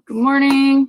Good morning.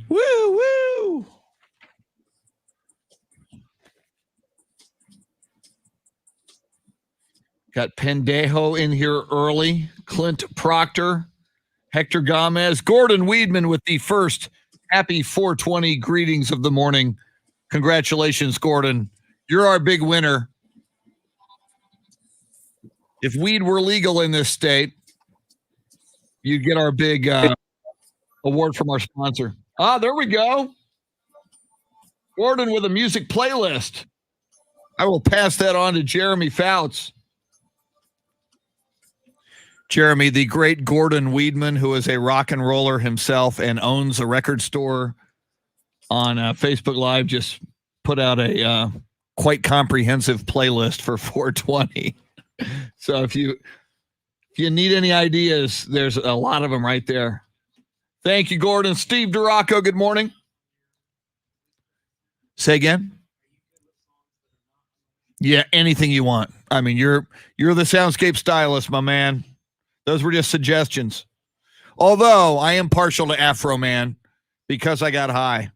Woo, woo. Got Pendejo in here early. Clint Proctor, Hector Gomez, Gordon Weedman with the first happy 420 greetings of the morning. Congratulations, Gordon. You're our big winner. If weed were legal in this state, you'd get our big award from our sponsor. Ah, there we go. Gordon with a music playlist. I will pass that on to Jeremy Fouts. Jeremy, the great Gordon Weedman, who is a rock and roller himself and owns a record store on Facebook Live, just put out a quite comprehensive playlist for 420. So if you need any ideas, there's a lot of them right there. Thank you, Gordon. Steve Duraco, good morning. Say again? Yeah, anything you want. I mean, you're the soundscape stylist, my man. Those were just suggestions. Although I am partial to Afro Man because I got high.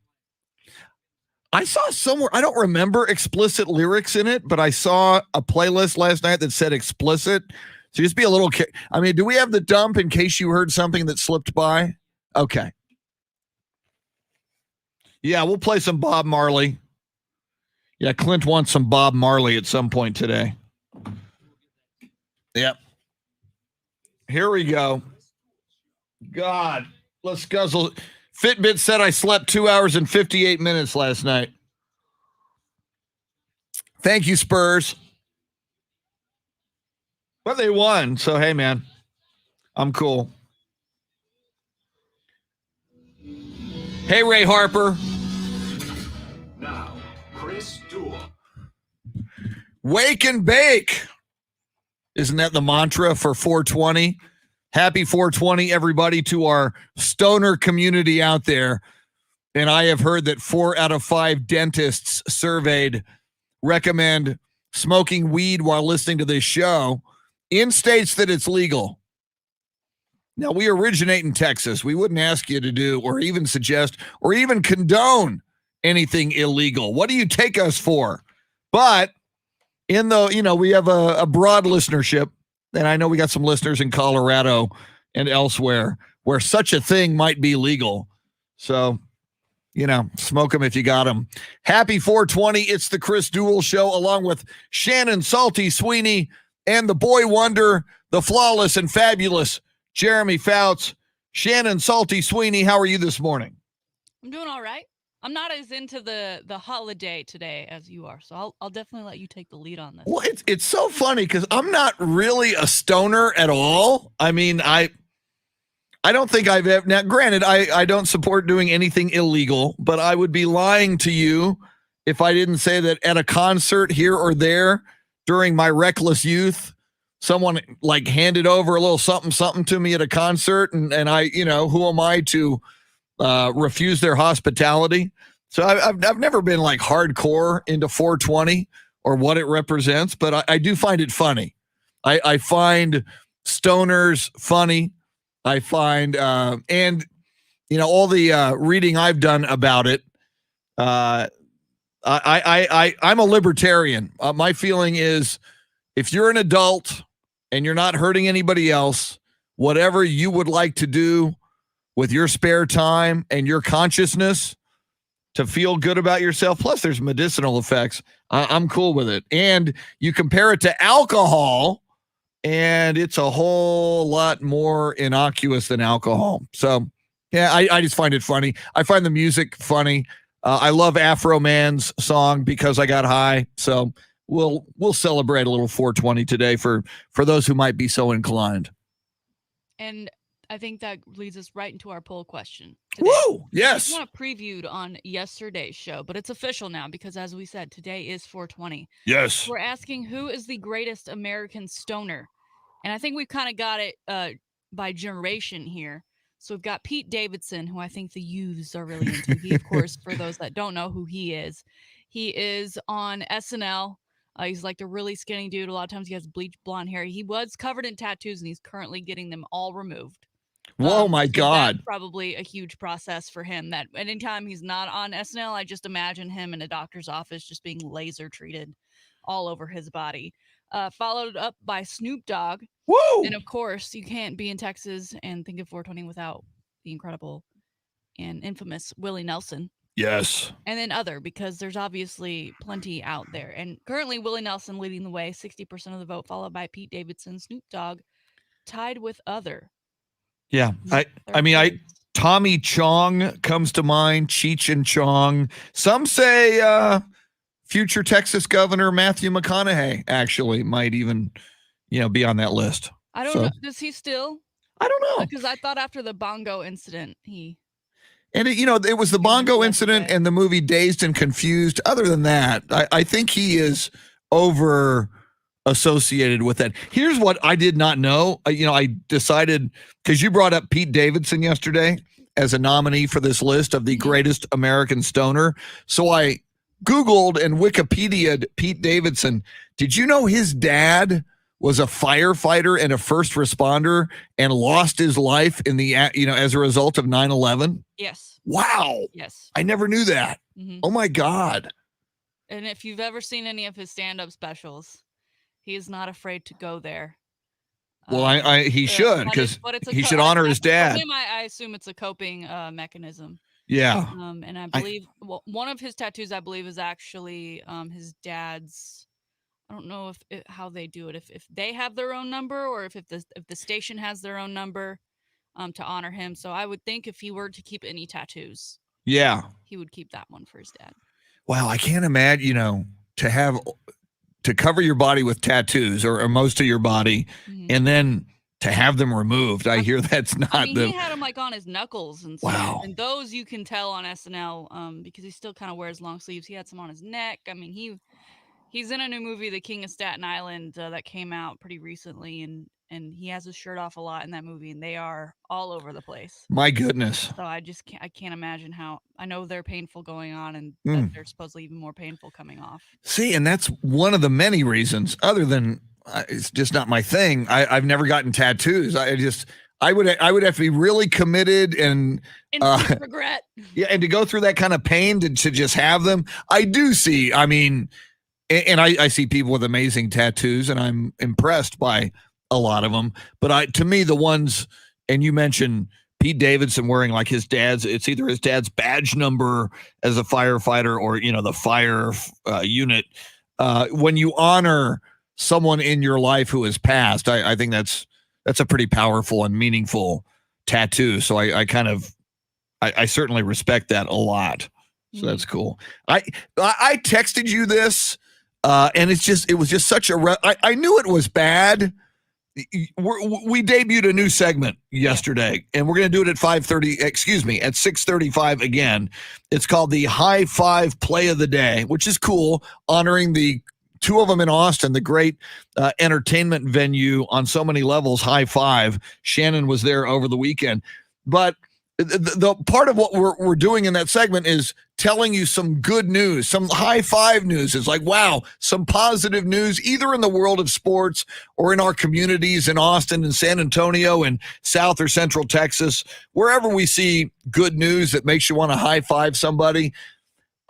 I saw somewhere, I don't remember explicit lyrics in it, but I saw a playlist last night that said explicit. So just be a little, I mean, do we have the dump in case you heard something that slipped by? Okay. Yeah, we'll play some Bob Marley. Yeah, Clint wants some Bob Marley at some point today. Yep. Here we go. God, let's guzzle. Fitbit said I slept 2 hours and 58 minutes last night. Thank you, Spurs. But they won, so hey, man, I'm cool. Hey, Ray Harper. Now, Chris Duel. Wake and bake. Isn't that the mantra for 420? Happy 420, everybody, to our stoner community out there. And I have heard that 4 out of 5 dentists surveyed recommend smoking weed while listening to this show in states that it's legal. Now, we originate in Texas. We wouldn't ask you to do or even suggest or even condone anything illegal. What do you take us for? But in the, we have a broad listenership, and I know we got some listeners in Colorado and elsewhere where such a thing might be legal. So, smoke them if you got them. Happy 420. It's the Chris Duel Show, along with Shannon Salty Sweeney and the boy wonder, the flawless and fabulous Jeremy Fouts. Shannon Salty Sweeney, how are you this morning? I'm doing all right. I'm not as into the holiday today as you are, so I'll definitely let you take the lead on this. Well, it's so funny because I'm not really a stoner at all. I mean, I don't think I've ever. Now, granted, I don't support doing anything illegal, but I would be lying to you if I didn't say that at a concert here or there during my reckless youth, someone like handed over a little something to me at a concert, and I, who am I to refuse their hospitality? So I've never been like hardcore into 420 or what it represents, but I do find it funny. I find stoners funny. I find and all the reading I've done about it. I'm a libertarian. My feeling is, if you're an adult and you're not hurting anybody else, whatever you would like to do with your spare time and your consciousness to feel good about yourself, plus there's medicinal effects, I'm cool with it. And you compare it to alcohol, and it's a whole lot more innocuous than alcohol. So, yeah, I just find it funny. I find the music funny. I love Afro Man's song, Because I Got High. So we'll celebrate a little 420 today for those who might be so inclined. And I think that leads us right into our poll question today. Woo! Yes. I want to previewed on yesterday's show, but it's official now because, as we said, today is 420. Yes. We're asking, who is the greatest American stoner? And I think we've kind of got it by generation here. So we've got Pete Davidson, who I think the youths are really into. He, of course, for those that don't know who he is on SNL. He's like the really skinny dude. A lot of times he has bleached blonde hair. He was covered in tattoos, and he's currently getting them all removed. Whoa, my so God. That's probably a huge process for him. That anytime he's not on SNL, I just imagine him in a doctor's office just being laser treated all over his body. Followed up by Snoop Dogg. Woo! And of course, you can't be in Texas and think of 420 without the incredible and infamous Willie Nelson. Yes. And then other, because there's obviously plenty out there. And currently, Willie Nelson leading the way, 60% of the vote, followed by Pete Davidson, Snoop Dogg, tied with other. Yeah. Tommy Chong comes to mind, Cheech and Chong. Some say future Texas Governor Matthew McConaughey actually might even, be on that list. I don't know. Does he still? I don't know. Because I thought after the bongo incident, And it was the bongo incident and the movie Dazed and Confused. Other than that, I think he is over associated with that. Here's what I did not know. I decided, because you brought up Pete Davidson yesterday as a nominee for this list of the greatest American stoner. So I Googled and Wikipedia'd Pete Davidson. Did you know his dad was a firefighter and a first responder and lost his life in the, as a result of 9/11? Yes. Wow. Yes. I never knew that. Mm-hmm. Oh my God. And if you've ever seen any of his stand-up specials, he is not afraid to go there. Well, he should, because he should honor his dad. For him, I assume it's a coping mechanism. Yeah. And I believe one of his tattoos, is actually his dad's. I don't know how they do it. If they have their own number, or if the station has their own number, to honor him. So I would think if he were to keep any tattoos, yeah, he would keep that one for his dad. Wow, I can't imagine, to cover your body with tattoos or most of your body, and then to have them removed. I hear that's not he had them like on his knuckles and stuff. Wow. And those you can tell on SNL because he still kind of wears long sleeves. He had some on his neck. I mean, he's in a new movie, The King of Staten Island, that came out pretty recently, and he has his shirt off a lot in that movie, and they are all over the place. My goodness. So I can't imagine how. I know they're painful going on, and that they're supposedly even more painful coming off. See, and that's one of the many reasons, other than it's just not my thing. I've never gotten tattoos. I would have to be really committed and regret. Yeah, and to go through that kind of pain to just have them. I do see. I mean, and I see people with amazing tattoos, and I'm impressed by a lot of them. But to me, the ones, and you mentioned Pete Davidson wearing like his dad's, it's either his dad's badge number as a firefighter or, the fire unit. When you honor someone in your life who has passed, I think that's a pretty powerful and meaningful tattoo. So I certainly respect that a lot. So that's cool. I texted you this, and it was just such I knew it was bad. we debuted a new segment yesterday, and we're going to do it at 5:30. Excuse me, at 6:35 again. It's called the High Five Play of the Day, which is cool, honoring the two of them in Austin, the great entertainment venue on so many levels. High Five. Shannon was there over the weekend, but the part of what we're doing in that segment is telling you some good news, some high five news. It's like, wow, some positive news, either in the world of sports or in our communities in Austin and San Antonio and South or Central Texas, wherever we see good news that makes you want to high five somebody.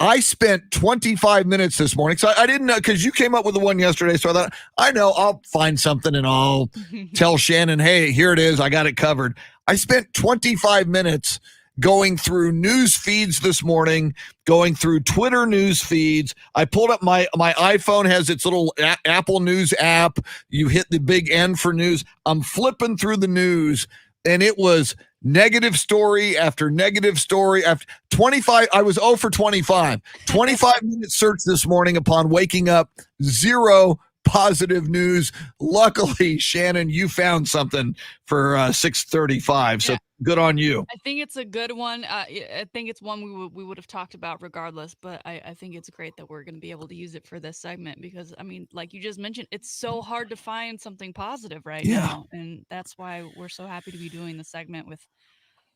I spent 25 minutes this morning. So I didn't know, because you came up with the one yesterday. So I thought, I know, I'll find something and I'll tell Shannon, hey, here it is. I got it covered. I spent 25 minutes going through news feeds this morning, going through Twitter news feeds. I pulled up my iPhone has its little Apple News app. You hit the big N for news. I'm flipping through the news, and it was negative story after negative story after 25. I was 0 for 25. 25 minute search this morning upon waking up, zero positive news. Luckily, Shannon, you found something for 6:35. So good on you. I think it's a good one. I think it's one we would have talked about regardless, but I think it's great that we're going to be able to use it for this segment because, I mean, like you just mentioned, it's so hard to find something positive right now. And that's why we're so happy to be doing the segment with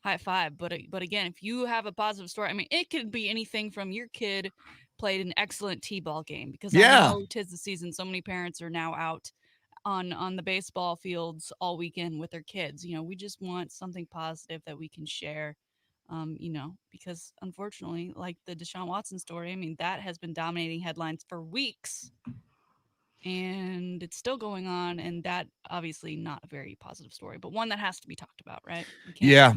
High Five. But again, if you have a positive story, I mean, it could be anything from your kid played an excellent t-ball game, because I know 'tis the season. So many parents are now out on the baseball fields all weekend with their kids. You know, we just want something positive that we can share, you know, because unfortunately, like the Desean Watson story, I mean, that has been dominating headlines for weeks and it's still going on. And that obviously not a very positive story, but one that has to be talked about, right? Yeah.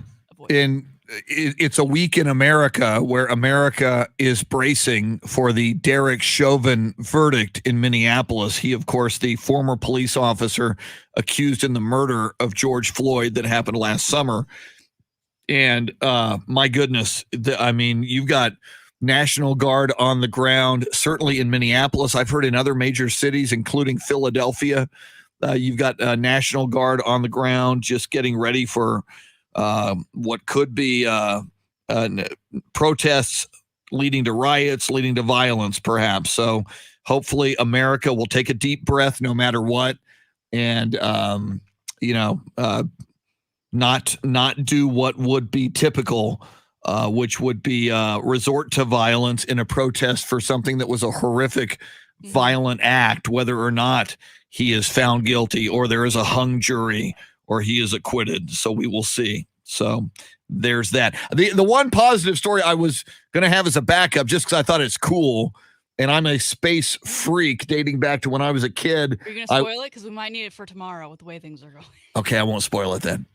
And it's a week in America where America is bracing for the Derek Chauvin verdict in Minneapolis. He, of course, the former police officer accused in the murder of George Floyd that happened last summer. And my goodness, I mean, you've got National Guard on the ground, certainly in Minneapolis. I've heard in other major cities, including Philadelphia, you've got National Guard on the ground just getting ready for what could be protests leading to riots, leading to violence, perhaps. So hopefully America will take a deep breath no matter what, and not do what would be typical, which would be resort to violence in a protest for something that was a horrific, violent act, whether or not he is found guilty or there is a hung jury or he is acquitted. So we will see. So there's that. The one positive story I was going to have as a backup, just because I thought it's cool, and I'm a space freak dating back to when I was a kid. Are you going to spoil it? Because we might need it for tomorrow with the way things are going. Okay, I won't spoil it then.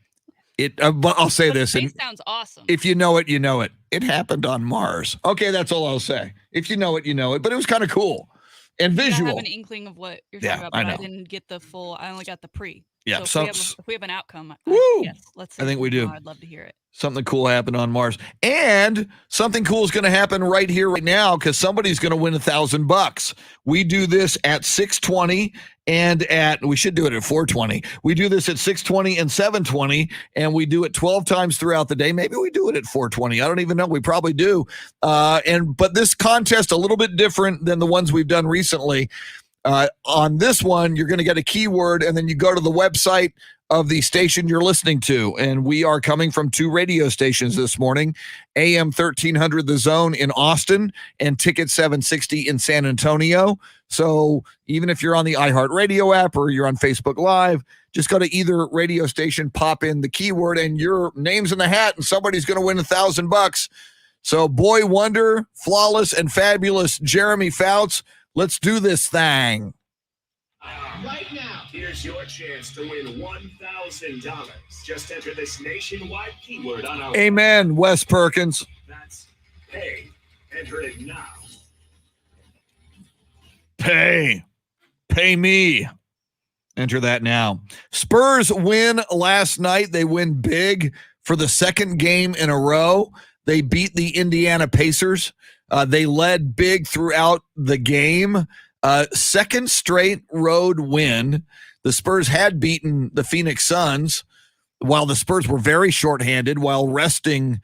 But I'll say this. Space sounds awesome. If you know it, you know it. It happened on Mars. Okay, that's all I'll say. If you know it, you know it. But it was kind of cool and visual. I have an inkling of what you're talking about, but I didn't get the full. I only got the pre. Yeah. So if we have an outcome, yes, let's. I think we do. I'd love to hear it. Something cool happened on Mars, and something cool is going to happen right here, right now, because somebody's going to win $1,000. We do this at 6:20 and we should do it at 4:20. We do this at 6:20 and 7:20, and we do it 12 times throughout the day. Maybe we do it at 4:20. I don't even know. We probably do. But this contest a little bit different than the ones we've done recently. On this one, you're going to get a keyword, and then you go to the website of the station you're listening to. And we are coming from two radio stations this morning, AM 1300 The Zone in Austin and Ticket 760 in San Antonio. So even if you're on the iHeartRadio app or you're on Facebook Live, just go to either radio station, pop in the keyword, and your name's in the hat, and somebody's going to win $1,000. So Boy Wonder, Flawless, and Fabulous Jeremy Fouts, let's do this thing. Right now, here's your chance to win $1,000. Just enter this nationwide keyword on our... Amen, Wes Perkins. That's pay. Enter it now. Pay. Pay me. Enter that now. Spurs win last night. They win big for the second game in a row. They beat the Indiana Pacers. They led big throughout the game. Second straight road win. the Spurs had beaten the Phoenix Suns while the Spurs were very shorthanded while resting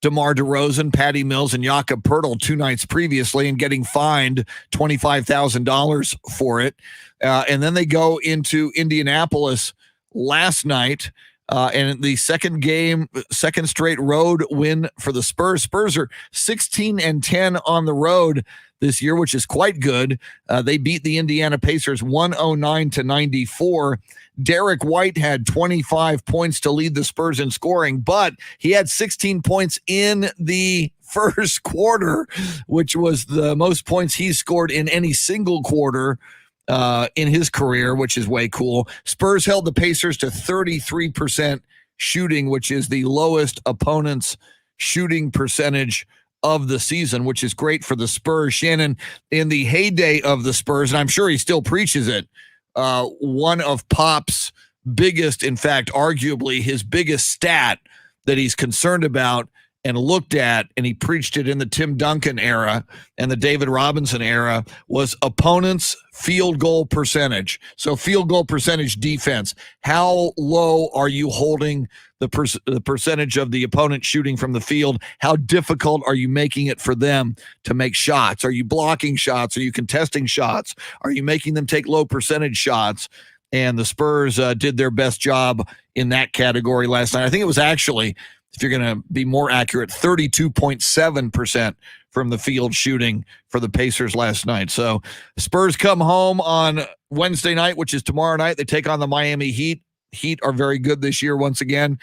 DeMar DeRozan, Patty Mills, and Jakob Poeltl 2 nights previously and getting fined $25,000 for it. And then they go into Indianapolis last night. And the second straight road win for the Spurs. Spurs are 16-10 on the road this year, which is quite good. They beat the Indiana Pacers 109-94. Derek White had 25 points to lead the Spurs in scoring, but he had 16 points in the first quarter, which was the most points he's scored in any single quarter in his career, which is way cool. Spurs held the Pacers to 33% shooting, which is the lowest opponent's shooting percentage of the season, which is great for the Spurs. Shannon, in the heyday of the Spurs, and I'm sure he still preaches it, one of Pop's biggest, in fact, arguably his biggest stat that he's concerned about and looked at, and he preached it in the Tim Duncan era and the David Robinson era, was opponents' field goal percentage. So field goal percentage defense. How low are you holding the percentage of the opponent shooting from the field? How difficult are you making it for them to make shots? Are you blocking shots? Are you contesting shots? Are you making them take low percentage shots? And the Spurs did their best job in that category last night. I think it was actually, if you're going to be more accurate, 32.7% from the field shooting for the Pacers last night. So Spurs come home on Wednesday night, which is tomorrow night. They take on the Miami Heat. Heat are very good this year once again.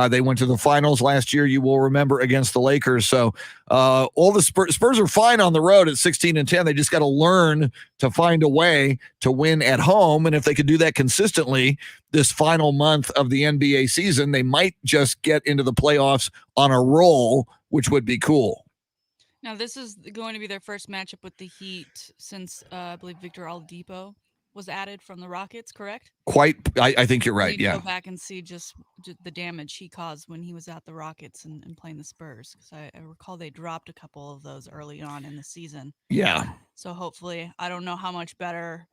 They went to the finals last year, you will remember, against the Lakers. So all the Spurs are fine on the road at 16-10. They just got to learn to find a way to win at home. And if they could do that consistently this final month of the NBA season, they might just get into the playoffs on a roll, which would be cool. Now, this is going to be their first matchup with the Heat since, I believe, Victor Oladipo was added from the Rockets, correct? I think you're right, yeah. Go back and see just the damage he caused when he was at the Rockets and playing the Spurs. Because I recall they dropped a couple of those early on in the season. Yeah. So hopefully, I don't know how much better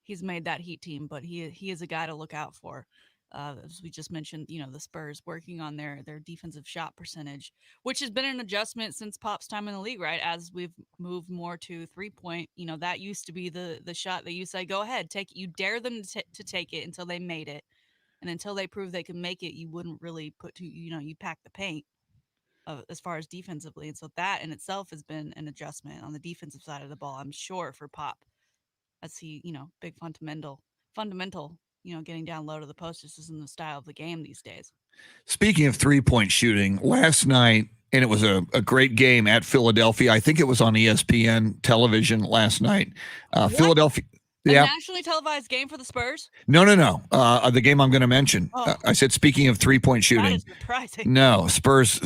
he's made that Heat team, but he is a guy to look out for. As we just mentioned, the Spurs working on their defensive shot percentage, which has been an adjustment since Pop's time in the league, right? As we've moved more to 3-point, that used to be the shot that you say, go ahead, take it. You dare them to take it until they made it. And until they prove they can make it, you wouldn't really you pack the paint as far as defensively. And so that in itself has been an adjustment on the defensive side of the ball, I'm sure, for Pop, as he, big fundamental, getting down low to the post just isn't the style of the game these days. Speaking of 3-point shooting, last night, and it was a great game at Philadelphia. I think it was on ESPN television last night. Philadelphia. A Yeah. nationally televised game for the Spurs? No. The game I'm going to mention. Oh. I said, speaking of 3-point shooting. That is surprising. No, Spurs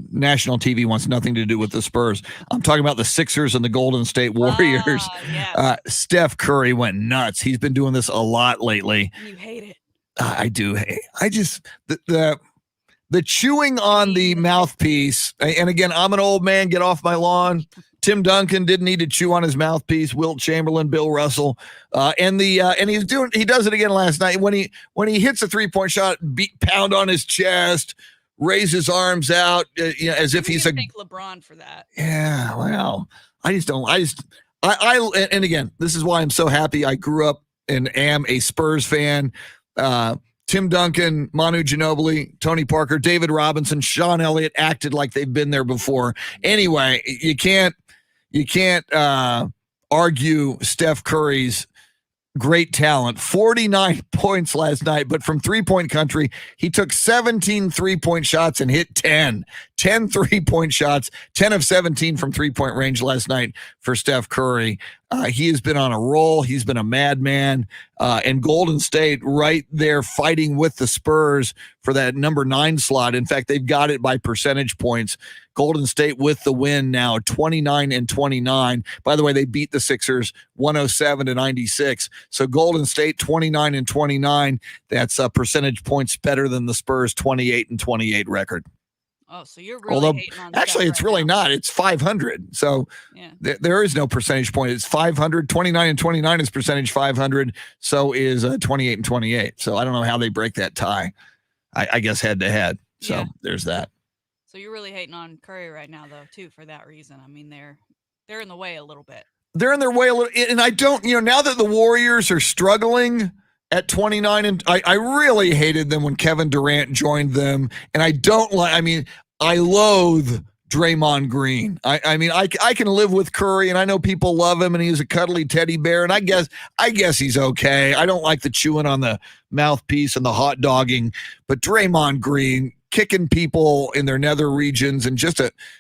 national TV wants nothing to do with the Spurs. I'm talking about the Sixers and the Golden State Warriors. Yes. Steph Curry went nuts. He's been doing this a lot lately. You hate it. I do. I just the chewing on the mouthpiece. And again, I'm an old man. Get off my lawn. Tim Duncan didn't need to chew on his mouthpiece. Wilt Chamberlain, Bill Russell, and he does it again last night when he hits a 3-point shot, pound on his chest, raise his arms out, as if he's thank LeBron for that. Yeah, well, and again, this is why I'm so happy. I grew up and am a Spurs fan. Tim Duncan, Manu Ginobili, Tony Parker, David Robinson, Sean Elliott acted like they've been there before. Anyway, you can't argue Steph Curry's great talent. 49 points last night, but from 3-point country, he took 17 3-point shots and hit 10 3-point shots, 10 of 17 from 3-point range last night for Steph Curry. He has been on a roll. He's been a madman. And Golden State right there fighting with the Spurs for that number 9 slot. In fact, they've got it by percentage points. Golden State with the win now, 29-29. By the way, they beat the Sixers 107-96. So Golden State 29-29. That's percentage points better than the Spurs 28-28 record. Oh, so you're really Although hating on actually Steph it's right really now. not. It's 500. So Yeah. there is no percentage point. It's 500. 29 and 29 is percentage 500. So is 28 and 28. So I don't know how they break that tie. I guess head to head. So Yeah. there's that. So you're really hating on Curry right now, though, too, for that reason. I mean, they're in the way a little bit. They're in their way a little, and I don't, now that the Warriors are struggling at 29, and I really hated them when Kevin Durant joined them, and I don't like, I loathe Draymond Green. I can live with Curry, and I know people love him, and he's a cuddly teddy bear, and I guess he's okay. I don't like the chewing on the mouthpiece and the hot dogging, but Draymond Green kicking people in their nether regions, and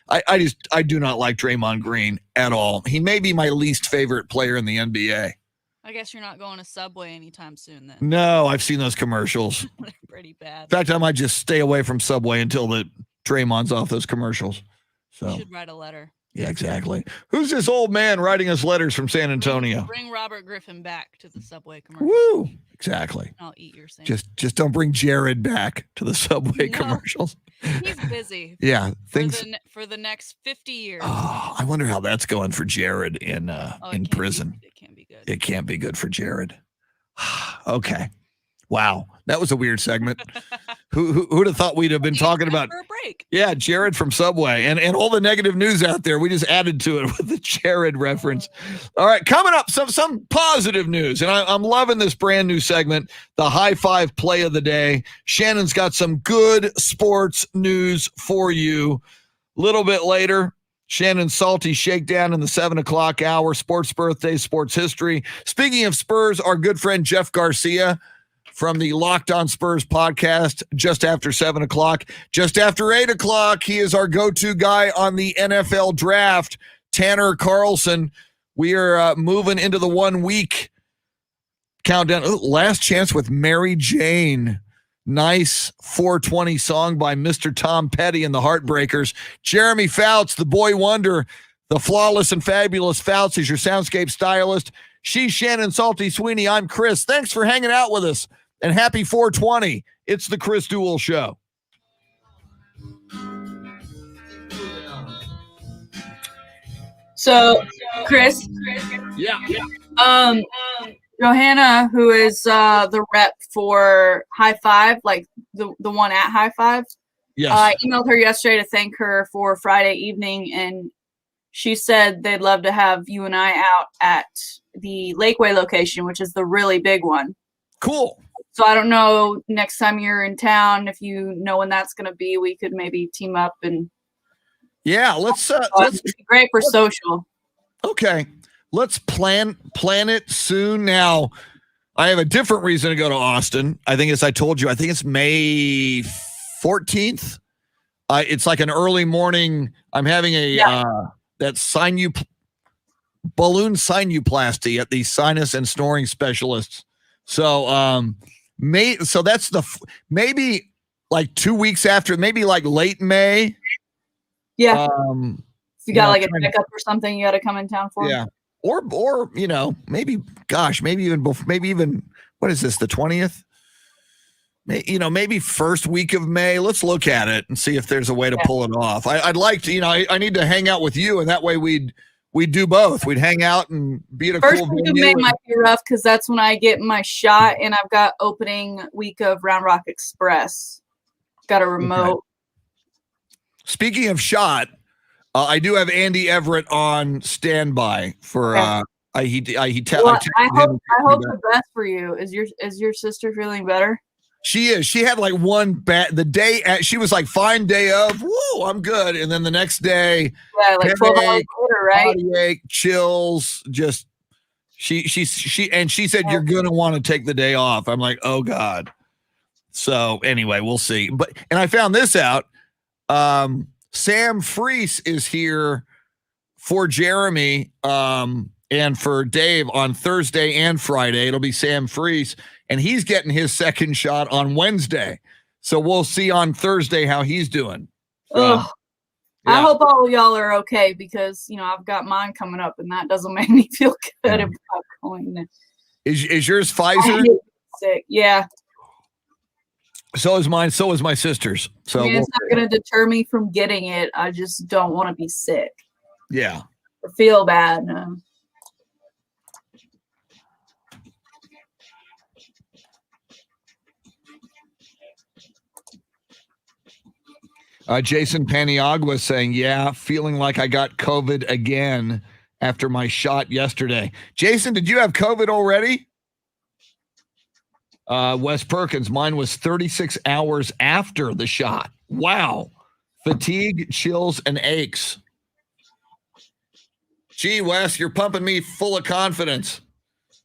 I do not like Draymond Green at all. He may be my least favorite player in the NBA. I guess you're not going to Subway anytime soon, then. No, I've seen those commercials. They're pretty bad. In fact, I might just stay away from Subway until the Draymond's off those commercials. So You should write a letter. yeah, exactly. Who's this old man writing us letters from San Antonio? Bring Robert Griffin back to the Subway commercial. Woo! Exactly. I'll eat your sandwich. Just don't bring Jared back to the Subway No. commercials. He's busy. Yeah, things. For the next 50 years. Oh, I wonder how that's going for Jared in prison. It can't be good. It can't be good for Jared. Okay. Wow, that was a weird segment. Who'd have thought we'd have been talking about? For a break. Yeah, Jared from Subway and all the negative news out there. We just added to it with the Jared reference. All right, coming up, some positive news. And I'm loving this brand new segment, the High Five Play of the Day. Shannon's got some good sports news for you. A little bit later, Shannon's Salty Shakedown in the 7 o'clock hour, sports birthday, sports history. Speaking of Spurs, our good friend Jeff Garcia from the Locked On Spurs podcast just after 7 o'clock. Just after 8 o'clock, he is our go-to guy on the NFL draft, Tanner Carlson. We are moving into the 1 week countdown. Ooh, Last Chance with Mary Jane. Nice 420 song by Mr. Tom Petty and the Heartbreakers. Jeremy Fouts, the boy wonder, the flawless and fabulous Fouts is your soundscape stylist. She's Shannon Salty Sweeney. I'm Chris. Thanks for hanging out with us. And happy 420. It's the Chris Duel Show. So, Chris. Yeah. Johanna, who is the rep for High Five, like the one at High Five. Yes. I emailed her yesterday to thank her for Friday evening, and she said they'd love to have you and I out at the Lakeway location, which is the really big one. Cool. So I don't know, next time you're in town, if you know when that's going to be, we could maybe team up and. Yeah, let's It'd be great for social. Okay. Let's plan it soon. Now, I have a different reason to go to Austin. I think, as I told you, I think it's May 14th. It's like an early morning. I'm having that balloon sinuplasty at the sinus and snoring specialists. So, that's maybe like 2 weeks after, maybe like late May. Yeah. If you got like a pickup or something you got to come in town for. Yeah. Or maybe even what is this, the 20th? Maybe first week of May. Let's look at it and see if there's a way to pull it off. I'd like to, I need to hang out with you, and that way we'd do both. We'd hang out and be at a first cool week of venue. May might be rough because that's when I get my shot, and I've got opening week of Round Rock Express. Got a remote. Okay. Speaking of shot, I do have Andy Everett on standby for. I hope the best for you. Is your sister feeling better? She is. She had like the day she was like fine day of. Whoa, I'm good. And then the next day, like 12 hours later, right? Body ache, chills. Just she said you're gonna want to take the day off. I'm like, oh God. So anyway, we'll see. And I found this out. Sam Freese is here for Jeremy and for Dave on Thursday and Friday. It'll be Sam Freese, and he's getting his second shot on Wednesday. So we'll see on Thursday how he's doing. I hope all of y'all are okay because, I've got mine coming up, and that doesn't make me feel good about going there. Is yours Pfizer? Sick. Yeah. So is mine. So is my sister's. So I mean, it's not going to deter me from getting it. I just don't want to be sick. Yeah. Or feel bad. No. Jason Paniagua saying, yeah, feeling like I got COVID again after my shot yesterday. Jason, did you have COVID already? Wes Perkins, mine was 36 hours after the shot. Wow. Fatigue, chills, and aches. Gee, Wes, you're pumping me full of confidence.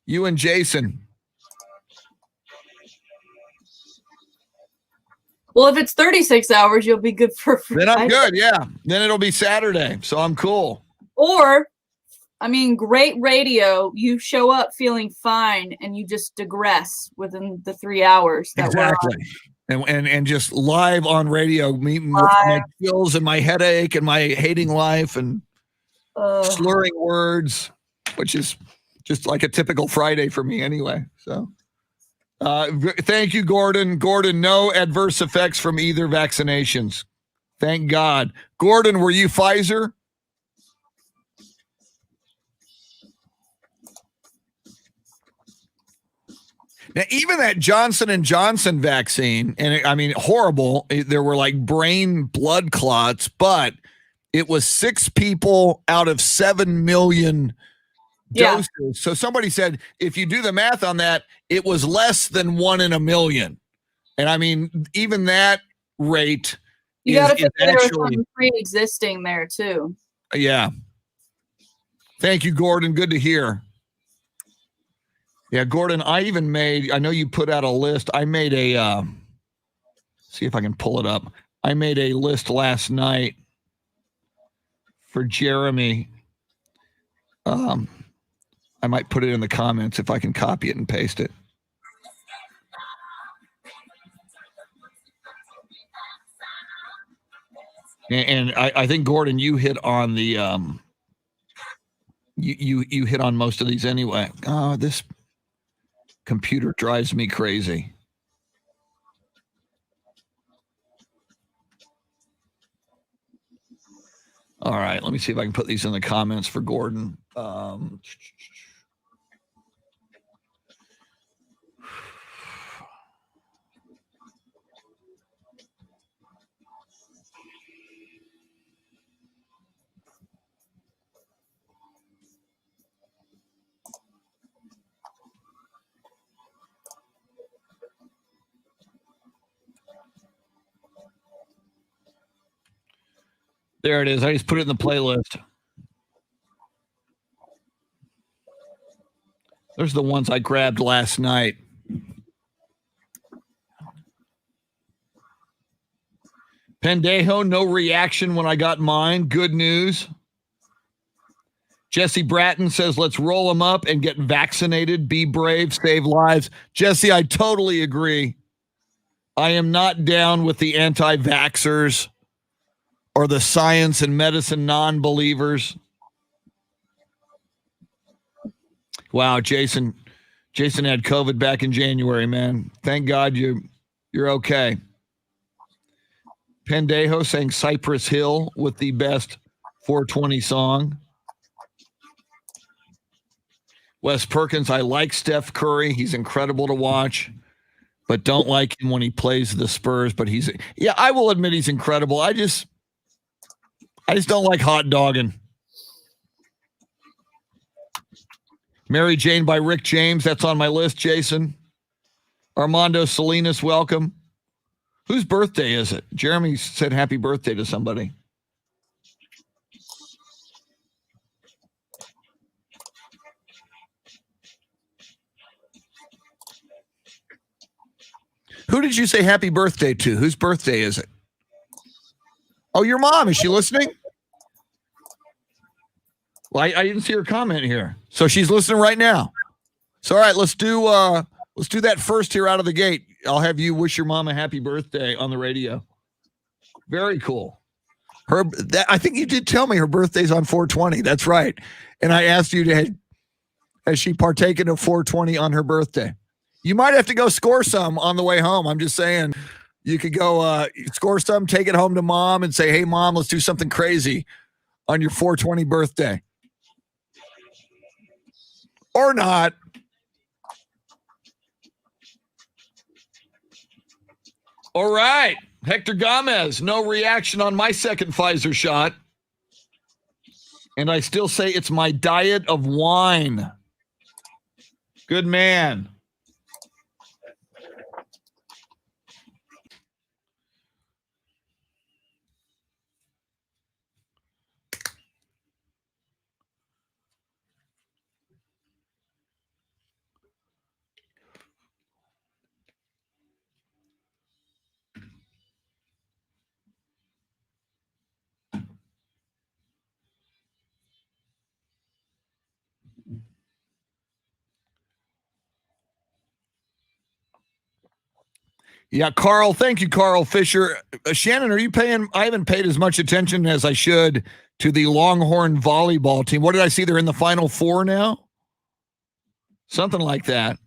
You and Jason. Well, if it's 36 hours, you'll be good for Friday. Then I'm good, yeah. Then it'll be Saturday, so I'm cool. Or, I mean, great radio. You show up feeling fine, and you just digress within the 3 hours. That Exactly. And just live on radio, meeting with my skills and my headache and my hating life and slurring words, which is just like a typical Friday for me anyway. So thank you, Gordon. Gordon, no adverse effects from either vaccinations. Thank God. Gordon, were you Pfizer? Now, even that Johnson & Johnson vaccine, and I mean, horrible. There were like brain blood clots, but it was 6 people out of 7 million doses. So somebody said, if you do the math on that, it was less than 1 in a million. And I mean, even that rate you got to figure there was something pre-existing there too. Yeah. Thank you, Gordon. Good to hear. Yeah, Gordon, I know you put out a list. I made a, see if I can pull it up. I made a list last night for Jeremy. I might put it in the comments if I can copy it and paste it. And I think, Gordon, you hit on the, you hit on most of these anyway. Oh, this computer drives me crazy. All right, let me see if I can put these in the comments for Gordon. There it is. I just put it in the playlist. There's the ones I grabbed last night. Pendejo, no reaction when I got mine. Good news. Jesse Bratton says, let's roll them up and get vaccinated. Be brave, save lives. Jesse, I totally agree. I am not down with the anti-vaxxers or the science and medicine non-believers. Wow, Jason had COVID back in January, man. Thank God you're okay. Pendejo saying Cypress Hill with the best 420 song. Wes Perkins, I like Steph Curry. He's incredible to watch, but don't like him when he plays the Spurs. But I will admit he's incredible. I just don't like hot dogging. Mary Jane by Rick James. That's on my list, Jason. Armando Salinas, welcome. Whose birthday is it? Jeremy said happy birthday to somebody. Who did you say happy birthday to? Whose birthday is it? Oh, your mom. Is she listening? Well, I didn't see her comment here. So she's listening right now. So, all right, let's do that first here out of the gate. I'll have you wish your mom a happy birthday on the radio. Very cool. I think you did tell me her birthday's on 420. That's right. And I asked you has she partaken of 420 on her birthday? You might have to go score some on the way home. I'm just saying, You could go score some, take it home to mom and say, hey, mom, let's do something crazy on your 420 birthday. Or not. All right. Hector Gomez, no reaction on my second Pfizer shot. And I still say it's my diet of wine. Good man. Yeah, Carl. Thank you, Carl Fisher. Shannon, are you paying? I haven't paid as much attention as I should to the Longhorn volleyball team. What did I see? They're in the Final Four now? Something like that.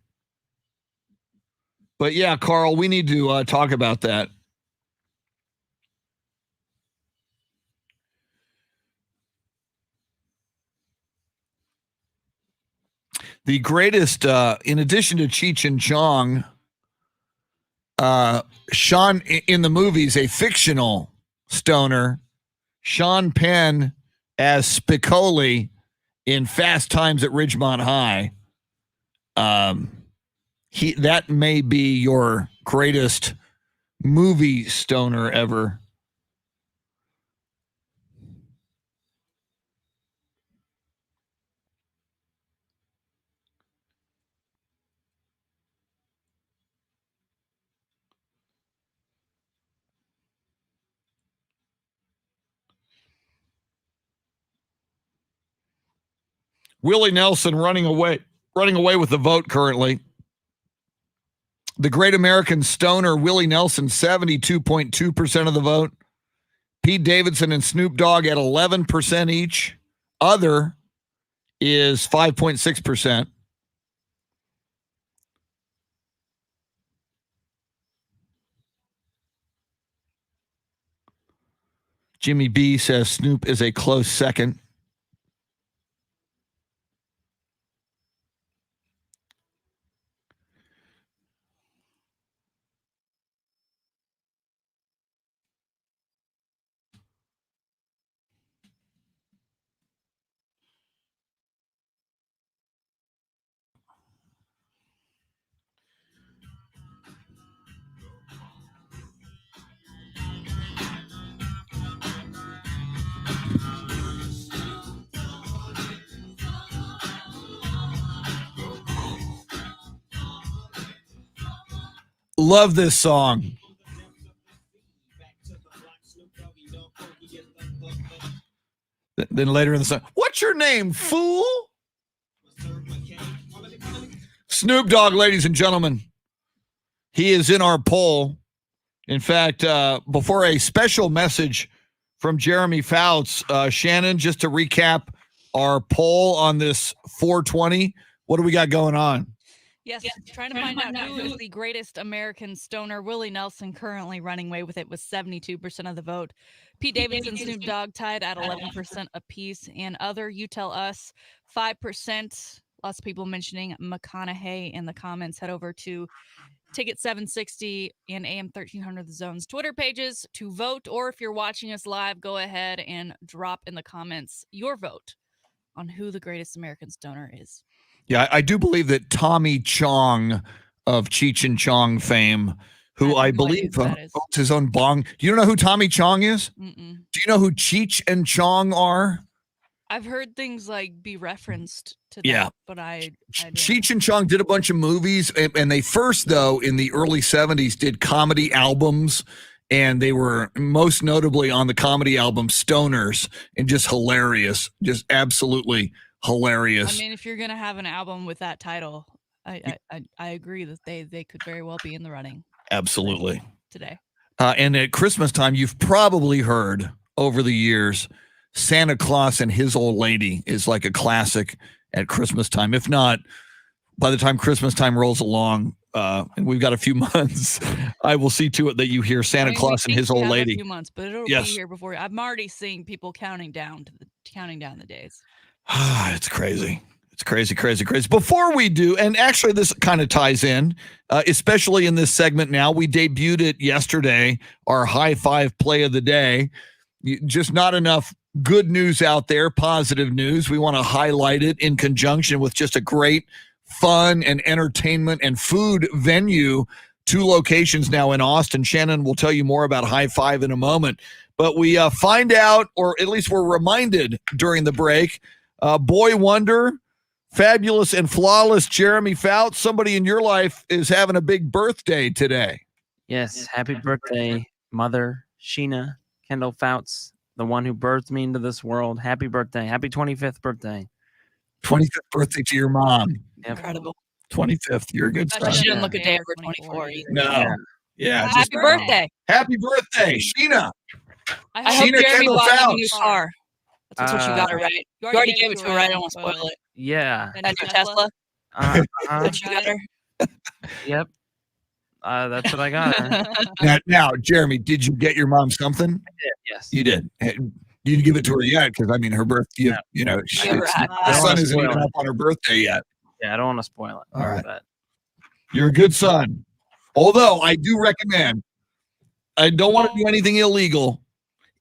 But yeah, Carl, we need to talk about that. The greatest, in addition to Cheech and Chong, Sean in the movies, a fictional stoner, Sean Penn as Spicoli in Fast Times at Ridgemont High. That may be your greatest movie stoner ever. Willie Nelson running away with the vote currently. The Great American Stoner, Willie Nelson, 72.2% of the vote. Pete Davidson and Snoop Dogg at 11% each. Other is 5.6%. Jimmy B says Snoop is a close second. Love this song. Then later in the song, what's your name, fool? Snoop Dogg, ladies and gentlemen. He is in our poll. In fact, before a special message from Jeremy Fouts, Shannon, just to recap our poll on this 420, what do we got going on? Yes, trying to find out who is the greatest American stoner. Willie Nelson currently running away with it with 72% of the vote. Pete Davidson, Snoop Dogg tied at 11% apiece. And other, you tell us, 5%. Lots of people mentioning McConaughey in the comments. Head over to Ticket 760 and AM 1300 The Zone's Twitter pages to vote. Or if you're watching us live, go ahead and drop in the comments your vote on who the greatest American stoner is. Yeah, I do believe that Tommy Chong of Cheech and Chong fame, who I believe owns his own bong. Do you know who Tommy Chong is? Mm-mm. Do you know who Cheech and Chong are? I've heard things like be referenced to that, Yeah. but I Cheech and Chong did a bunch of movies, and they first, though, in the early 70s, did comedy albums, and they were most notably on the comedy album Stoners, and just hilarious, just absolutely hilarious. I mean, if you're gonna have an album with that title, I agree that they could very well be in the running. Absolutely. Today. And at Christmas time, you've probably heard over the years, Santa Claus and His Old Lady is like a classic at Christmas time. If not, by the time Christmas time rolls along, and we've got a few months, I will see to it that you hear Santa Claus and his old lady. A few months, but it'll be here before. I'm already seeing people counting down the days. It's crazy. It's crazy. Before we do, and actually this kind of ties in, especially in this segment now, we debuted it yesterday, our high five play of the day. Just not enough good news out there, positive news. We want to highlight it in conjunction with just a great fun and entertainment and food venue. 2 locations now in Austin. Shannon will tell you more about High Five in a moment. But we find out, or at least we're reminded during the break, boy wonder, fabulous and flawless Jeremy Fouts, somebody in your life is having a big birthday today. Yes, happy birthday, Mother Sheena Kendall Fouts, the one who birthed me into this world. Happy birthday. Happy 25th birthday. 25th birthday to your mom. Yep. Incredible. 25th. You're a good son. She didn't look a day over 24 either. No. Yeah. Happy birthday. Happy birthday, Sheena. I hope Sheena Jeremy Kendall bought you a Fouts. new car. That's what you got her, right? You already gave it to her, right? I don't want to spoil it. Yeah. That new Tesla? That you got her? Yep. That's what I got her. Now, Jeremy, did you get your mom something? I did, yes. You did. You didn't give it to her yet because, I mean, her birthday, the sun isn't even up on her birthday yet. Yeah, I don't want to spoil it. All right. But You're a good son. Although I do recommend, I don't want to do anything illegal.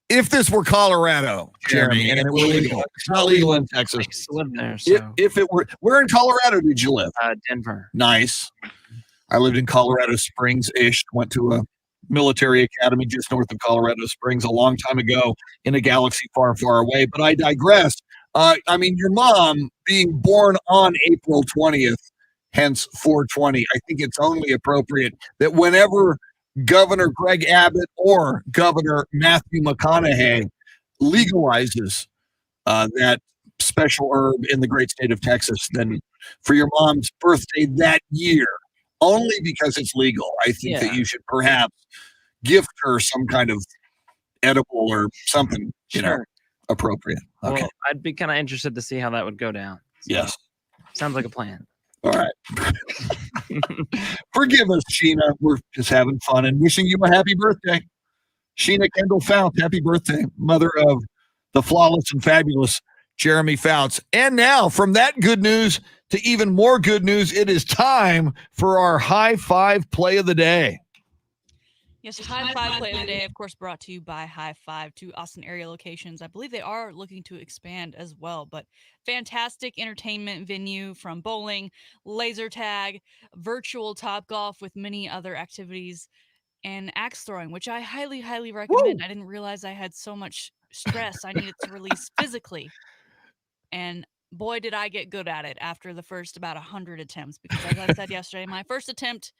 If this were Colorado, Jeremy, and it were legal, it's not legal in Texas. I used to live there, so. If it were, where in Colorado did you live? Denver. Nice. I lived in Colorado Springs-ish, went to a military academy just north of Colorado Springs a long time ago in a galaxy far, far away. But I digress. I mean, your mom being born on April 20th, hence 420, I think it's only appropriate that whenever Governor Greg Abbott or Governor Matthew McConaughey legalizes that special herb in the great state of Texas, then for your mom's birthday that year, only because it's legal, I think that you should perhaps gift her some kind of edible or something, appropriate. Okay. Well, I'd be kind of interested to see how that would go down. So, yes. Sounds like a plan. All right. Forgive us, Sheena. We're just having fun and wishing you a happy birthday. Sheena Kendall Fouts, happy birthday, mother of the flawless and fabulous Jeremy Fouts. And now, from that good news to even more good news, it is time for our High Five Play of the Day. Yes, High Five Play of the Day, of course, brought to you by High Five, 2 Austin area locations. I believe they are looking to expand as well, but fantastic entertainment venue from bowling, laser tag, virtual Topgolf with many other activities, and axe throwing, which I highly, highly recommend. I didn't realize I had so much stress I needed to release physically. And boy, did I get good at it after the first about 100 attempts, because as I said yesterday, my first attempt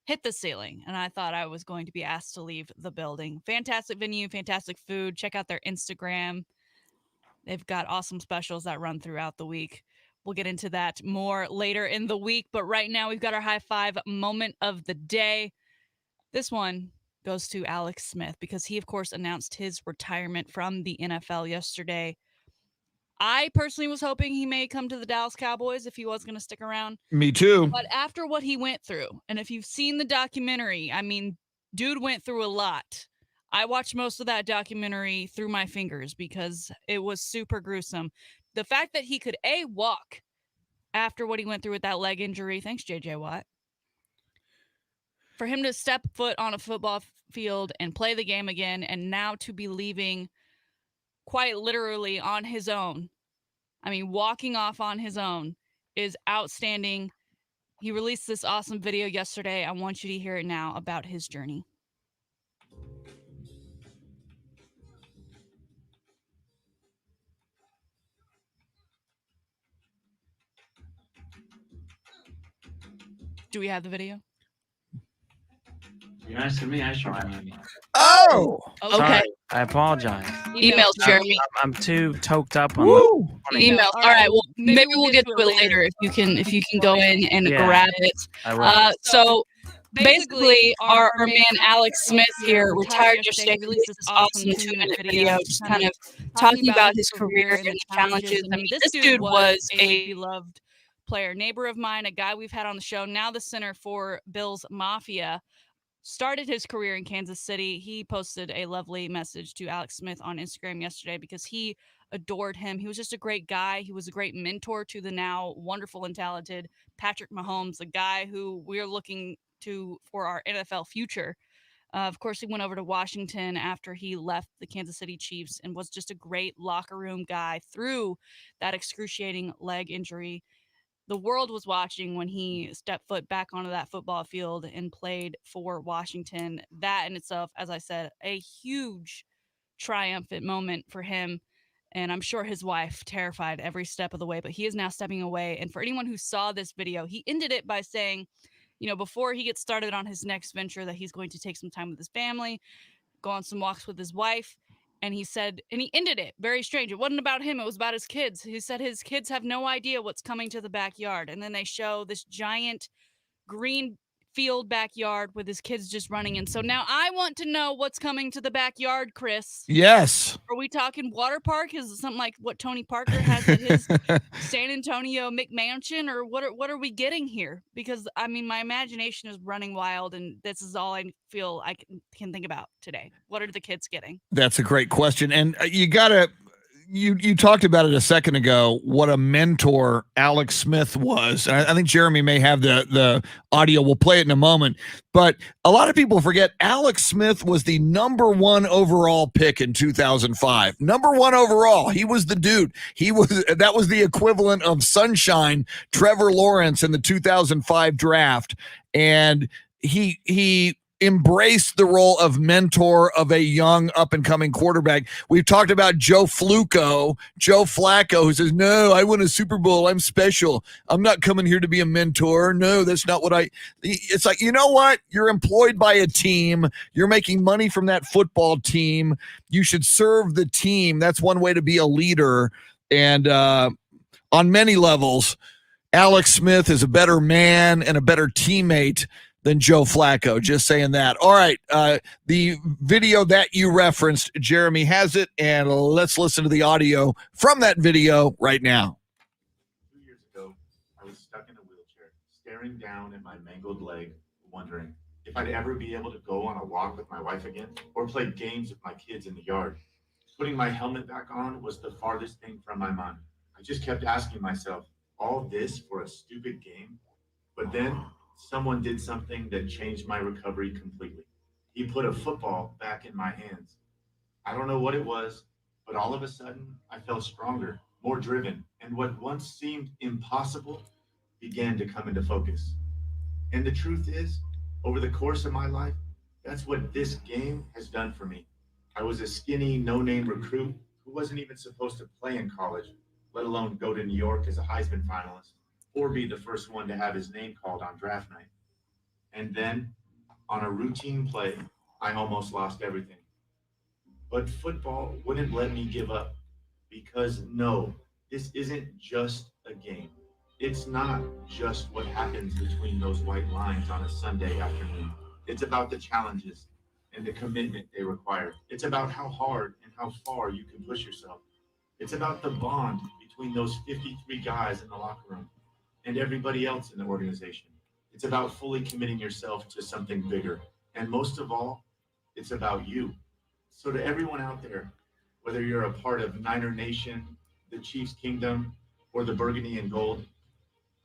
hit the ceiling, and I thought I was going to be asked to leave the building. Fantastic venue, fantastic food. Check out their Instagram. They've got awesome specials that run throughout the week. We'll get into that more later in the week, but right now we've got our High Five moment of the day. This one goes to Alex Smith because he, of course, announced his retirement from the NFL yesterday. I personally was hoping he may come to the Dallas Cowboys if he was going to stick around. Me too. But after what he went through, and if you've seen the documentary, I mean, dude went through a lot. I watched most of that documentary through my fingers because it was super gruesome. The fact that he could, walk after what he went through with that leg injury, thanks, J.J. Watt. For him to step foot on a football field and play the game again, and now to be leaving quite literally on his own. I mean, walking off on his own is outstanding. He released this awesome video yesterday. I want you to hear it now about his journey. Do we have the video? You're nice to me. I should remind you. Oh! Okay. Sorry, I apologize. Emails, Jeremy. I'm too toked up on Woo! the Emails. All right. Well, maybe we'll get to it later if you can go in and grab it. I will. So basically, our man Alex Smith here retired yesterday. He released this awesome 2-minute video, just kind of talking about his career and the challenges. I mean, this dude was a beloved player, neighbor of mine, a guy we've had on the show, now the center for Bills Mafia, started his career in Kansas City. He posted a lovely message to Alex Smith on Instagram yesterday because he adored him. He was just a great guy. He was a great mentor to the now wonderful and talented Patrick Mahomes, a guy who we're looking to for our NFL future. Of course, he went over to Washington after he left the Kansas City Chiefs and was just a great locker room guy through that excruciating leg injury. The world was watching when he stepped foot back onto that football field and played for Washington. That in itself, as I said, a huge triumphant moment for him. And I'm sure his wife terrified every step of the way, but he is now stepping away. And for anyone who saw this video, he ended it by saying, before he gets started on his next venture, that he's going to take some time with his family, go on some walks with his wife. And he said, and he ended it very strange. It wasn't about him. It was about his kids. He said his kids have no idea what's coming to the backyard. And then they show this giant green field backyard with his kids just running in. So now I want to know what's coming to the backyard, Chris. Yes. Are we talking water park? Is it something like what Tony Parker has at his San Antonio McMansion, or what are we getting here? Because I mean, my imagination is running wild, and this is all I feel I can think about today. What are the kids getting? That's a great question, and you talked about it a second ago, what a mentor Alex Smith was. I think Jeremy may have the audio. We'll play it in a moment. But a lot of people forget Alex Smith was the number 1 overall pick in 2005. Number 1 overall. He was the dude. That was the equivalent of Sunshine, Trevor Lawrence in the 2005 draft. And he embrace the role of mentor of a young up-and-coming quarterback. We've talked about Joe Flacco, who says, no, I won a Super Bowl. I'm special. I'm not coming here to be a mentor. No, that's not what it's like, you know what? You're employed by a team. You're making money from that football team. You should serve the team. That's one way to be a leader. And on many levels, Alex Smith is a better man and a better teammate than Joe Flacco. Just saying that. All right. The video that you referenced, Jeremy has it, and let's listen to the audio from that video right now. 2 years ago, I was stuck in a wheelchair, staring down at my mangled leg, wondering if I'd ever be able to go on a walk with my wife again or play games with my kids in the yard. Putting my helmet back on was the farthest thing from my mind. I just kept asking myself, all this for a stupid game? But then someone did something that changed my recovery completely. He put a football back in my hands. I don't know what it was, but all of a sudden I felt stronger, more driven, and what once seemed impossible began to come into focus. And the truth is, over the course of my life, that's what this game has done for me. I was a skinny, no-name recruit who wasn't even supposed to play in college, let alone go to New York as a Heisman finalist, or be the first one to have his name called on draft night. And then, on a routine play, I almost lost everything. But football wouldn't let me give up, because no, this isn't just a game. It's not just what happens between those white lines on a Sunday afternoon. It's about the challenges and the commitment they require. It's about how hard and how far you can push yourself. It's about the bond between those 53 guys in the locker room and everybody else in the organization. It's about fully committing yourself to something bigger. And most of all, it's about you. So to everyone out there, whether you're a part of Niner Nation, the Chiefs Kingdom, or the Burgundy and Gold,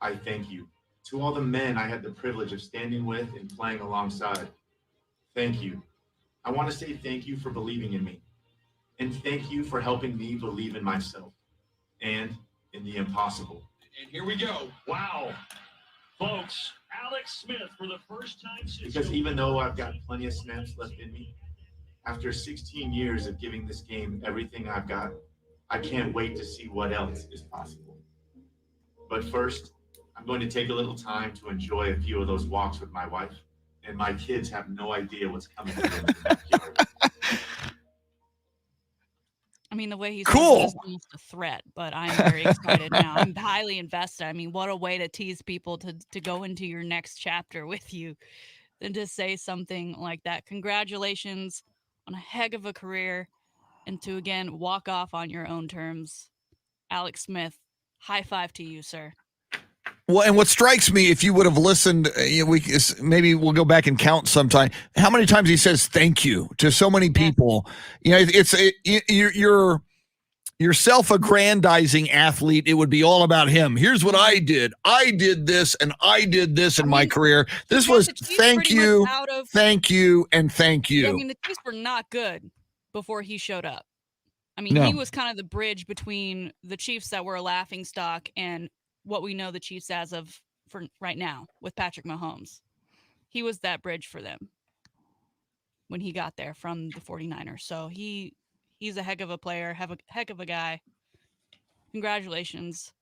I thank you. To all the men I had the privilege of standing with and playing alongside, thank you. I want to say thank you for believing in me. And thank you for helping me believe in myself and in the impossible. And here we go. Wow. Folks, Alex Smith for the first time since... Because even though I've got plenty of snaps left in me, after 16 years of giving this game everything I've got, I can't wait to see what else is possible. But first, I'm going to take a little time to enjoy a few of those walks with my wife, and my kids have no idea what's coming to them in the backyard. I mean, the way he's Cool. is almost a threat, but I'm very excited now. I'm highly invested. I mean, what a way to tease people to go into your next chapter with you than to say something like that. Congratulations on a heck of a career, and to, again, walk off on your own terms. Alex Smith, high five to you, sir. Well, and what strikes me, if you would have listened, maybe we'll go back and count sometime how many times he says thank you to so many people. You're self-aggrandizing athlete. It would be all about him. Here's what I did. I did this, and I did this in my career. This was thank you, thank you, and thank you. I mean, the Chiefs were not good before he showed up. I mean, No. he was kind of the bridge between the Chiefs that were a laughingstock and what we know the Chiefs as of for right now with Patrick Mahomes. He was that bridge for them when he got there from the 49ers. So he's a heck of a player, heck of a guy. Congratulations.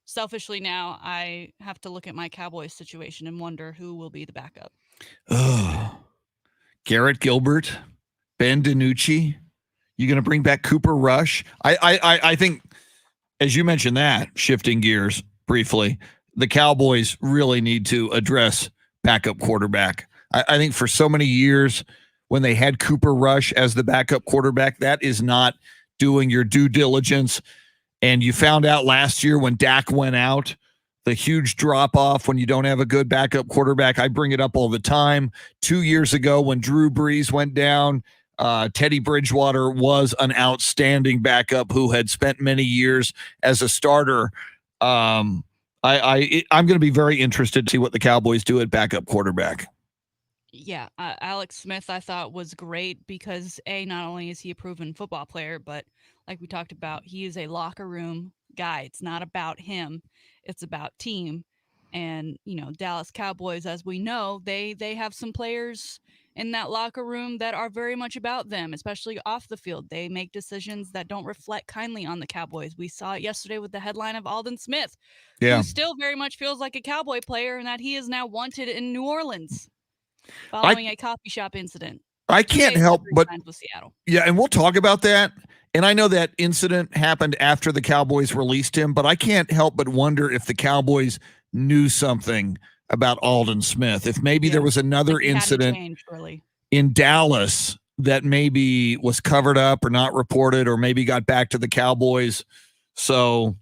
Selfishly now, I have to look at my Cowboys situation and wonder who will be the backup. Garrett Gilbert, Ben DiNucci. You going to bring back Cooper Rush? I think, as you mentioned that, shifting gears briefly, the Cowboys really need to address backup quarterback. I think for so many years when they had Cooper Rush as the backup quarterback, that is not doing your due diligence. And you found out last year when Dak went out, the huge drop-off when you don't have a good backup quarterback. I bring it up all the time. 2 years ago when Drew Brees went down, Teddy Bridgewater was an outstanding backup who had spent many years as a starter. I'm going to be very interested to see what the Cowboys do at backup quarterback. Yeah, Alex Smith I thought was great because not only is he a proven football player, but like we talked about, he is a locker room guy. It's not about him, it's about team. And Dallas Cowboys, as we know, they have some players in that locker room that are very much about them, especially off the field. They make decisions that don't reflect kindly on the Cowboys. We saw it yesterday with the headline of Aldon Smith, who still very much feels like a Cowboy player and that he is now wanted in New Orleans following a coffee shop incident. I can't help but with Seattle. Yeah, and we'll talk about that. And I know that incident happened after the Cowboys released him, but I can't help but wonder if the Cowboys knew something about Aldon Smith. If maybe there was another incident in Dallas that maybe was covered up or not reported or maybe got back to the Cowboys. So,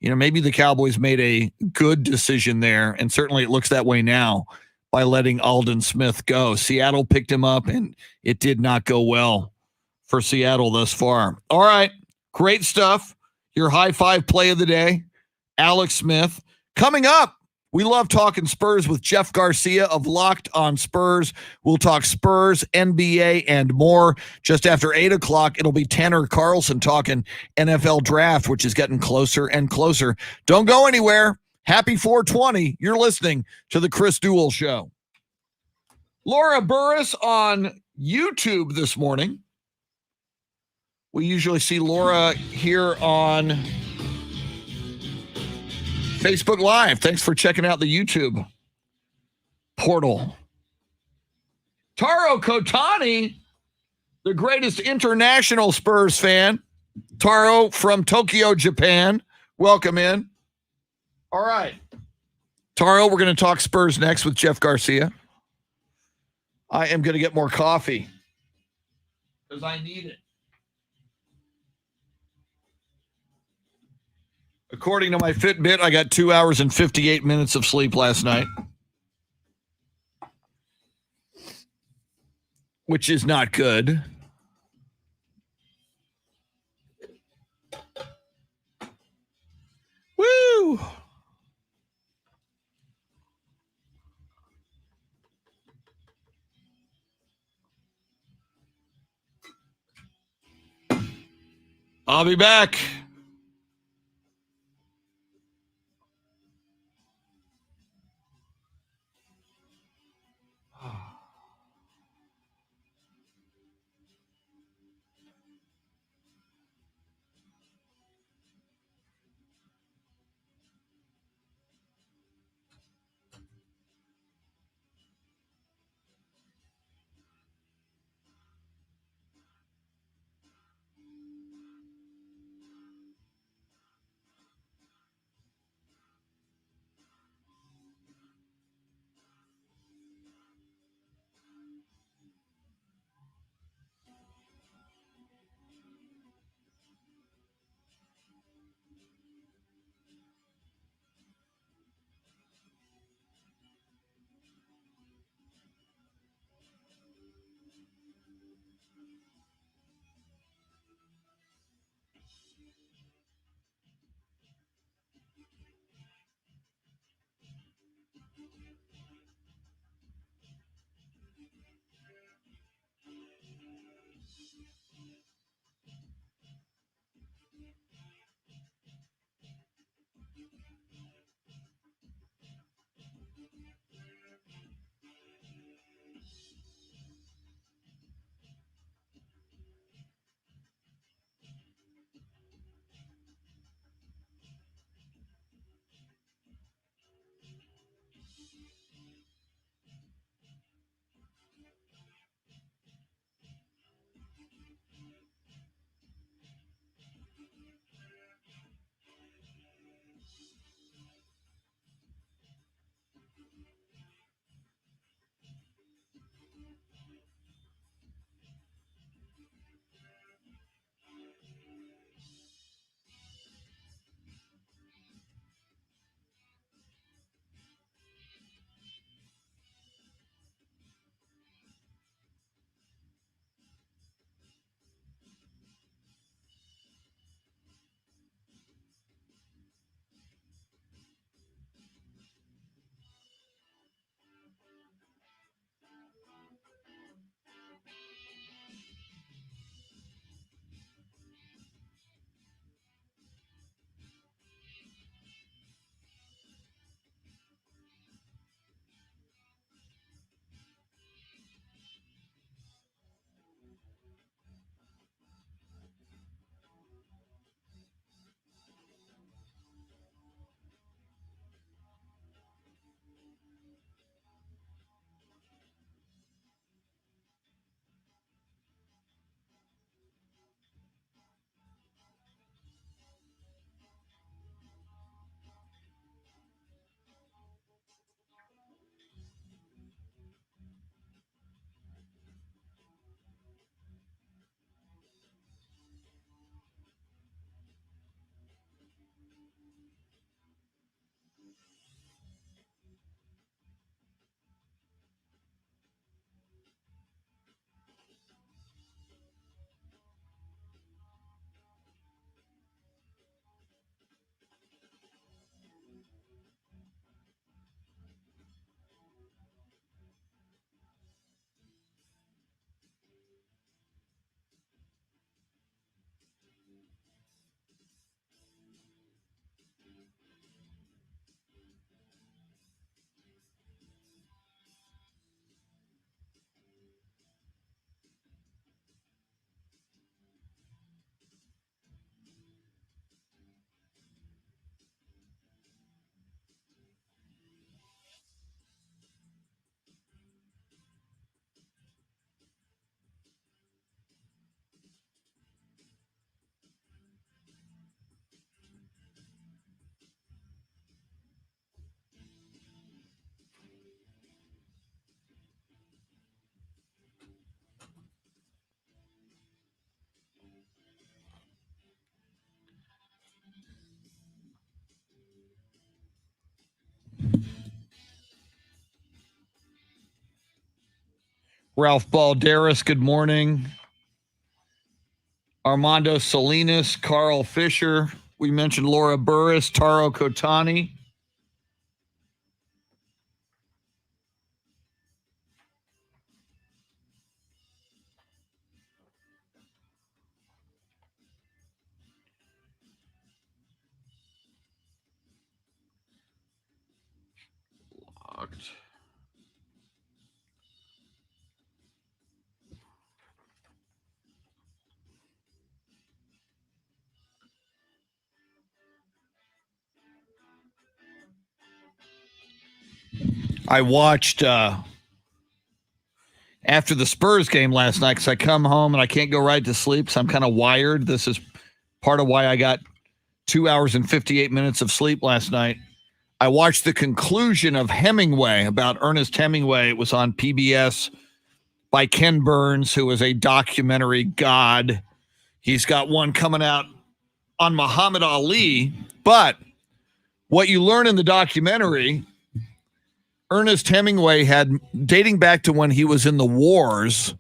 maybe the Cowboys made a good decision there, and certainly it looks that way now by letting Aldon Smith go. Seattle picked him up, and it did not go well for Seattle thus far. All right, great stuff. Your high five play of the day, Alex Smith. Coming up, we love talking Spurs with Jeff Garcia of Locked on Spurs. We'll talk Spurs, NBA, and more. Just after 8 o'clock, it'll be Tanner Carlson talking NFL draft, which is getting closer and closer. Don't go anywhere. Happy 420. You're listening to the Chris Duel Show. Laura Burris on YouTube this morning. We usually see Laura here on Facebook Live. Thanks for checking out the YouTube portal. Taro Kotani, the greatest international Spurs fan. Taro from Tokyo, Japan. Welcome in. All right. Taro, we're going to talk Spurs next with Jeff Garcia. I am going to get more coffee because I need it. According to my Fitbit, I got 2 hours and 58 minutes of sleep last night, which is not good. Woo! I'll be back. Ralph Balderas, good morning. Armando Salinas, Carl Fisher. We mentioned Laura Burris, Taro Kotani. Locked. I watched after the Spurs game last night because I come home and I can't go right to sleep, so I'm kind of wired. This is part of why I got 2 hours and 58 minutes of sleep last night. I watched the conclusion of Hemingway, about Ernest Hemingway. It was on PBS by Ken Burns, who is a documentary god. He's got one coming out on Muhammad Ali. But what you learn in the documentary, Ernest Hemingway had, dating back to when he was in the wars,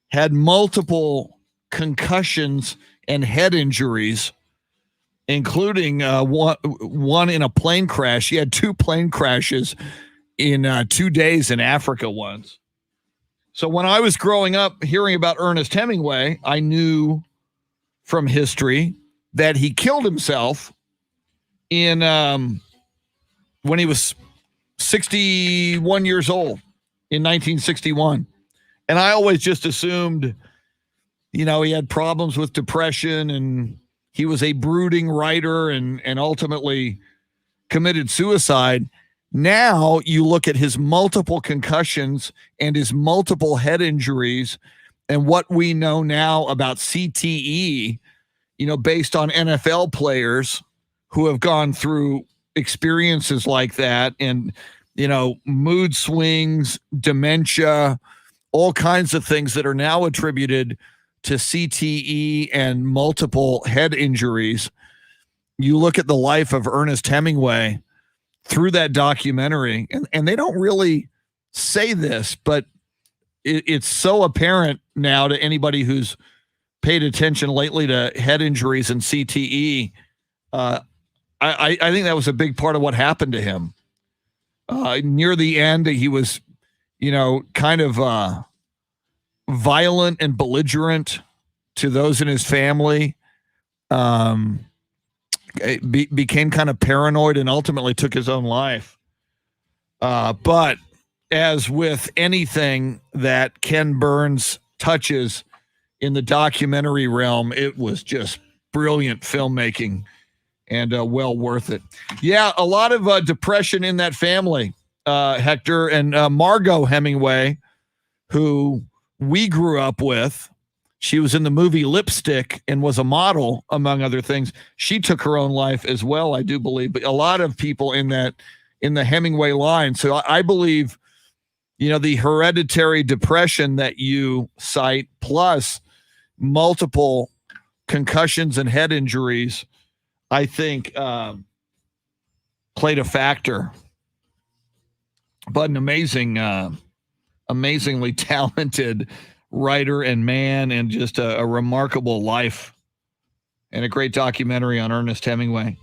had multiple concussions and head injuries, including one in a plane crash. He had 2 plane crashes in 2 days in Africa once. So when I was growing up hearing about Ernest Hemingway, I knew from history that he killed himself in when he was 61 years old in 1961. And I always just assumed, he had problems with depression and he was a brooding writer and ultimately committed suicide. Now you look at his multiple concussions and his multiple head injuries and what we know now about CTE, based on NFL players who have gone through experiences like that and, mood swings, dementia, all kinds of things that are now attributed to CTE and multiple head injuries. You look at the life of Ernest Hemingway through that documentary, and they don't really say this, but it's so apparent now to anybody who's paid attention lately to head injuries and CTE. I think that was a big part of what happened to him. Near the end, he was, kind of violent and belligerent to those in his family. Became kind of paranoid and ultimately took his own life. But as with anything that Ken Burns touches in the documentary realm, it was just brilliant filmmaking and well worth it. Yeah, a lot of depression in that family, Hector. And Margot Hemingway, who we grew up with, she was in the movie Lipstick and was a model, among other things. She took her own life as well, I do believe. But a lot of people in the Hemingway line. So I believe, the hereditary depression that you cite, plus multiple concussions and head injuries, I think played a factor. But an amazingly talented writer and man, and just a remarkable life, and a great documentary on Ernest Hemingway.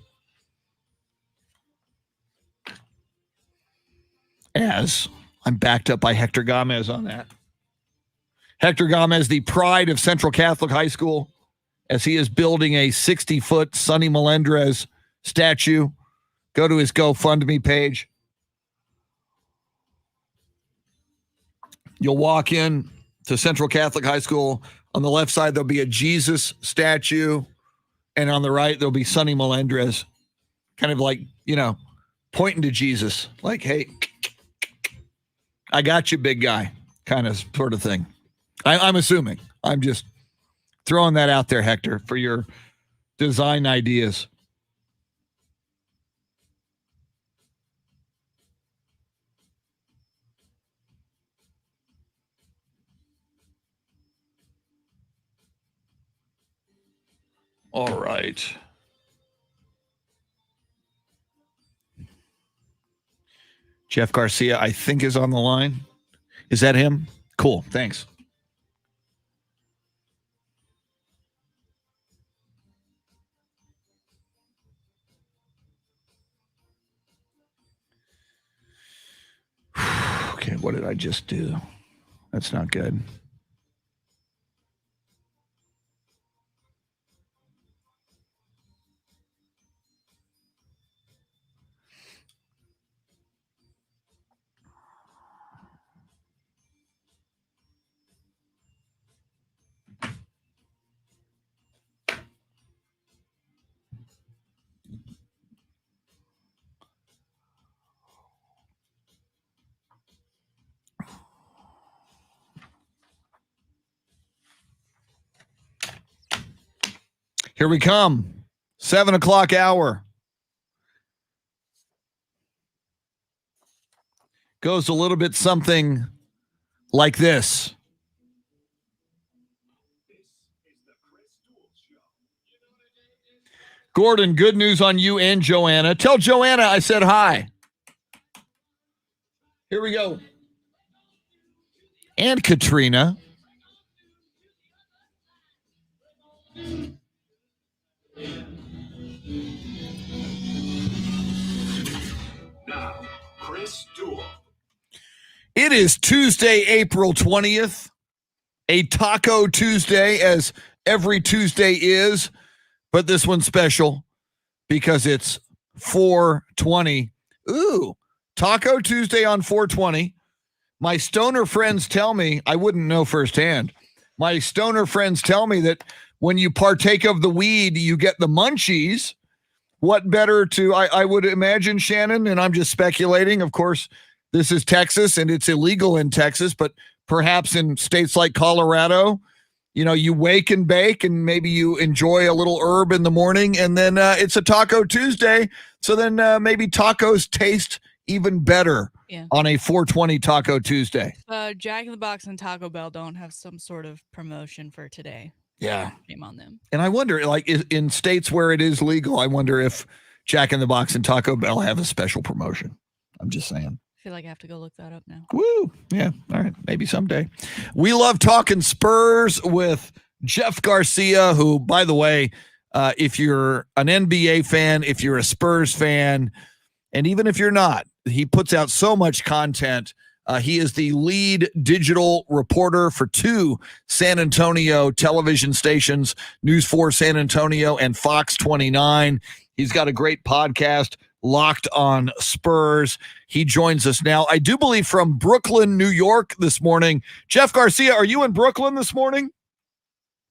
As I'm backed up by Hector Gomez on that. Hector Gomez, the pride of Central Catholic High School, as he is building a 60-foot Sonny Melendrez statue. Go to his GoFundMe page. You'll walk in to Central Catholic High School. On the left side, there'll be a Jesus statue. And on the right, there'll be Sonny Melendrez, kind of like, pointing to Jesus. Like, hey, I got you, big guy, kind of sort of thing. I'm assuming. I'm just throwing that out there, Hector, for your design ideas. All right. Jeff Garcia, I think, is on the line. Is that him? Cool. Thanks. Okay, what did I just do? That's not good. Here we come. 7 o'clock hour. Goes a little bit something like this. This is the Chris Duel Show. You know what it is? Gordon, good news on you and Joanna. Tell Joanna I said hi. Here we go. And Katrina. Now, Chris Duel. It is Tuesday, April 20th, a Taco Tuesday, as every Tuesday is, but this one's special because it's 420. Ooh, Taco Tuesday on 420. My stoner friends tell me, I wouldn't know firsthand, my stoner friends tell me that when you partake of the weed, you get the munchies. What better to, I would imagine, Shannon, and I'm just speculating, of course, this is Texas and it's illegal in Texas, but perhaps in states like Colorado, you know, you wake and bake and maybe you enjoy a little herb in the morning and then it's a Taco Tuesday. So then maybe tacos taste even better on a 420 Taco Tuesday. Jack in the Box and Taco Bell don't have some sort of promotion for today. Yeah. Shame on them. And I wonder, like in states where it is legal, I wonder if Jack in the Box and Taco Bell have a special promotion. I'm just saying. I feel like I have to go look that up now. Woo. Yeah. All right. Maybe someday. We love talking Spurs with Jeff Garcia, who, by the way, if you're an NBA fan, if you're a Spurs fan, and even if you're not, he puts out so much content. He is the lead digital reporter for 2 San Antonio television stations, News 4 San Antonio and Fox 29. He's got a great podcast, Locked on Spurs. He joins us now, I do believe, from Brooklyn, New York this morning. Jeff Garcia, are you in Brooklyn this morning?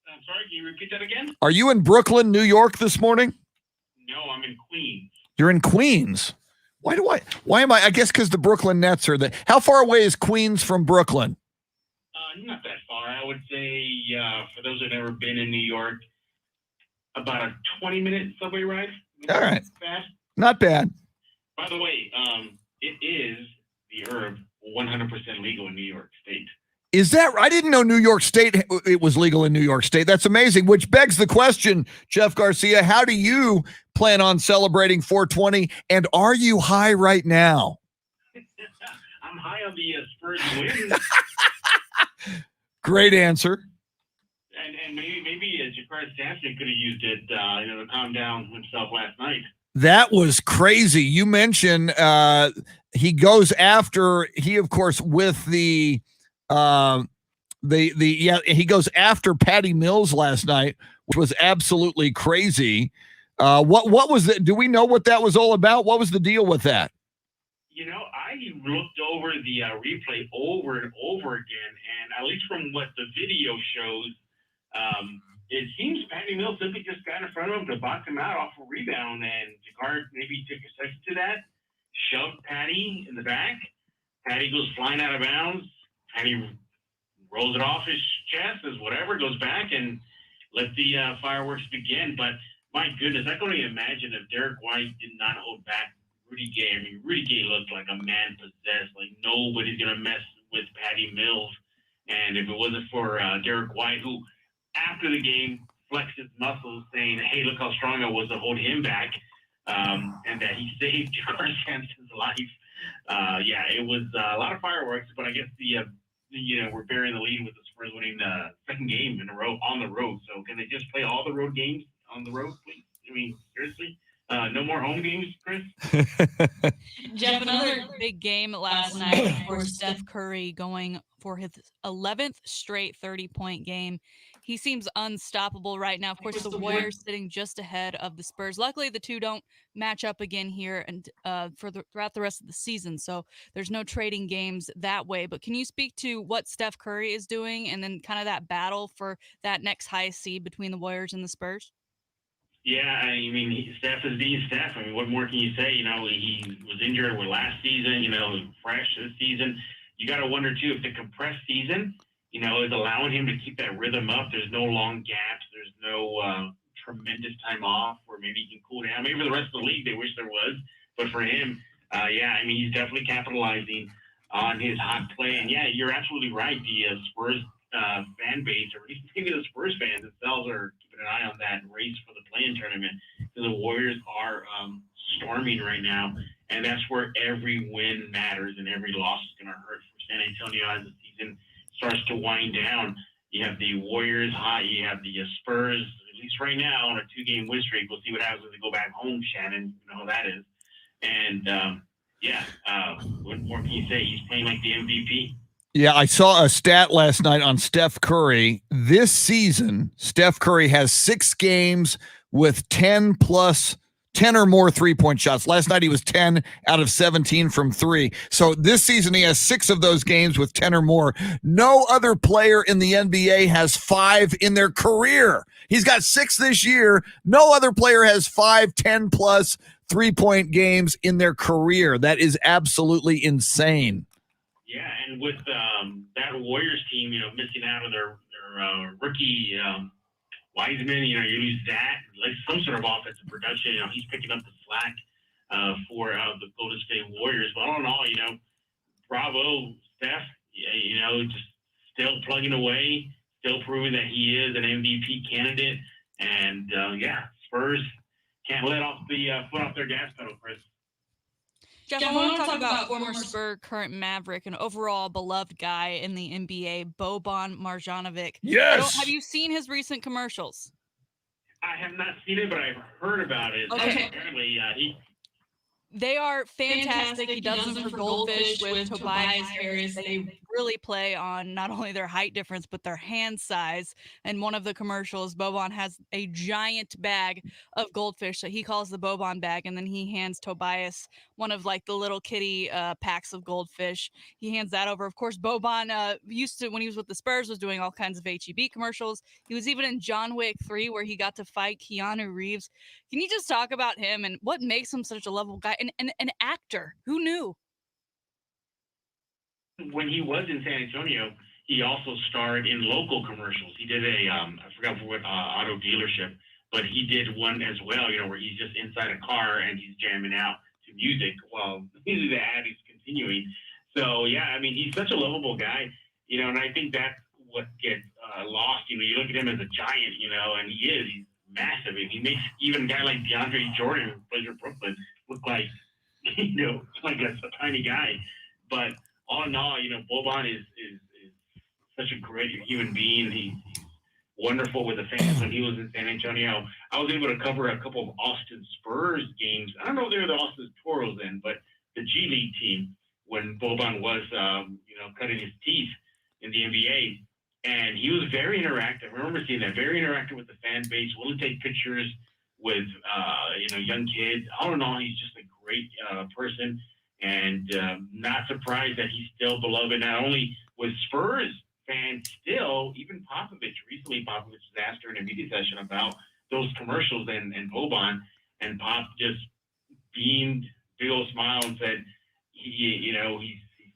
I'm sorry, can you repeat that again? Are you in Brooklyn, New York this morning? No, I'm in Queens. You're in Queens. Why am I guess because the Brooklyn Nets are there. How far away is Queens from Brooklyn? Not that far. I would say, for those who've never been in New York, about a 20-minute subway ride. All right. Fast. Not bad. By the way, it is the herb 100% legal in New York State. Is that, I didn't know New York State, it was legal in New York State. That's amazing, which begs the question, Jeff Garcia, how do you plan on celebrating 420, and are you high right now? I'm high on the Spurs win. Great answer. And maybe Jakar Sampson could have used it, to calm down himself last night. That was crazy. You mentioned he goes after, he of course with he goes after Patty Mills last night, which was absolutely crazy. What was that? Do we know what that was all about? What was the deal with that? I looked over the replay over and over again, and at least from what the video shows, it seems Patty Mills simply just got in front of him to box him out off a rebound, and Jakar maybe took exception to that, shoved Patty in the back. Patty goes flying out of bounds. Patty rolls it off his chest as whatever, goes back and let the fireworks begin. But my goodness, I can only imagine if Derek White did not hold back Rudy Gay. I mean, Rudy Gay looked like a man possessed, like nobody's going to mess with Patty Mills. And if it wasn't for Derek White, who after the game flexed his muscles saying, hey, look how strong I was to hold him back, and that he saved Jakar Sampson's life. It was a lot of fireworks, but I guess the we're bearing the lead with the Spurs winning the second game in a row on the road. So can they just play all the road games on the road, please? I mean, seriously? No more home games, Chris? Jeff, another big game last night for Steph Curry, going for his 11th straight 30-point game. He seems unstoppable right now. Of course, the Warriors sitting just ahead of the Spurs. Luckily, the two don't match up again here and throughout the rest of the season, so there's no trading games that way. But can you speak to what Steph Curry is doing and then kind of that battle for that next highest seed between the Warriors and the Spurs? Yeah, I mean, Steph is being Steph. I mean, what more can you say? He was injured with last season, fresh this season. You got to wonder, too, if the compressed season, is allowing him to keep that rhythm up. There's no long gaps. There's no tremendous time off where maybe he can cool down. Maybe for the rest of the league, they wish there was. But for him, he's definitely capitalizing on his hot play. And, yeah, you're absolutely right. The Spurs fan base, or at least maybe the Spurs fans themselves, are keeping an eye on that race for the play-in tournament. So the Warriors are storming right now, and that's where every win matters and every loss is going to hurt for San Antonio as the season starts to wind down. You have the Warriors hot, you have the Spurs, at least right now, on a 2-game win streak. We'll see what happens when they go back home, Shannon. You know how that is. And, what more can you say? He's playing like the MVP. Yeah, I saw a stat last night on Steph Curry. This season, Steph Curry has 6 games with 10 or more 3-point shots. Last night he was 10 out of 17 from 3. So this season he has 6 of those games with 10 or more. No other player in the NBA has 5 in their career. He's got 6 this year. No other player has 5 10+ 3-point games in their career. That is absolutely insane. Yeah, and with that Warriors team, missing out on their rookie Wiseman, you lose that, like some sort of offensive production. He's picking up the slack for the Golden State Warriors. But all in all, bravo, Steph. Just still plugging away, still proving that he is an MVP candidate. And Spurs can't let off the foot off their gas pedal, Chris. Jeff, I want to talk about former Spur, current Maverick, and overall beloved guy in the NBA, Boban Marjanovic. Yes. Have you seen his recent commercials? I have not seen it, but I've heard about it. Okay. Apparently, They are fantastic. He does them for Goldfish with Tobias Harris. They really play on not only their height difference, but their hand size. And one of the commercials, Boban has a giant bag of goldfish that he calls the Boban bag. And then he hands Tobias one of like the little kitty packs of goldfish. He hands that over. Of course, Boban used to, when he was with the Spurs, was doing all kinds of HEB commercials. He was even in John Wick 3 where he got to fight Keanu Reeves. Can you just talk about him and what makes him such a lovable guy and an actor? Who knew? when he was in San Antonio, he also starred in local commercials. He did a, I forgot what auto dealership, but he did one as well, where he's just inside a car and he's jamming out to music while the ad is continuing. So, yeah, I mean, he's such a lovable guy, and I think that's what gets lost. You look at him as a giant, and he is. He's massive. And he makes even a guy like DeAndre Jordan, who plays for Brooklyn, look like, like a tiny guy. But all in all, Boban is such a great human being. He's wonderful with the fans. When he was in San Antonio, I was able to cover a couple of Austin Spurs games. I don't know if they were the Austin Toros then, but the G League team when Boban was, cutting his teeth in the NBA. And he was very interactive. I remember seeing that, very interactive with the fan base, willing to take pictures with, young kids. All in all, he's just a great person. And not surprised that he's still beloved, not only with Spurs fans still, even Popovich. Recently, Popovich was asked during a media session about those commercials and Boban, and Pop just beamed, big old smile, and said, he's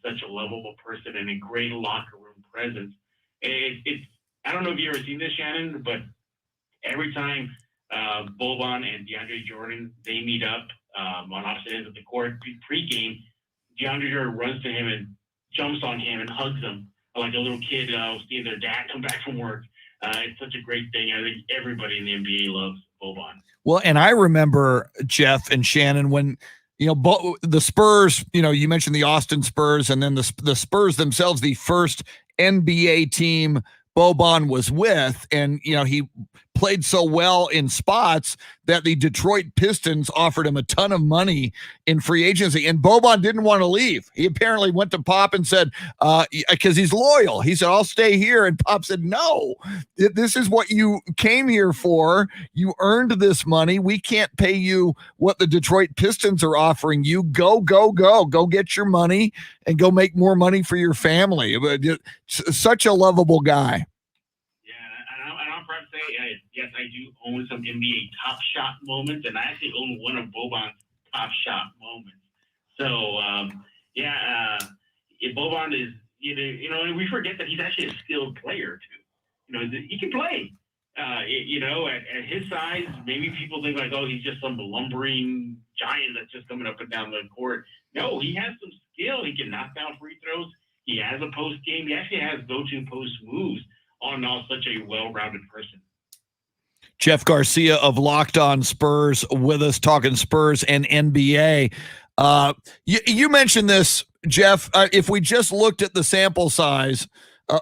such a lovable person and a great locker room presence. It's I don't know if you've ever seen this, Shannon, but every time Boban and DeAndre Jordan, they meet up on opposite ends of the court pre-game, DeAndre Jordan runs to him and jumps on him and hugs him like a little kid seeing their dad come back from work. It's such a great thing. I think everybody in the NBA loves Boban. Well, and I remember, Jeff and Shannon, when the Spurs, you mentioned the Austin Spurs, and then the Spurs themselves, the first NBA team Boban was with. And, he played so well in spots that the Detroit Pistons offered him a ton of money in free agency. And Boban didn't want to leave. He apparently went to Pop and said, because he's loyal. He said, I'll stay here. And Pop said, no, this is what you came here for. You earned this money. We can't pay you what the Detroit Pistons are offering you. Go get your money and go make more money for your family. But such a lovable guy. Yes, I do own some NBA Top Shot moments, and I actually own one of Boban's Top Shot moments. So, Boban is, and we forget that he's actually a skilled player too. He can play. At his size, maybe people think like, oh, he's just some lumbering giant that's just coming up and down the court. No, he has some skill. He can knock down free throws. He has a post game. He actually has go-to post moves. All in all, such a well-rounded person. Jeff Garcia of Locked On Spurs with us, talking Spurs and NBA. You mentioned this, Jeff. If we just looked at the sample size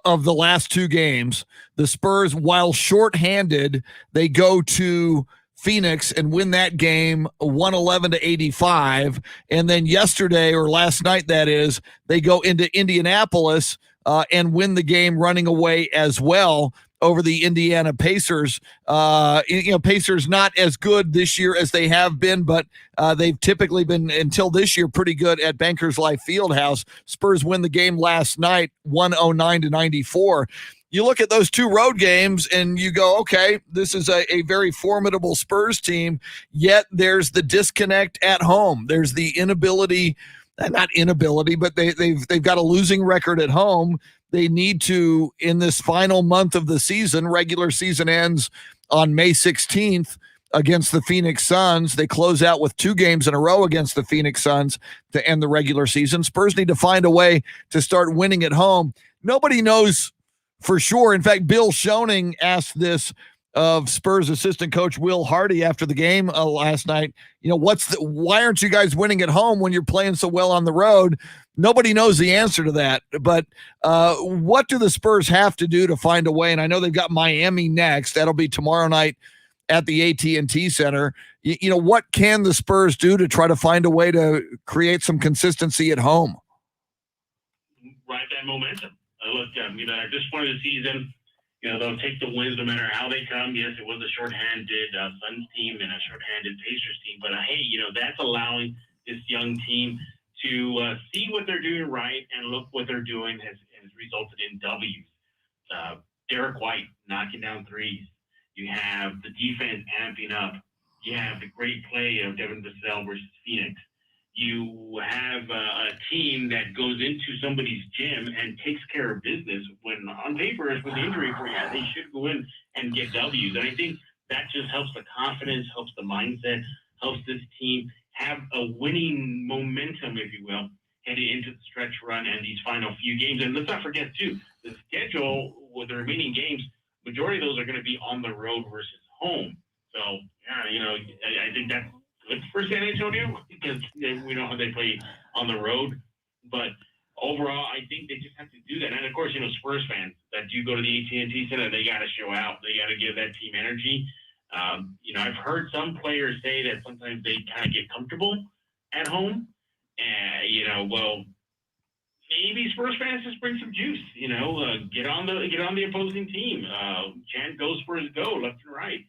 of the last two games, the Spurs, while shorthanded, they go to Phoenix and win that game 111-85. And then yesterday, or last night that is, they go into Indianapolis and win the game running away as well over the Indiana Pacers. Pacers not as good this year as they have been, but they've typically been, until this year, pretty good at Bankers Life Fieldhouse. Spurs win the game last night, 109-94. You look at those two road games and you go, okay, this is a very formidable Spurs team, yet there's the disconnect at home. There's the inability, not inability, but they've got a losing record at home. They need to, in this final month of the season, regular season ends on May 16th against the Phoenix Suns. They close out with 2 games in a row against the Phoenix Suns to end the regular season. Spurs need to find a way to start winning at home. Nobody knows for sure. In fact, Bill Schoening asked this of Spurs assistant coach Will Hardy after the game last night. Why aren't you guys winning at home when you're playing so well on the road? Nobody knows the answer to that. But what do the Spurs have to do to find a way? And I know they've got Miami next. That'll be tomorrow night at the AT&T Center. What can the Spurs do to try to find a way to create some consistency at home? Ride that momentum. Look, at this point of the season, they'll take the wins no matter how they come. Yes, it was a shorthanded Suns team and a shorthanded Pacers team, but that's allowing this young team to see what they're doing right and look what they're doing has resulted in W's. Derek White knocking down threes. You have the defense amping up. You have the great play of Devin Vassell versus Phoenix. You have a team that goes into somebody's gym and takes care of business when on paper, with the injury report, they should go in and get W's. And I think that just helps the confidence, helps the mindset, helps this team have a winning momentum, if you will, heading into the stretch run and these final few games. And let's not forget, too, the schedule with the remaining games, majority of those are going to be on the road versus home. So, I think that's good for San Antonio because we know how they play on the road. But overall, I think they just have to do that. And, of course, Spurs fans that do go to the AT&T Center, they got to show out. They got to give that team energy. I've heard some players say that sometimes they kind of get comfortable at home. And, maybe Spurs fans just bring some juice, get on the opposing team. Chant go Spurs go left and right.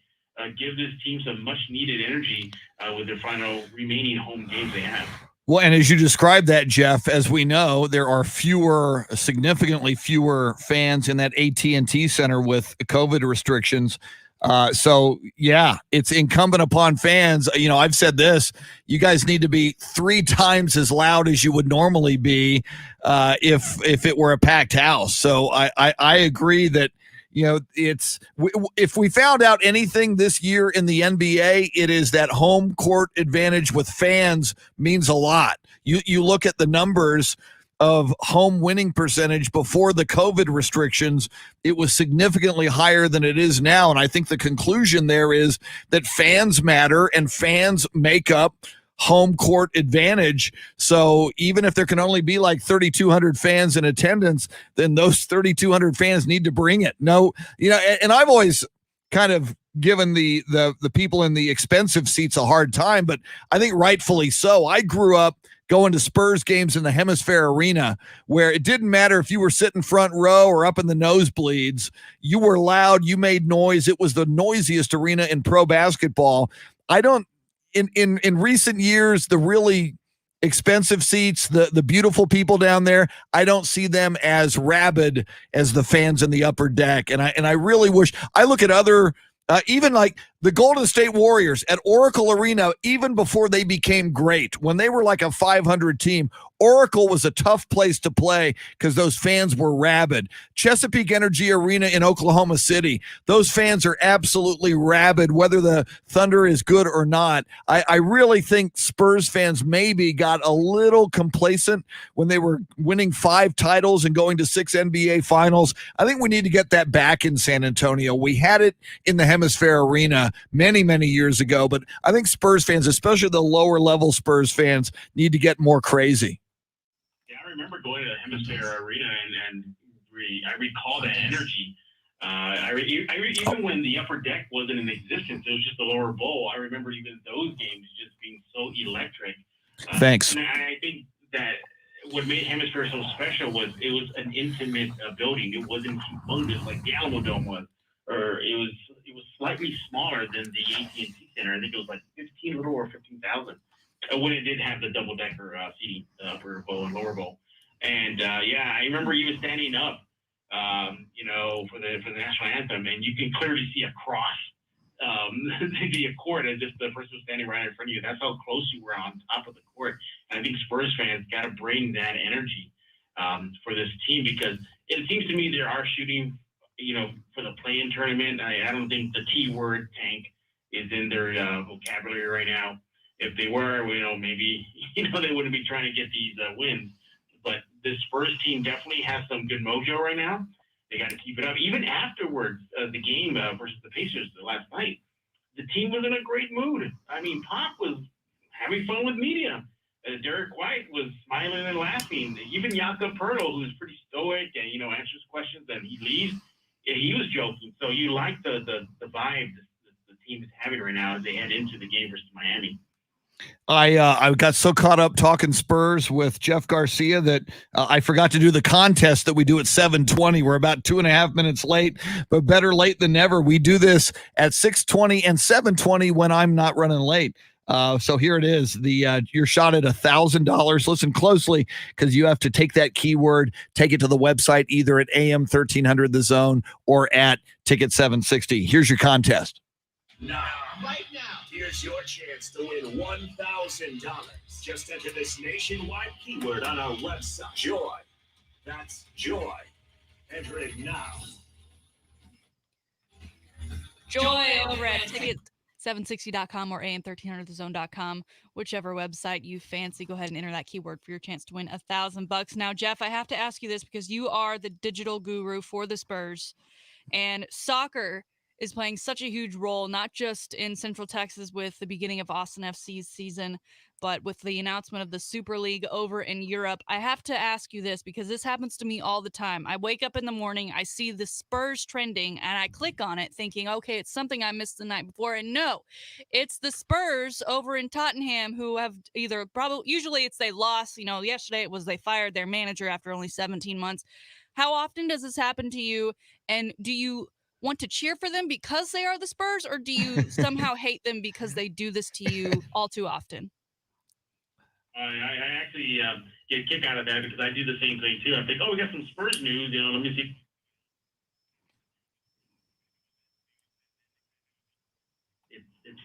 Give this team some much needed energy with their final remaining home games they have. Well, and as you described that, Jeff, as we know, there are significantly fewer fans in that AT&T Center with COVID restrictions. So, it's incumbent upon fans. I've said this, you guys need to be 3 times as loud as you would normally be if it were a packed house. So I agree that, if we found out anything this year in the NBA, it is that home court advantage with fans means a lot. You look at the numbers of home winning percentage before the COVID restrictions, it was significantly higher than it is now. And I think the conclusion there is that fans matter and fans make up home court advantage. So even if there can only be like 3,200 fans in attendance, then those 3,200 fans need to bring it. No, and I've always kind of given the people in the expensive seats a hard time, but I think rightfully so. I grew up going to Spurs games in the Hemisphere Arena, where it didn't matter if you were sitting front row or up in the nosebleeds. You were loud, you made noise. It was the noisiest arena in pro basketball. I don't, in recent years, the really expensive seats, the beautiful people down there, I don't see them as rabid as the fans in the upper deck. And I really wish, I look at other, even like the Golden State Warriors at Oracle Arena, even before they became great, when they were like a 500 team, Oracle was a tough place to play because those fans were rabid. Chesapeake Energy Arena in Oklahoma City, those fans are absolutely rabid, whether the Thunder is good or not. I really think Spurs fans maybe got a little complacent when they were winning 5 titles and going to 6 NBA finals. I think we need to get that back in San Antonio. We had it in the Hemisphere Arena many, many years ago, but I think Spurs fans, especially the lower level Spurs fans, need to get more crazy. Yeah, I remember going to the Hemisphere Arena and I recall that energy. Even when the upper deck wasn't in existence, it was just the lower bowl. I remember even those games just being so electric. Thanks. And I think that what made Hemisphere so special was it was an intimate building. It wasn't humongous like the Alamo Dome was, or it was slightly smaller than the AT&T Center. I think it was like 15, a little over 15,000. When it did have the double decker seating, upper bowl and lower bowl. And I remember even standing up, for the national anthem, and you can clearly see across the court as if the person was standing right in front of you. That's how close you were on top of the court. And I think Spurs fans got to bring that energy for this team, because it seems to me they are shooting, for the play-in tournament. I don't think the T word tank is in their vocabulary right now. If they were, maybe, they wouldn't be trying to get these wins. But this Spurs team definitely has some good mojo right now. They got to keep it up. Even afterwards, the game versus the Pacers last night, the team was in a great mood. I mean, Pop was having fun with media. Derek White was smiling and laughing. Even Jakob Poeltl, who's pretty stoic and, answers questions and he leaves, he was joking. So you like the vibe the team is having right now as they head into the game versus Miami. I got so caught up talking Spurs with Jeff Garcia that I forgot to do the contest that we do at 7:20. We're about 2.5 minutes late, but better late than never. We do this at 6:20 and 7:20 when I'm not running late. So here it is. Your shot at $1,000. Listen closely, because you have to take that keyword, take it to the website, either at AM 1300 The Zone or at Ticket 760. Here's your contest. Right now, here's your chance to win $1,000. Just enter this nationwide keyword on our website. Joy. That's joy. Enter it now. Joy over at ticket760.com or am1300thezone.com, whichever website you fancy. Go ahead and enter that keyword for your chance to win $1,000. Now, Jeff, I have to ask you this because you are the digital guru for the Spurs, and soccer is playing such a huge role, not just in Central Texas with the beginning of Austin FC's season, but with the announcement of the Super League over in Europe. I have to ask you this because this happens to me all the time. I wake up in the morning, I see the Spurs trending, and I click on it thinking, okay, it's something I missed the night before. And no, it's the Spurs over in Tottenham who have usually it's they lost. Yesterday it was they fired their manager after only 17 months. How often does this happen to you? And do you want to cheer for them because they are the Spurs, or do you somehow hate them because they do this to you all too often? I actually get a kick out of that because I do the same thing too. I think, we got some Spurs news. Let me see. It's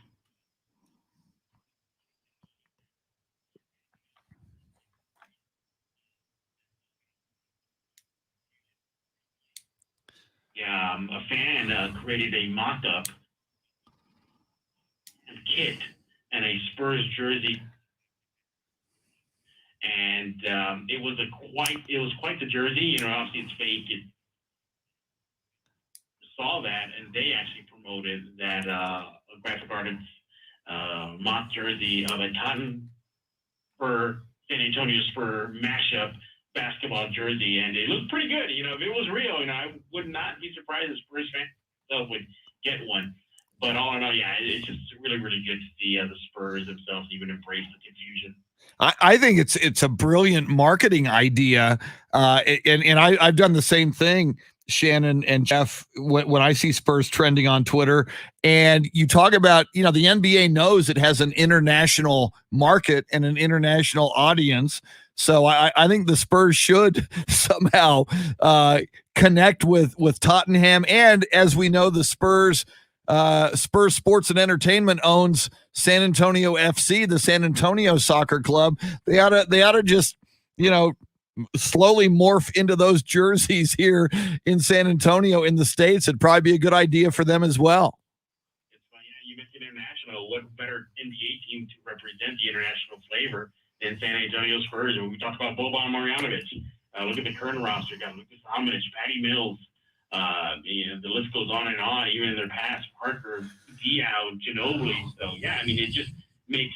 a fan created a mock-up and kit and a Spurs jersey. And it was quite the jersey. Obviously it's fake. It saw that, and they actually promoted that graphic artist mock jersey of a Cotton for San Antonio Spur mashup basketball jersey, and it looked pretty good. If it was real, I would not be surprised if Spurs fans would get one. But all in all, yeah, it's just really, really good to see the Spurs themselves even embrace the confusion. I think it's a brilliant marketing idea, and I've done the same thing, Shannon and Jeff, when I see Spurs trending on Twitter. And you talk about, the NBA knows it has an international market and an international audience. So I think the Spurs should somehow connect with Tottenham. And as we know, the Spurs Sports and Entertainment owns San Antonio FC, the San Antonio Soccer Club. They ought to just, slowly morph into those jerseys here in San Antonio in the States. It'd probably be a good idea for them as well. It's funny, you mentioned international. What better NBA team to represent the international flavor than San Antonio Spurs? And we talked about Boban Marjanovic. Look at the current roster. You got Lucas Hominic, Patty Mills. The list goes on and on. Even in their past, Parker, Diao, Ginobili. So yeah, it just makes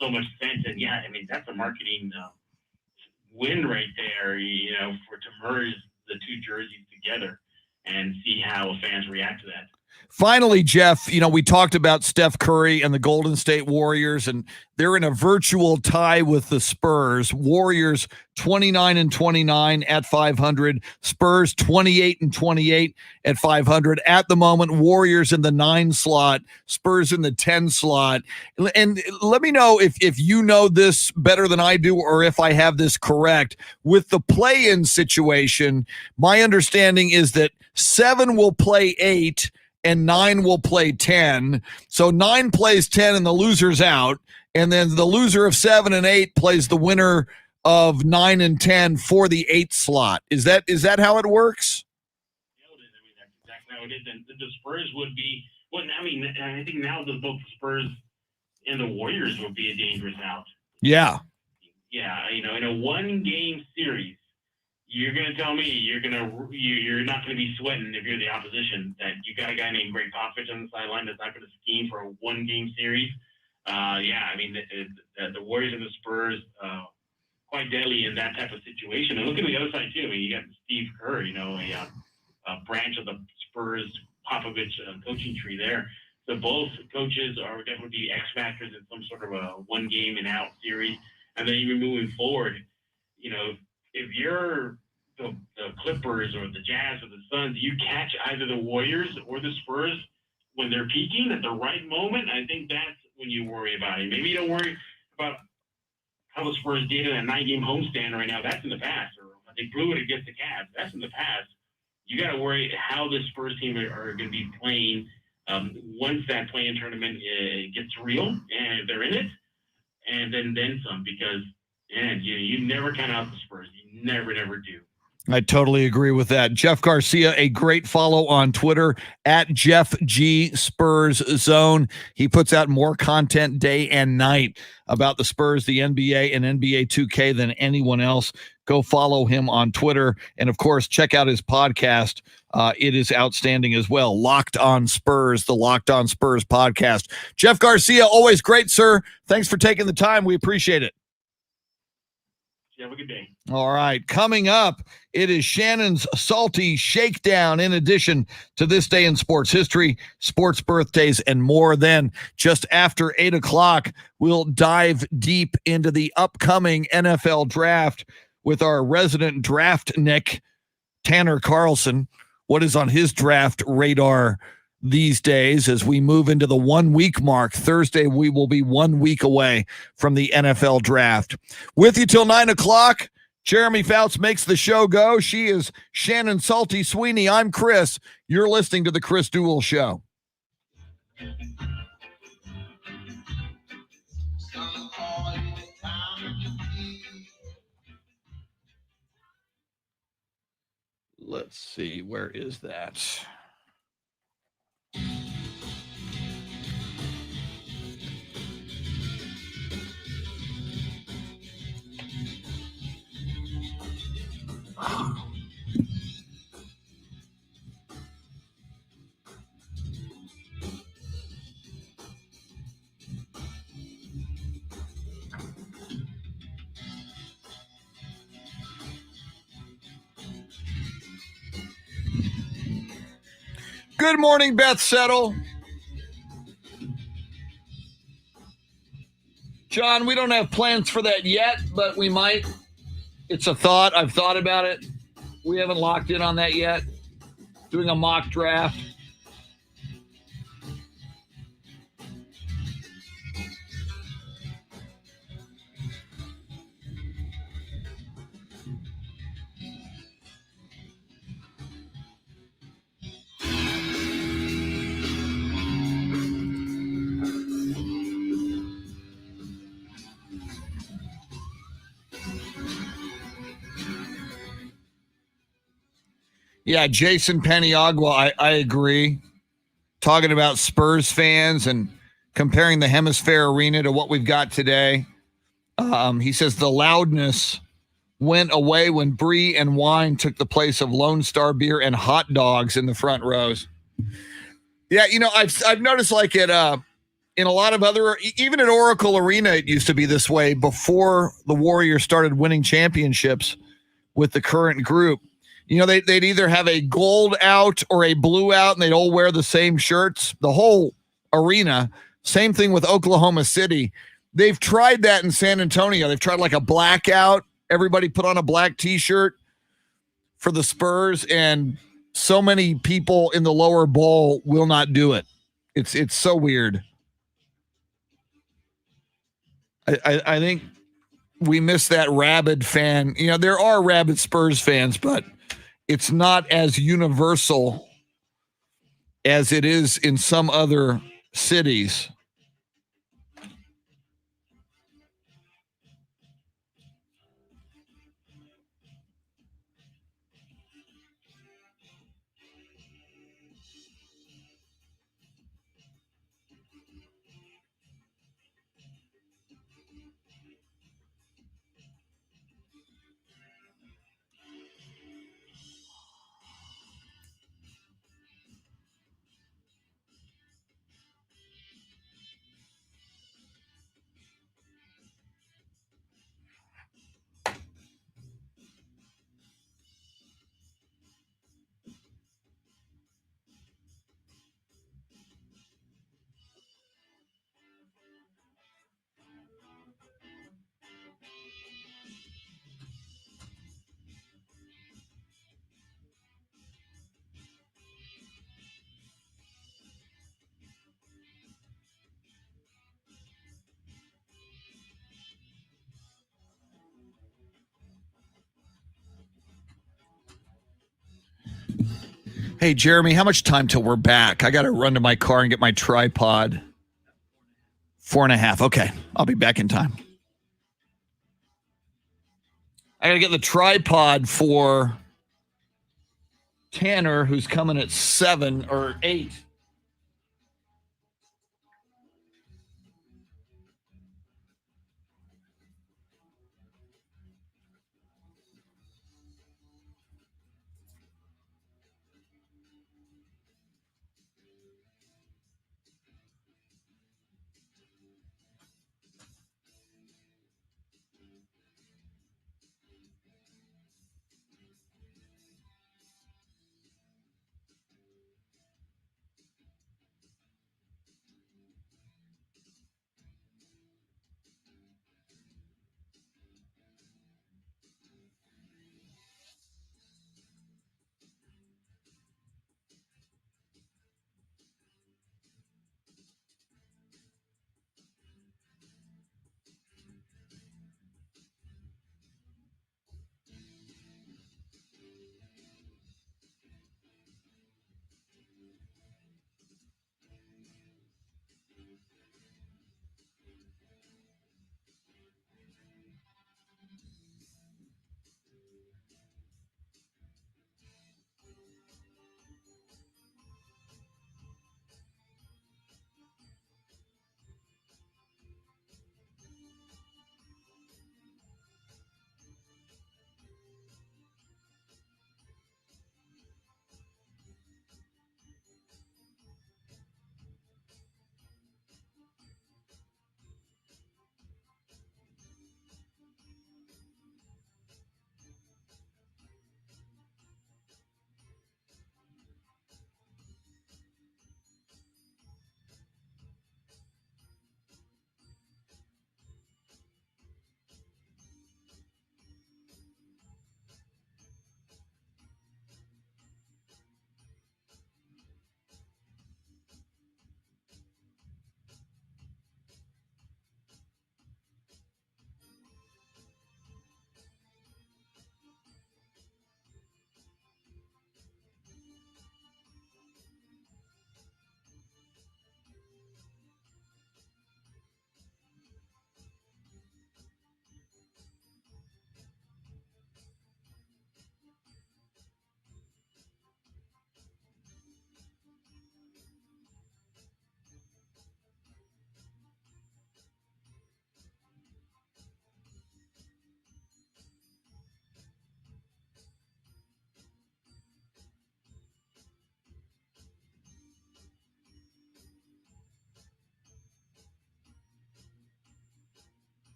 so much sense. And yeah, that's a marketing win right there. To merge the two jerseys together and see how fans react to that. Finally, Jeff, we talked about Steph Curry and the Golden State Warriors, and they're in a virtual tie with the Spurs. Warriors 29-29 at 500. Spurs 28-28 at 500. At the moment, Warriors in the 9 slot, Spurs in the 10 slot. And let me know if you know this better than I do, or if I have this correct. With the play-in situation, my understanding is that 7 will play 8, and 9 will play 10. So 9 plays 10 and the loser's out. And then the loser of 7 and 8 plays the winner of 9 and 10 for the 8th slot. Is that how it works? That's exactly how it is. And the Spurs would be, I think now both the Spurs and the Warriors would be a dangerous out. Yeah. Yeah, in a 1-game series, you're going to tell me you're not going to be sweating if you're the opposition, that you got a guy named Greg Popovich on the sideline that's not going to scheme for a 1-game series. The Warriors and the Spurs, quite deadly in that type of situation. And look at the other side, too. You got Steve Kerr, a branch of the Spurs Popovich coaching tree there. So both coaches are definitely X factors in some sort of a 1-game and out series. And then even moving forward, if you're the Clippers or the Jazz or the Suns, you catch either the Warriors or the Spurs when they're peaking at the right moment, I think that's when you worry about it. Maybe you don't worry about how the Spurs did in a 9-game homestand right now. That's in the past. Or they blew it against the Cavs. That's in the past. You got to worry how the Spurs team are going to be playing once that play-in tournament gets real and they're in it, and then some, because you never count out the Spurs. You never do. I totally agree with that. Jeff Garcia, a great follow on Twitter at Jeff G Spurs Zone. He puts out more content day and night about the Spurs, the NBA, and NBA 2K than anyone else. Go follow him on Twitter. And of course, check out his podcast. It is outstanding as well. Locked on Spurs, the Locked on Spurs podcast. Jeff Garcia, always great, sir. Thanks for taking the time. We appreciate it. Have a good day. All right. Coming up, it is Shannon's Salty Shakedown, in addition to This Day in Sports History, sports birthdays, and more. Then, just after 8 o'clock, we'll dive deep into the upcoming NFL draft with our resident draft Nick, Tanner Carlson. What is on his draft radar these days as we move into the 1 week mark? Thursday, we will be 1 week away from the NFL draft. With you till 9 o'clock, Jeremy Fouts makes the show go. She is Shannon Salty Sweeney. I'm Chris. You're listening to the Chris Duel Show. Let's see, where is that? Good morning, Beth Settle. John, we don't have plans for that yet, but we might. It's a thought. I've thought about it. We haven't locked in on that yet. Doing a mock draft. Yeah, Jason Paniagua, I agree. Talking about Spurs fans and comparing the Hemisphere Arena to what we've got today. He says the loudness went away when brie and wine took the place of Lone Star beer and hot dogs in the front rows. Yeah, I've noticed like in a lot of other, even at Oracle Arena, it used to be this way before the Warriors started winning championships with the current group. They'd either have a gold out or a blue out, and they'd all wear the same shirts. The whole arena. Same thing with Oklahoma City. They've tried that in San Antonio. They've tried like a blackout. Everybody put on a black T-shirt for the Spurs, and so many people in the lower bowl will not do it. It's so weird. I think we miss that rabid fan. There are rabid Spurs fans, but it's not as universal as it is in some other cities. Hey, Jeremy, how much time till we're back? I got to run to my car and get my tripod. 4.5. Okay, I'll be back in time. I got to get the tripod for Tanner, who's coming at 7 or 8.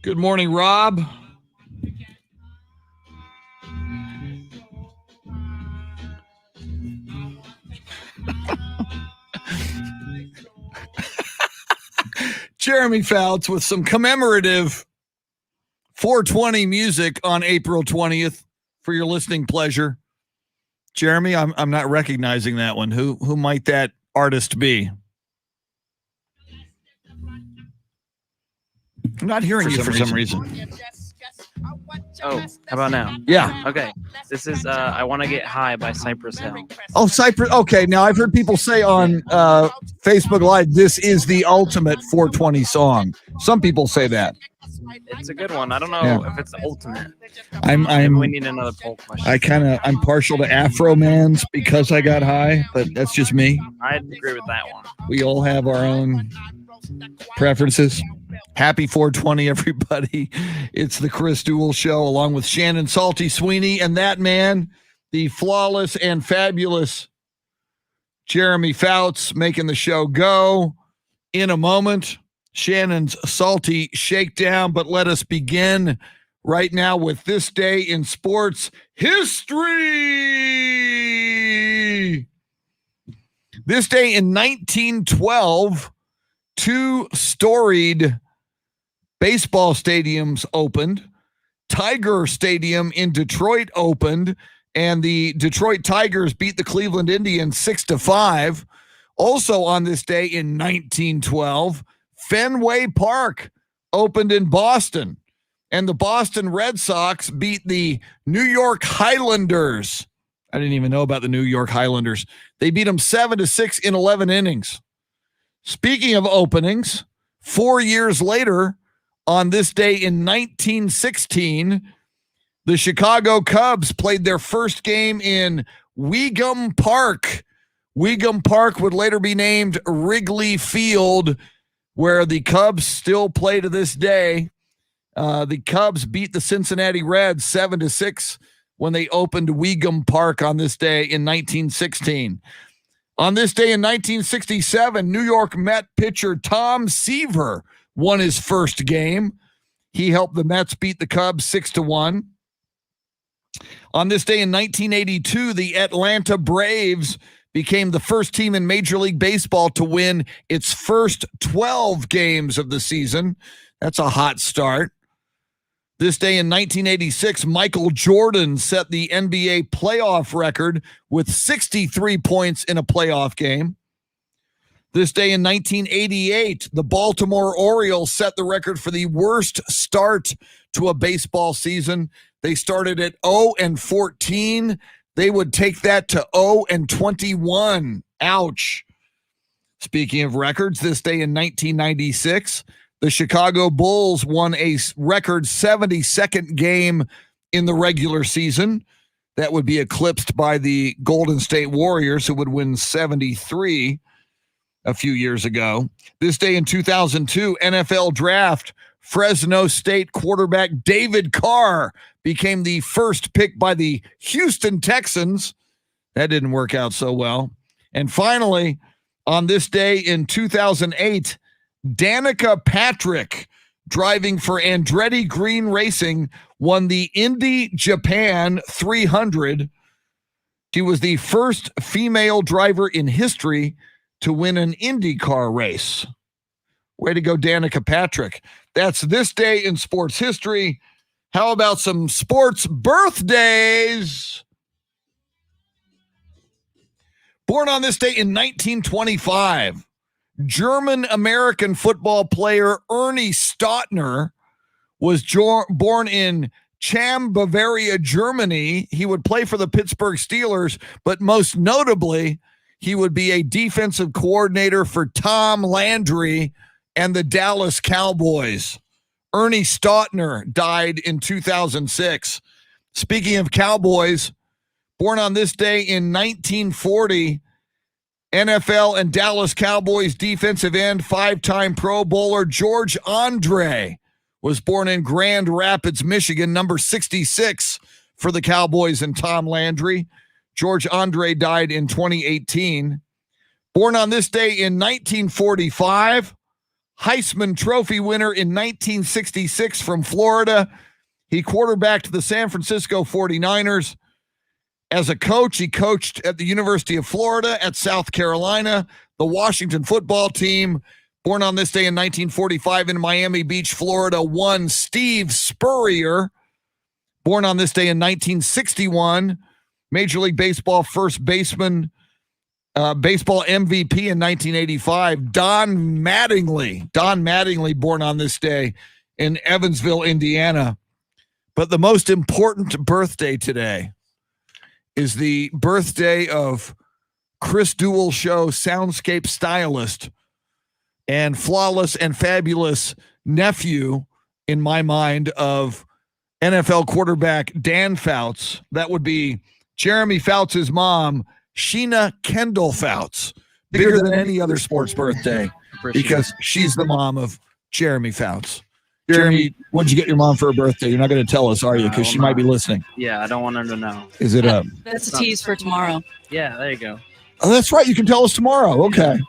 Good morning, Rob. Jeremy Fouts with some commemorative 420 music on April 20th for your listening pleasure. Jeremy, I'm not recognizing that one. Who might that artist be? I'm not hearing you for some reason. Oh, how about now? Yeah. Okay. This is I Want to Get High by Cypress Hill. Oh, Cypress. Okay. Now I've heard people say on Facebook Live, this is the ultimate 420 song. Some people say that. It's a good one. I don't know if it's the ultimate. Maybe we need another poll question. I'm partial to Afro Man's Because I Got High, but that's just me. I'd agree with that one. We all have our own preferences. Happy 420, everybody. It's the Chris Duel Show along with Shannon Salty Sweeney and that man, the flawless and fabulous Jeremy Fouts, making the show go. In a moment, Shannon's salty shakedown, but let us begin right now with this day in sports history. This day in 1912, two storied baseball stadiums opened. Tiger Stadium in Detroit opened, and the Detroit Tigers beat the Cleveland Indians 6-5. Also on this day in 1912, Fenway Park opened in Boston, and the Boston Red Sox beat the New York Highlanders. I didn't even know about the New York Highlanders. They beat them 7-6 in 11 innings. Speaking of openings, 4 years later, on this day in 1916, the Chicago Cubs played their first game in Weegham Park. Weegham Park would later be named Wrigley Field, where the Cubs still play to this day. The Cubs beat the Cincinnati Reds 7-6 when they opened Weegham Park on this day in 1916. On this day in 1967, New York Met pitcher Tom Seaver won his first game. He helped the Mets beat the Cubs 6-1. On this day in 1982, the Atlanta Braves became the first team in Major League Baseball to win its first 12 games of the season. That's a hot start. This day in 1986, Michael Jordan set the NBA playoff record with 63 points in a playoff game. This day in 1988, the Baltimore Orioles set the record for the worst start to a baseball season. They started at 0-14. They would take that to 0-21. Ouch. Speaking of records, this day in 1996, the Chicago Bulls won a record 72nd game in the regular season. That would be eclipsed by the Golden State Warriors, who would win 73 a few years ago. This day in 2002, NFL draft, Fresno State quarterback David Carr became the first pick by the Houston Texans. That didn't work out so well. And finally, on this day in 2008, Danica Patrick, driving for Andretti Green Racing, won the Indy Japan 300. She was the first female driver in history to win an IndyCar race. Way to go, Danica Patrick. That's this day in sports history. How about some sports birthdays? Born on this day in 1925, German-American football player Ernie Stottner was born in Cham, Bavaria, Germany. He would play for the Pittsburgh Steelers, but most notably, he would be a defensive coordinator for Tom Landry and the Dallas Cowboys. Ernie Stottner died in 2006. Speaking of Cowboys, born on this day in 1940, NFL and Dallas Cowboys defensive end, five-time Pro Bowler George Andre was born in Grand Rapids, Michigan, number 66 for the Cowboys and Tom Landry. George Andre died in 2018. Born on this day in 1945, Heisman Trophy winner in 1966 from Florida. He quarterbacked the San Francisco 49ers. As a coach, he coached at the University of Florida, at South Carolina, the Washington football team. Born on this day in 1945 in Miami Beach, Florida. One, Steve Spurrier. Born on this day in 1961. Major League Baseball first baseman, baseball MVP in 1985. Don Mattingly, born on this day in Evansville, Indiana. But the most important birthday today is the birthday of Chris Duel show soundscape stylist and flawless and fabulous nephew, in my mind, of NFL quarterback Dan Fouts. That would be Jeremy Fouts' mom, Sheena Kendall Fouts. Bigger than any other sports birthday because she's the mom of Jeremy Fouts. Jeremy, what did you get your mom for her birthday? You're not going to tell us, are you? Because she might be listening. Yeah, I don't want her to know. Is it a... That's a tease for tomorrow. Yeah, there you go. Oh, that's right. You can tell us tomorrow. Okay.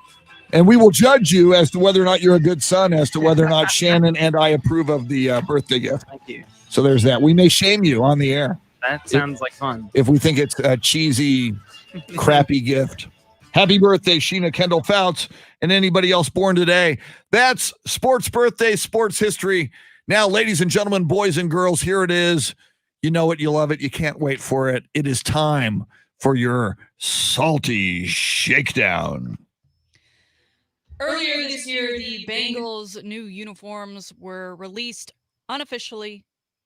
And we will judge you as to whether or not you're a good son, as to whether or not Shannon and I approve of the birthday gift. Thank you. So there's that. We may shame you on the air. That sounds like fun. If we think it's a cheesy, crappy gift. Happy birthday, Sheena Kendall Fouts, and anybody else born today. That's Sports Birthday, Sports History. Now, ladies and gentlemen, boys and girls, here it is. You know it, you love it, you can't wait for it. It is time for your Salty Shakedown. Earlier this year, the Bengals' new uniforms were released unofficially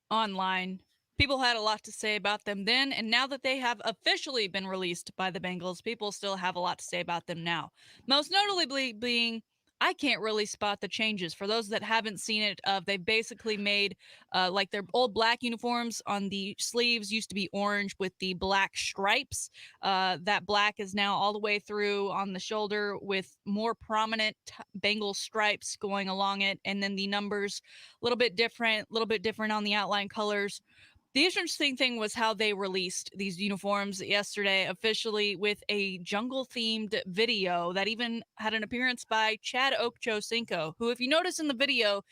online. People had a lot to say about them then, and now that they have officially been released by the Bengals, people still have a lot to say about them now. Most notably being, I can't really spot the changes. For those that haven't seen it, they've basically made like their old black uniforms on the sleeves used to be orange with the black stripes. That black is now all the way through on the shoulder with more prominent Bengal stripes going along it. And then the numbers a little bit different on the outline colors. The interesting thing was how they released these uniforms yesterday officially with a jungle-themed video that even had an appearance by Chad Ochocinco, who, if you notice in the video,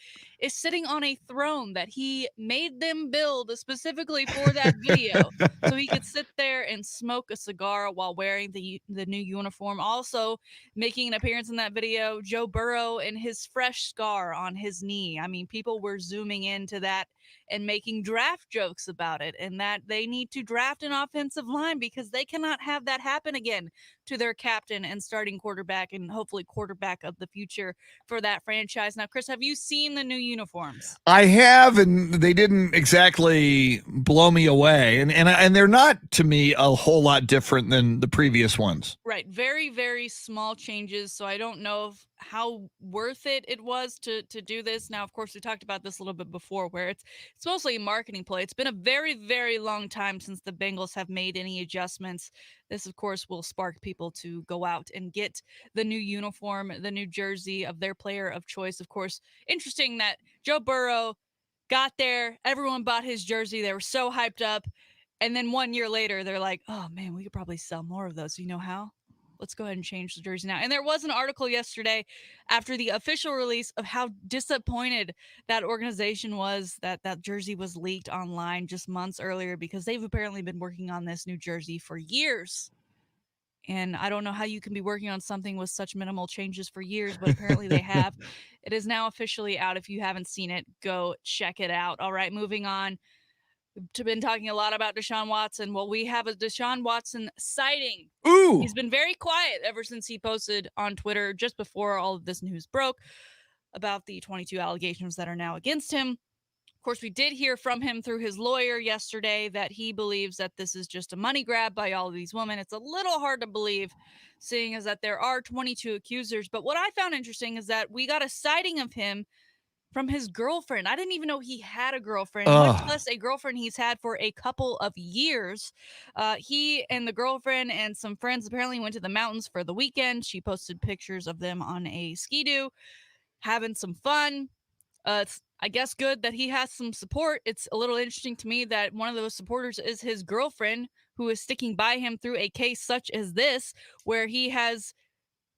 is sitting on a throne that he made them build specifically for that video. So he could sit there and smoke a cigar while wearing the new uniform. Also making an appearance in that video, Joe Burrow and his fresh scar on his knee. I mean, people were zooming into that and making draft jokes about it, and that they need to draft an offensive line because they cannot have that happen again to their captain and starting quarterback and hopefully quarterback of the future for that franchise. Now, Chris, have you seen the new uniforms? I have, and they didn't exactly blow me away, and they're not, to me, a whole lot different than the previous ones. Right. Very, very small changes, so I don't know how worth it was to do this. Now, of course, we talked about this a little bit before, where it's mostly a marketing play. It's been a very, very long time since the Bengals have made any adjustments. This, of course, will spark people to go out and get the new uniform, the new jersey of their player of choice. Of course, interesting that Joe Burrow got there. Everyone bought his jersey. They were so hyped up. And then 1 year later, they're like, oh, man, we could probably sell more of those. You know how? Let's go ahead and change the jersey now. And there was an article yesterday after the official release of how disappointed that organization was that that jersey was leaked online just months earlier, because they've apparently been working on this new jersey for years. And I don't know how you can be working on something with such minimal changes for years, but apparently they have. It is now officially out. If you haven't seen it, go check it out. All right, moving on. We've been talking a lot about Desean Watson. Well, we have a Desean Watson sighting. Ooh! He's been very quiet ever since he posted on Twitter just before all of this news broke about the 22 allegations that are now against him. Of course, we did hear from him through his lawyer yesterday that he believes that this is just a money grab by all of these women. It's a little hard to believe, seeing as that there are 22 accusers. But what I found interesting is that we got a sighting of him from his girlfriend. I didn't even know he had a girlfriend, much less a girlfriend he's had for a couple of years. He and the girlfriend and some friends apparently went to the mountains for the weekend. She posted pictures of them on a ski-doo, having some fun. It's, I guess, good that he has some support. It's a little interesting to me that one of those supporters is his girlfriend, who is sticking by him through a case such as this, where he has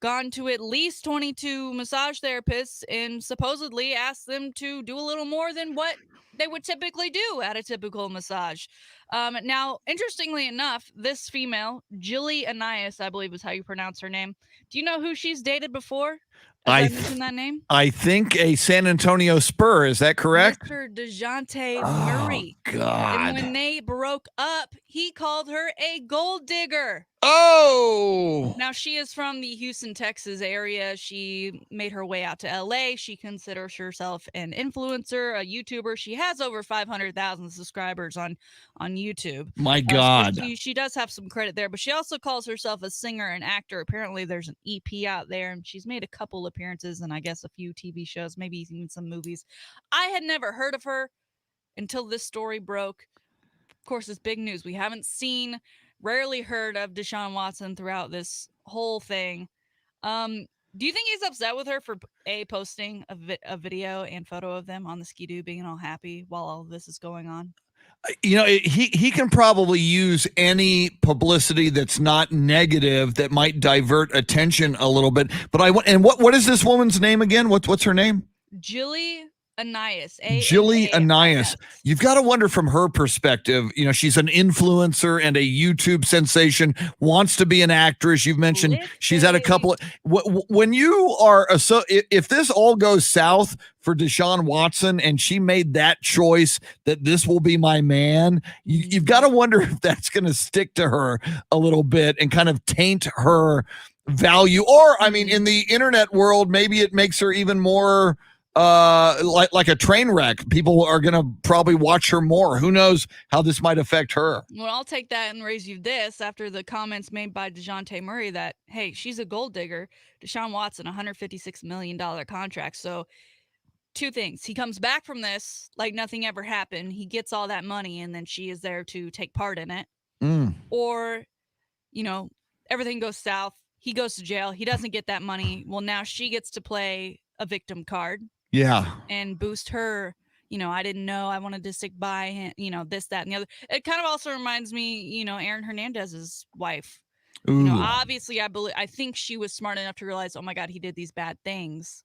gone to at least 22 massage therapists and supposedly asked them to do a little more than what they would typically do at a typical massage. Now, interestingly enough, this female, Jilly Anais, I believe is how you pronounce her name. Do you know who she's dated before? I mentioned that name? I think a San Antonio Spur. Is that correct? Mr. DeJounte Oh, Murray. God. And when they broke up, he called her a gold digger. Oh. Now, she is from the Houston, Texas area. She made her way out to LA. She considers herself an influencer, a YouTuber. She has over 500,000 subscribers on YouTube. My So God. she does have some credit there, but she also calls herself a singer and actor. Apparently, there's an EP out there, and she's made a couple appearances and I guess a few TV shows, maybe even some movies. I had never heard of her until this story broke. Of course, it's big news. We haven't seen, rarely heard of Desean Watson throughout this whole thing. Do you think he's upset with her for posting a video and photo of them on the Ski-Doo being all happy while all of this is going on? You know, he can probably use any publicity that's not negative that might divert attention a little bit. But what is this woman's name again? What's her name? Jilly Anais. Jilly Anais. You've got to wonder from her perspective. You know, she's an influencer and a YouTube sensation, wants to be an actress. You've mentioned she's had a couple of, when you are, if this all goes south for Desean Watson and she made that choice that this will be my man, you've got to wonder if that's going to stick to her a little bit and kind of taint her value. Or, I mean, in the internet world, maybe it makes her even more like a train wreck. People are going to probably watch her more. Who knows how this might affect her? Well, I'll take that and raise you this after the comments made by DeJounte Murray that, hey, she's a gold digger. Desean Watson, $156 million contract. So 2 things. He comes back from this like nothing ever happened. He gets all that money and then she is there to take part in it. Or, you know, everything goes south. He goes to jail. He doesn't get that money. Well, now she gets to play a victim card. Yeah. And boost her, you know, I didn't know, I wanted to stick by him, you know, this, that, and the other. It kind of also reminds me, you know, Aaron Hernandez's wife. Ooh. You know, obviously I think she was smart enough to realize, oh my God, he did these bad things.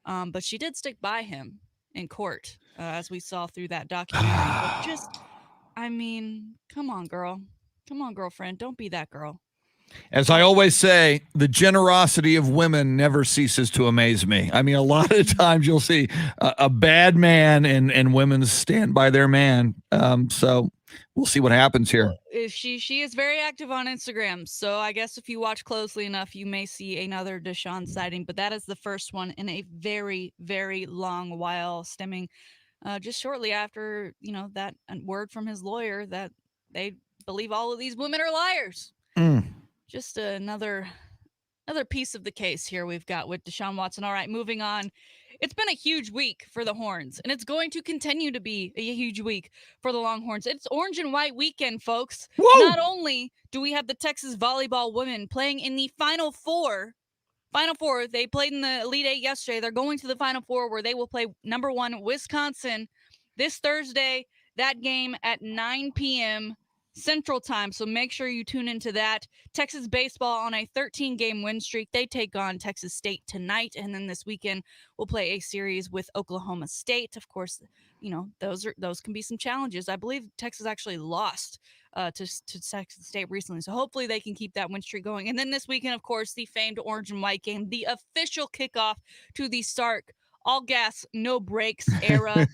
But she did stick by him in court, as we saw through that documentary. But just, I mean, come on, girl. Come on, girlfriend. Don't be that girl. As I always say, the generosity of women never ceases to amaze me. I mean, a lot of times you'll see a bad man and women stand by their man. So we'll see what happens here. She is very active on Instagram. So I guess if you watch closely enough, you may see another Desean sighting. But that is the first one in a very, very long while, stemming just shortly after, you know, that word from his lawyer that they believe all of these women are liars. Just another piece of the case here we've got with Desean Watson. All right, moving on. It's been a huge week for the Horns, and it's going to continue to be a huge week for the Longhorns. It's orange and white weekend, folks. Whoa! Not only do we have the Texas volleyball women playing in the Final Four. They played in the Elite Eight yesterday. They're going to the Final Four where they will play number 1 Wisconsin this Thursday. That game at 9 p.m. Central Time, so make sure you tune into that. Texas baseball on a 13-game win streak. They take on Texas State tonight, and then this weekend we'll play a series with Oklahoma State. Of course, you know, those can be some challenges. I believe Texas actually lost to Texas State recently, so hopefully they can keep that win streak going. And then this weekend, of course, the famed orange and white game, the official kickoff to the Stark all gas, no brakes era.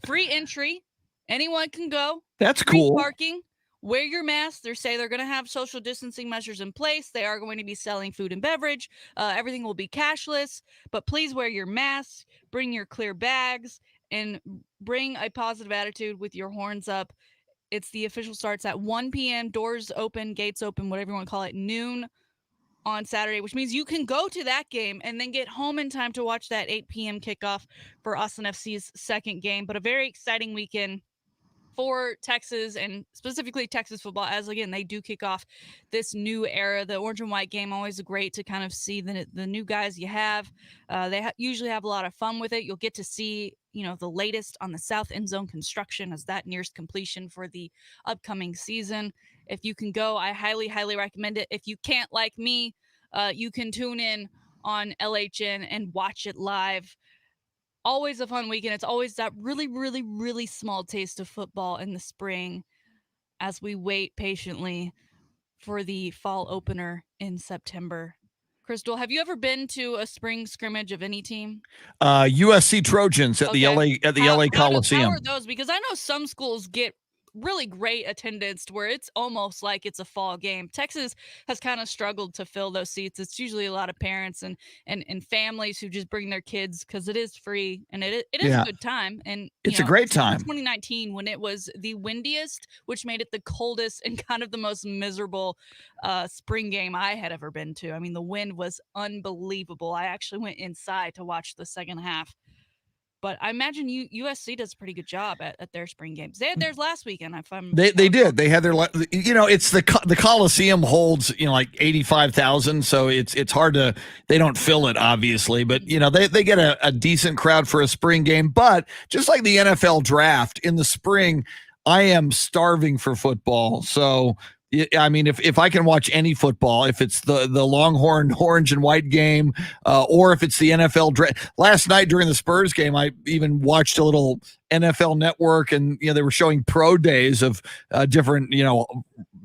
Free entry. Anyone can go. That's Free cool. parking. Wear your mask. They say they're going to have social distancing measures in place. They are going to be selling food and beverage. Everything will be cashless, but please wear your mask, bring your clear bags, and bring a positive attitude with your horns up. It's the official starts at 1 p.m. Doors open, gates open, whatever you want to call it, noon on Saturday, which means you can go to that game and then get home in time to watch that 8 p.m. kickoff for Austin FC's second game. But a very exciting weekend for Texas, and specifically Texas football, as again they do kick off this new era. The orange and white game, always great to kind of see the new guys you have. They usually have a lot of fun with it. You'll get to see, you know, the latest on the south end zone construction as that nears completion for the upcoming season. If you can go, I highly recommend it. If you can't, like me, you can tune in on LHN and watch it live. Always a fun weekend. It's always that really, really, really small taste of football in the spring as we wait patiently for the fall opener in September. Chris Duel, have you ever been to a spring scrimmage of any team? USC Trojans at the Okay. LA Coliseum. How are those? Because I know some schools get really great attendance to where it's almost like it's a fall game. Texas has kind of struggled to fill those seats. It's usually a lot of parents and families who just bring their kids because it is free and it is Yeah. a good time. And It's a great except for time. 2019 when it was the windiest, which made it the coldest and kind of the most miserable spring game I had ever been to. I mean, the wind was unbelievable. I actually went inside to watch the second half. But I imagine USC does a pretty good job at their spring games. They had theirs last weekend. They did. They had their, it's the Coliseum holds, like 85,000. So it's hard to, they don't fill it obviously, but they get a decent crowd for a spring game. But just like the NFL draft in the spring, I am starving for football. So I mean, if I can watch any football, if it's the Longhorn orange and white game, or if it's the NFL draft. Last night during the Spurs game, I even watched a little NFL Network, and they were showing pro days of different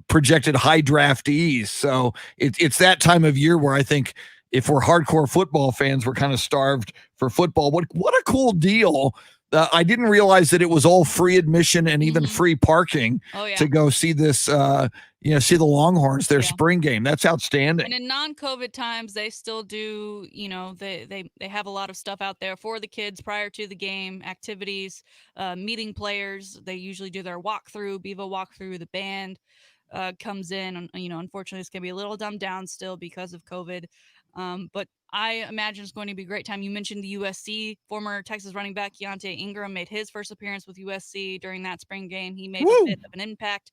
projected high draftees. So it's that time of year where I think if we're hardcore football fans, we're kind of starved for football. What a cool deal. I didn't realize that it was all free admission and even free parking to go see this, see the Longhorns, their spring game. That's outstanding. And in non-COVID times, they still do, they have a lot of stuff out there for the kids prior to the game, activities, meeting players. They usually do their walkthrough, Bevo walkthrough. The band comes in. Unfortunately, it's going to be a little dumbed down still because of COVID. But I imagine it's going to be a great time. You mentioned the USC, former Texas running back Keontae Ingram made his first appearance with USC during that spring game. He made a bit of an impact.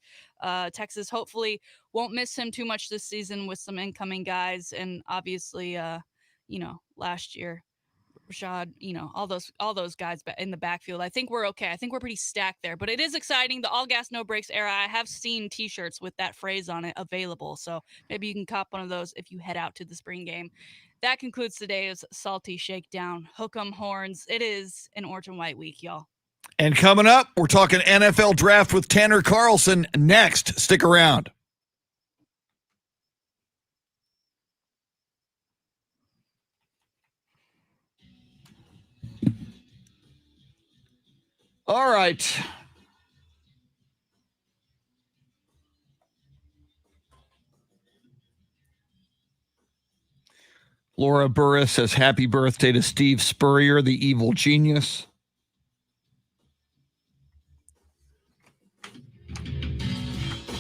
Texas hopefully won't miss him too much this season with some incoming guys. And obviously, last year, Rashad, all those guys in the backfield. I think we're okay. I think we're pretty stacked there. But it is exciting. The all gas, no brakes era. I have seen T-shirts with that phrase on it available. So maybe you can cop one of those if you head out to the spring game. That concludes today's Salty Shakedown. Hook 'em horns. It is an orange and white week, y'all. And coming up, we're talking NFL draft with Tanner Carlson next. Stick around. All right. Laura Burris says happy birthday to Steve Spurrier, the evil genius.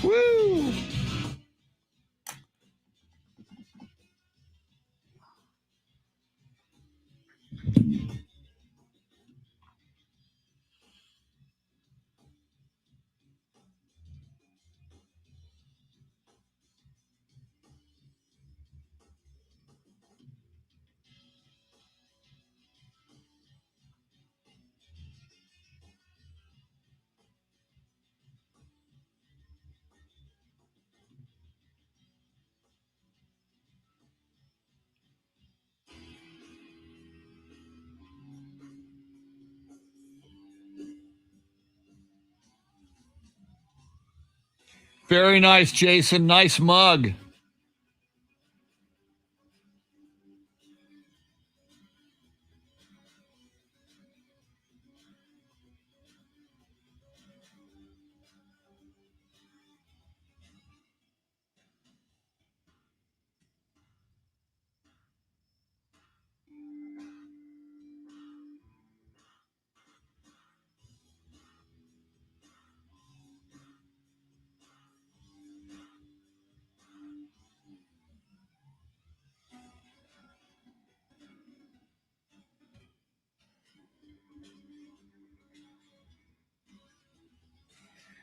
Woo! Very nice, Jason. Nice mug.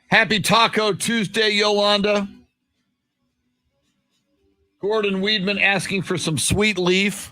Happy Taco Tuesday, Yolanda. Gordon Weedman asking for some sweet leaf.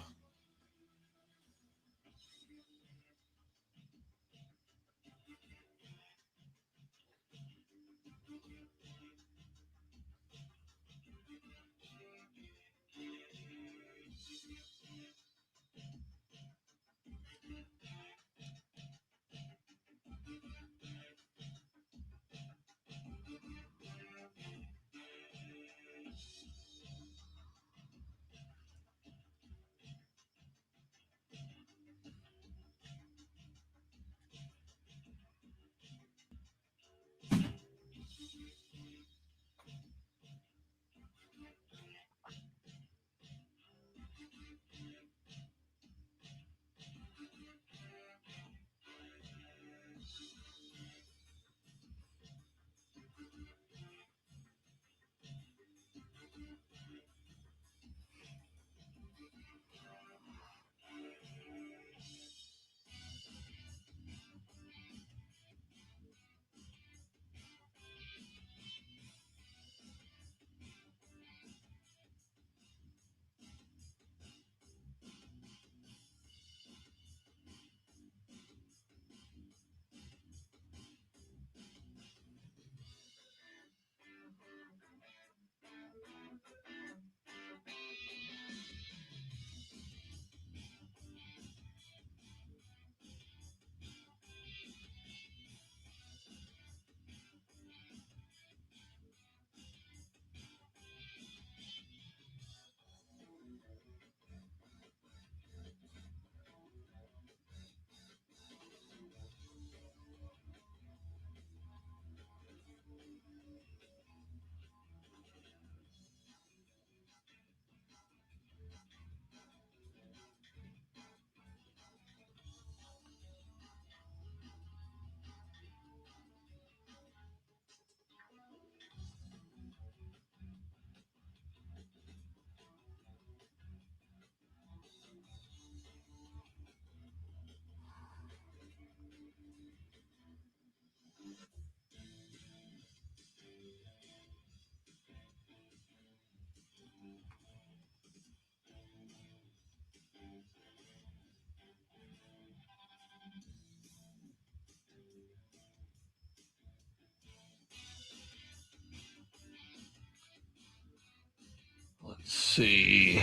see.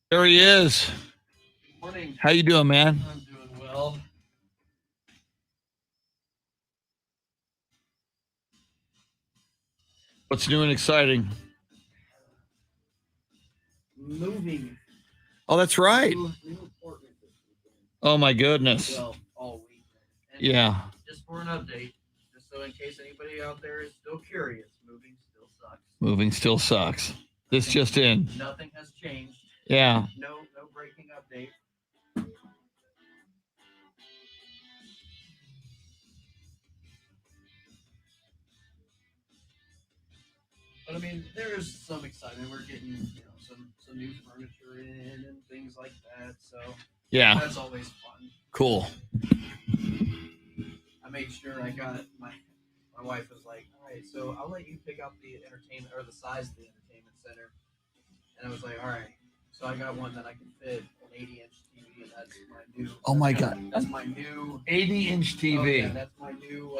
There he is. Morning. How you doing, man? I'm doing well. What's new and exciting? Moving. Oh, that's right. New apartment this weekend. Oh my goodness. Well, all weekend. And Yeah. Just for an update, just so in case anybody out there is still curious, moving still sucks. Moving still sucks. This just in. Nothing has changed. Yeah. No breaking update. But I mean, there's some excitement. We're getting, some new furniture in and things like that. So Yeah. that's always fun. Cool. I made sure I got my wife was like, all right, so I'll let you pick out the entertainment or the size of the entertainment center. And I was like, all right. So I got one that I can fit an 80-inch TV, and that's my new. Oh my God. That's my new 80-inch TV. Oh, yeah, that's my new.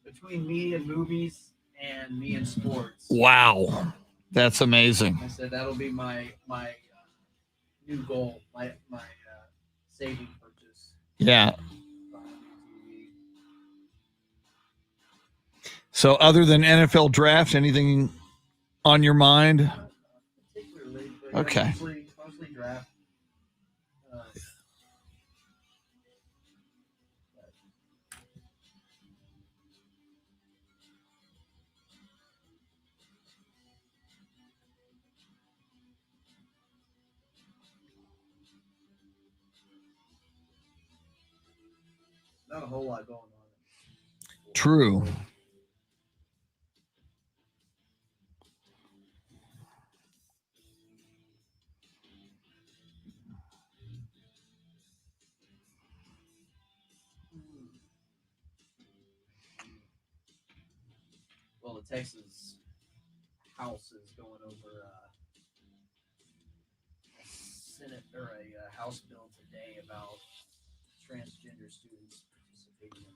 Between me and movies and me and sports. Wow. That's amazing. I said that'll be my new goal, my saving purchase. Yeah. Buy a new TV. So other than NFL draft, anything on your mind? Particularly, but Okay. mostly draft. Not a whole lot going on. True. Well, the Texas House is going over a Senate or a House bill today about transgender students participating in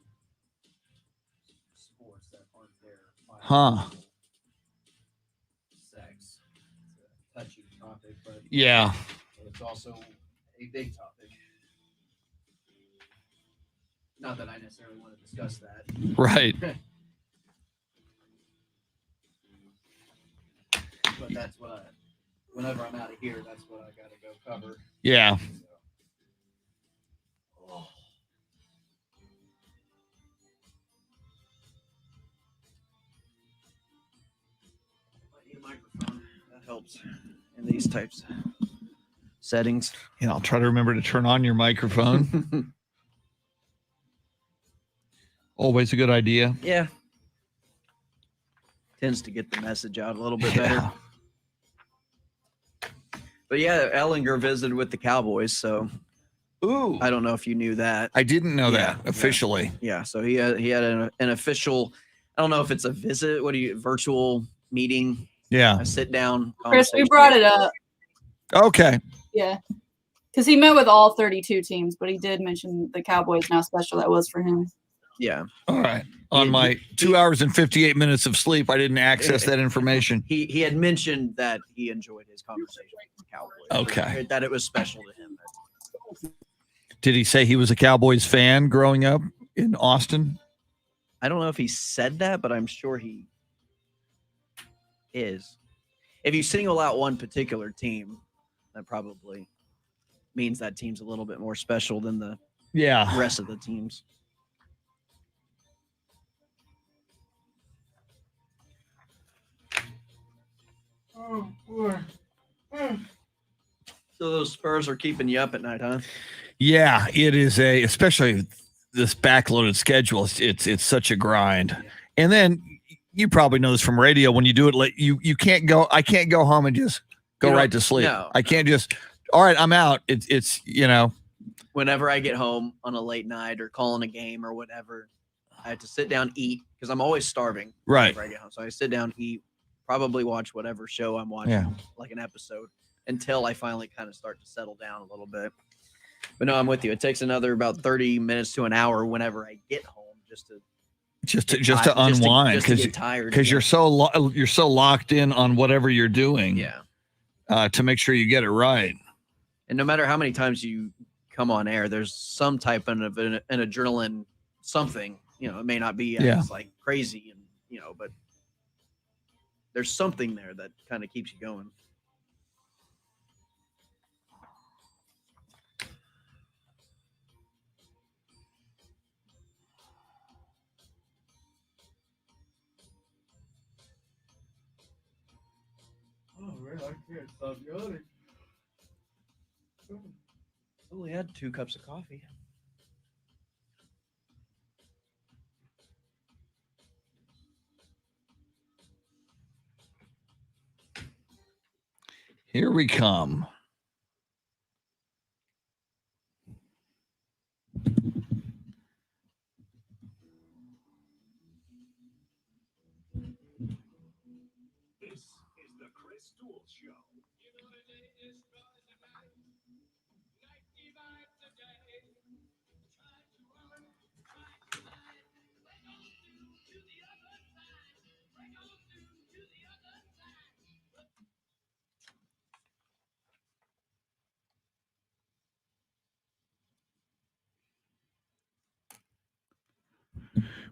sports that aren't their biological sex. It's a touchy topic, but Yeah. it's also a big topic. Not that I necessarily want to discuss that. Right. But that's what whenever I'm out of here, that's what I got to go cover. Yeah. So. I need a microphone. That helps in these types of settings. Yeah. I'll try to remember to turn on your microphone. Always a good idea. Yeah. Tends to get the message out a little bit better. Yeah. But yeah, Ellinger visited with the Cowboys, so Ooh. I don't know if you knew that. I didn't know Yeah, that officially. Yeah, so he had an official. I don't know if it's a visit. Virtual meeting? Yeah. A sit down. Chris, we brought it up. Okay. Yeah. Because he met with all 32 teams, but he did mention the Cowboys and how special that was for him. Yeah. All right. On my 2 hours and 58 minutes of sleep, I didn't access that information. He had mentioned that he enjoyed his conversation with the Cowboys. Okay. That it was special to him. Did he say he was a Cowboys fan growing up in Austin? I don't know if he said that, but I'm sure he is. If you single out one particular team, that probably means that team's a little bit more special than the rest of the teams. So those Spurs are keeping you up at night, huh? Yeah, it is especially this backloaded schedule. It's such a grind. And then you probably know this from radio. When you do it late, you can't go. I can't go home and just go right to sleep. No. I can't just. All right, I'm out. It's Whenever I get home on a late night or calling a game or whatever, I have to sit down, eat, because I'm always starving. Right. Whenever I get home, so I sit down, eat, probably watch whatever show I'm watching, like an episode, until I finally kind of start to settle down a little bit. But no, I'm with you. It takes another about 30 minutes to an hour whenever I get home just to just to Just to unwind just to get tired. because you're so locked in on whatever you're doing. Yeah. To make sure you get it right. And no matter how many times you come on air, there's some type of an adrenaline something. It may not be as like crazy, and but there's something there that kind of keeps you going. Oh man, I can't stop yawning. Only had 2 cups of coffee. Here we come. This is the Chris Duel Show.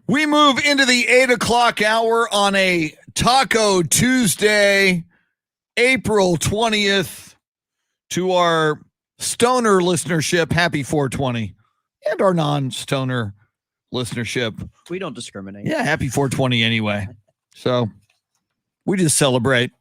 We move into the 8 o'clock hour on a Taco Tuesday, April 20th. To our stoner listenership, happy 420. And our non-stoner listenership. We don't discriminate. Yeah, happy 420 anyway. So we just celebrate.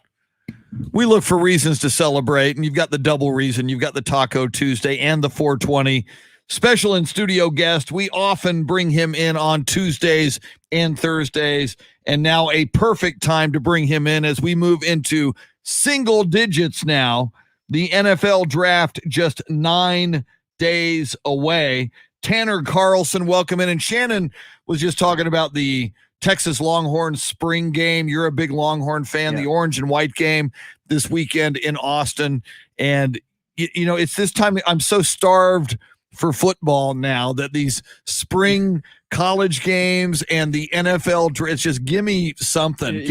We look for reasons to celebrate, and you've got the double reason. You've got the Taco Tuesday and the 420. Special in-studio guest. We often bring him in on Tuesdays and Thursdays, and now a perfect time to bring him in as we move into single digits now. The NFL draft just 9 days away. Tanner Carlson, welcome in. And Shannon was just talking about the Texas Longhorns spring game. You're a big Longhorn fan. Yeah. The orange and white game this weekend in Austin. And, it's this time I'm so starved for football now that these spring college games and the NFL, it's just give me something.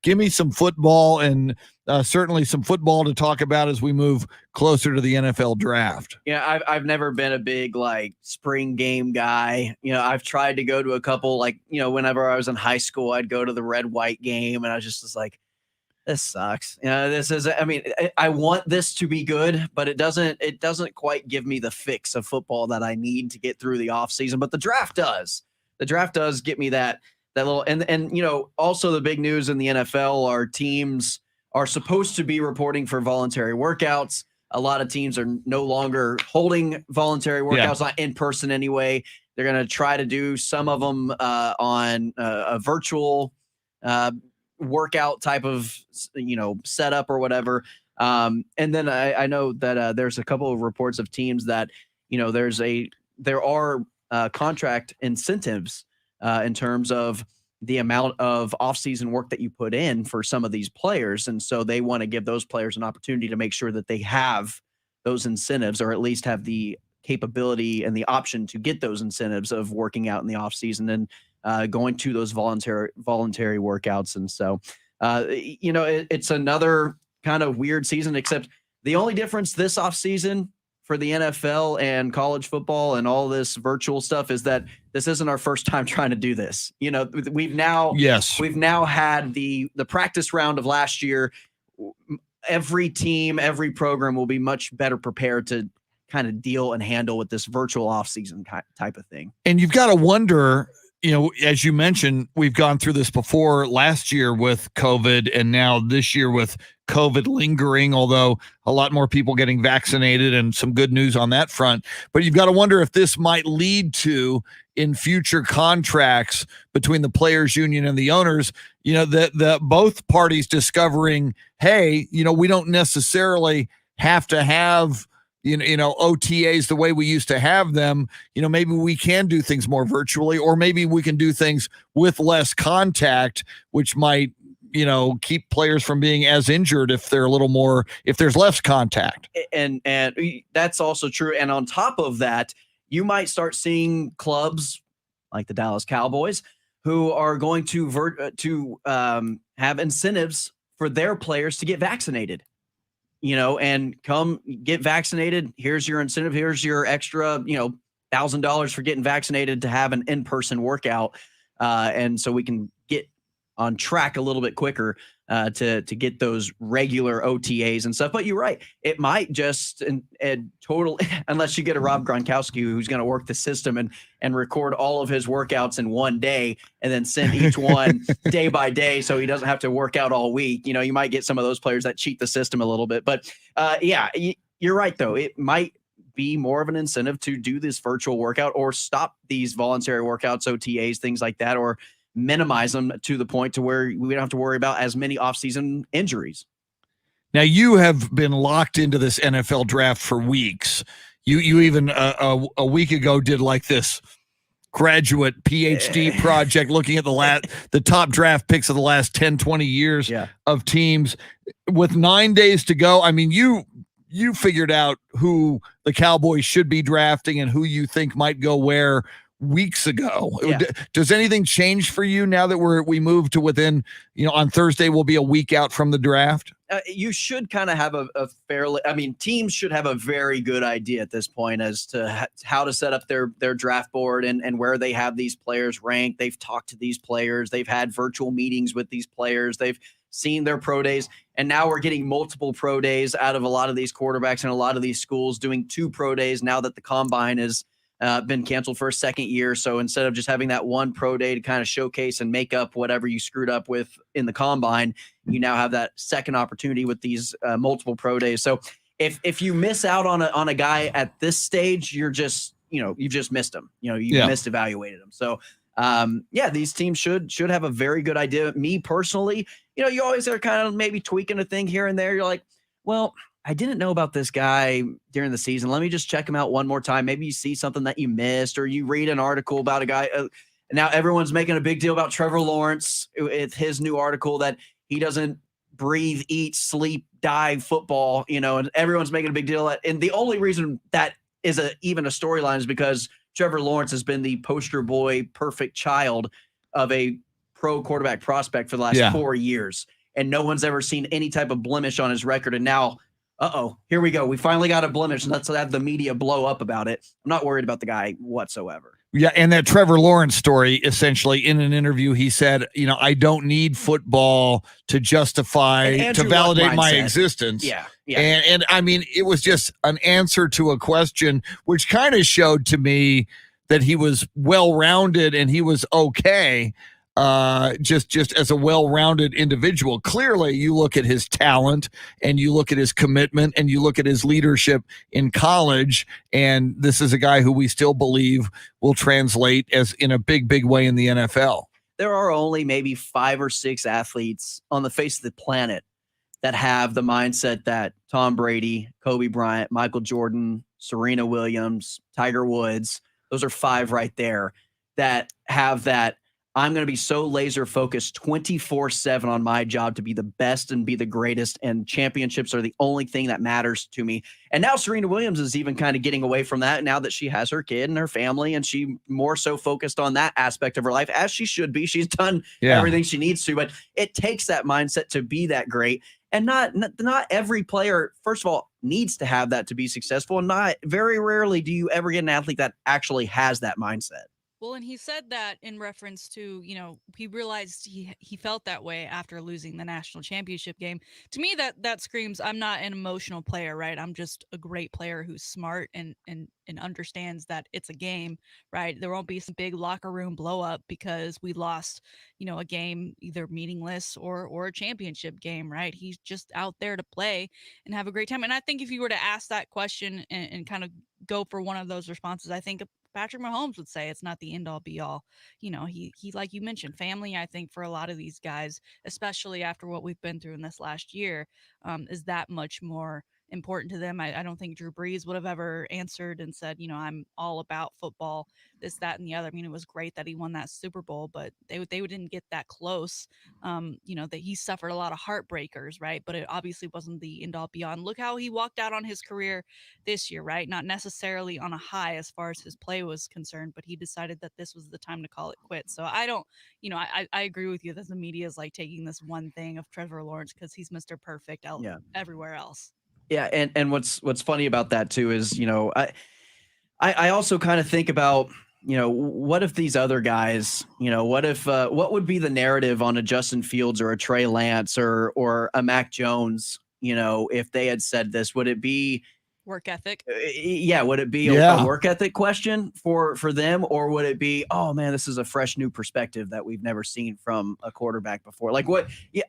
Give me some football, and certainly some football to talk about as we move closer to the NFL draft. Yeah, I've never been a big like spring game guy. I've tried to go to a couple, like, whenever I was in high school, I'd go to the red white game, and I was like, this sucks. This is, I want this to be good, but it doesn't quite give me the fix of football that I need to get through the offseason. But the draft does. The draft does get me that little, and also the big news in the NFL are teams are supposed to be reporting for voluntary workouts. A lot of teams are no longer holding voluntary workouts, not in person anyway. They're going to try to do some of them on a virtual workout type of setup or whatever. And then I know that there's a couple of reports of teams that there are contract incentives in terms of the amount of off-season work that you put in for some of these players, and so they want to give those players an opportunity to make sure that they have those incentives, or at least have the capability and the option to get those incentives of working out in the off-season and going to those voluntary workouts. And so, it's another kind of weird season, except the only difference this offseason for the NFL and college football and all this virtual stuff is that this isn't our first time trying to do this. We've now had the practice round of last year. Every team, every program will be much better prepared to kind of deal and handle with this virtual offseason type of thing. And you've got to wonder, as you mentioned, we've gone through this before last year with COVID, and now this year with COVID lingering, although a lot more people getting vaccinated and some good news on that front. But you've got to wonder if this might lead to, in future contracts between the players union and the owners, the both parties discovering, hey, we don't necessarily have to have OTAs the way we used to have them. Maybe we can do things more virtually, or maybe we can do things with less contact, which might, keep players from being as injured if there's less contact. And that's also true. And on top of that, you might start seeing clubs like the Dallas Cowboys who are going to have incentives for their players to get vaccinated. And come get vaccinated. Here's your incentive. Here's your extra, $1,000 for getting vaccinated to have an in-person workout. And so we can get on track a little bit quicker to get those regular OTAs and stuff. But you're right. It might just unless you get a Rob Gronkowski who's going to work the system and record all of his workouts in one day and then send each one day by day so he doesn't have to work out all week. You might get some of those players that cheat the system a little bit. But you're right, though. It might be more of an incentive to do this virtual workout or stop these voluntary workouts, OTAs, things like that, or minimize them to the point to where we don't have to worry about as many off-season injuries. Now, you have been locked into this NFL draft for weeks. You even a week ago did like this graduate PhD project looking at the top draft picks of the last 10, 20 years of teams. With 9 days to go, I mean, you figured out who the Cowboys should be drafting and who you think might go where weeks ago. Does anything change for you now that we moved to within, on Thursday we'll be a week out from the draft? You should kind of have teams should have a very good idea at this point as to how to set up their draft board and where they have these players ranked. They've talked to these players. They've had virtual meetings with these players. They've seen their pro days. And now we're getting multiple pro days out of a lot of these quarterbacks and a lot of these schools doing 2 pro days now that the combine has been canceled for a second year. So instead of just having that one pro day to kind of showcase and make up whatever you screwed up with in the combine, you now have that second opportunity with these multiple pro days. So if you miss out on a guy at this stage, you're just, you've just missed him. You missed evaluated him. So these teams should have a very good idea. Me personally, you always are kind of maybe tweaking a thing here and there. You're like, well, I didn't know about this guy during the season. Let me just check him out one more time. Maybe you see something that you missed, or you read an article about a guy. Now everyone's making a big deal about Trevor Lawrence. It's his new article that he doesn't breathe, eat, sleep, die football, and everyone's making a big deal. And the only reason that is even a storyline is because Trevor Lawrence has been the poster boy, perfect child of a pro quarterback prospect for the last 4 years. And no one's ever seen any type of blemish on his record. And now, here we go. We finally got a blemish, and let's have the media blow up about it. I'm not worried about the guy whatsoever. Yeah, and that Trevor Lawrence story, essentially, in an interview, he said, I don't need football to justify, to validate my existence. Yeah. And I mean, it was just an answer to a question, which kind of showed to me that he was well-rounded and he was okay. Just as a well-rounded individual. Clearly, you look at his talent and you look at his commitment and you look at his leadership in college, and this is a guy who we still believe will translate as in a big, big way in the NFL. There are only maybe 5 or 6 athletes on the face of the planet that have the mindset that Tom Brady, Kobe Bryant, Michael Jordan, Serena Williams, Tiger Woods, those are 5 right there that have that. I'm going to be so laser focused 24/7 on my job to be the best and be the greatest, and championships are the only thing that matters to me. And now Serena Williams is even kind of getting away from that now that she has her kid and her family, and she more so focused on that aspect of her life, as she should be. She's done everything she needs to, but it takes that mindset to be that great. And not every player, first of all, needs to have that to be successful. And very rarely do you ever get an athlete that actually has that mindset. Well, and he said that in reference to, he realized he felt that way after losing the national championship game. To me, that screams, I'm not an emotional player, right? I'm just a great player who's smart and understands that it's a game, right? There won't be some big locker room blow up because we lost, a game either meaningless or a championship game, right? He's just out there to play and have a great time. And I think if you were to ask that question and kind of go for one of those responses, I think Patrick Mahomes would say it's not the end all be all. He like you mentioned, family, I think for a lot of these guys, especially after what we've been through in this last year, is that much more important to them. I don't think Drew Brees would have ever answered and said, I'm all about football, this, that, and the other. I mean, it was great that he won that Super Bowl, but they didn't get that close. That he suffered a lot of heartbreakers, right? But it obviously wasn't the end all beyond. Look how he walked out on his career this year, right? Not necessarily on a high as far as his play was concerned, but he decided that this was the time to call it quits. So I don't, I agree with you that the media is like taking this one thing of Trevor Lawrence because he's Mr. Perfect everywhere else. Yeah, and what's funny about that too is, I also kind of think about, what if these other guys, what would be the narrative on a Justin Fields or a Trey Lance or a Mac Jones, if they had said this? Would it be work ethic? Would it be a work ethic question for them, or would it be, oh man, this is a fresh new perspective that we've never seen from a quarterback before? Like what? Yeah,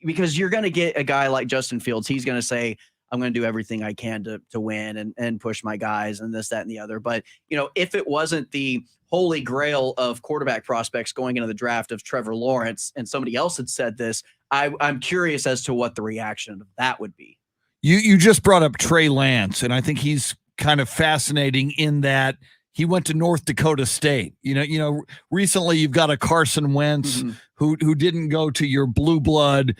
because you're going to get a guy like Justin Fields. He's going to say, I'm going to do everything I can to win and push my guys and this, that, and the other. But, if it wasn't the holy grail of quarterback prospects going into the draft of Trevor Lawrence and somebody else had said this, I'm curious as to what the reaction of that would be. You just brought up Trey Lance, and I think he's kind of fascinating in that he went to North Dakota State. Recently you've got a Carson Wentz who didn't go to your blue blood,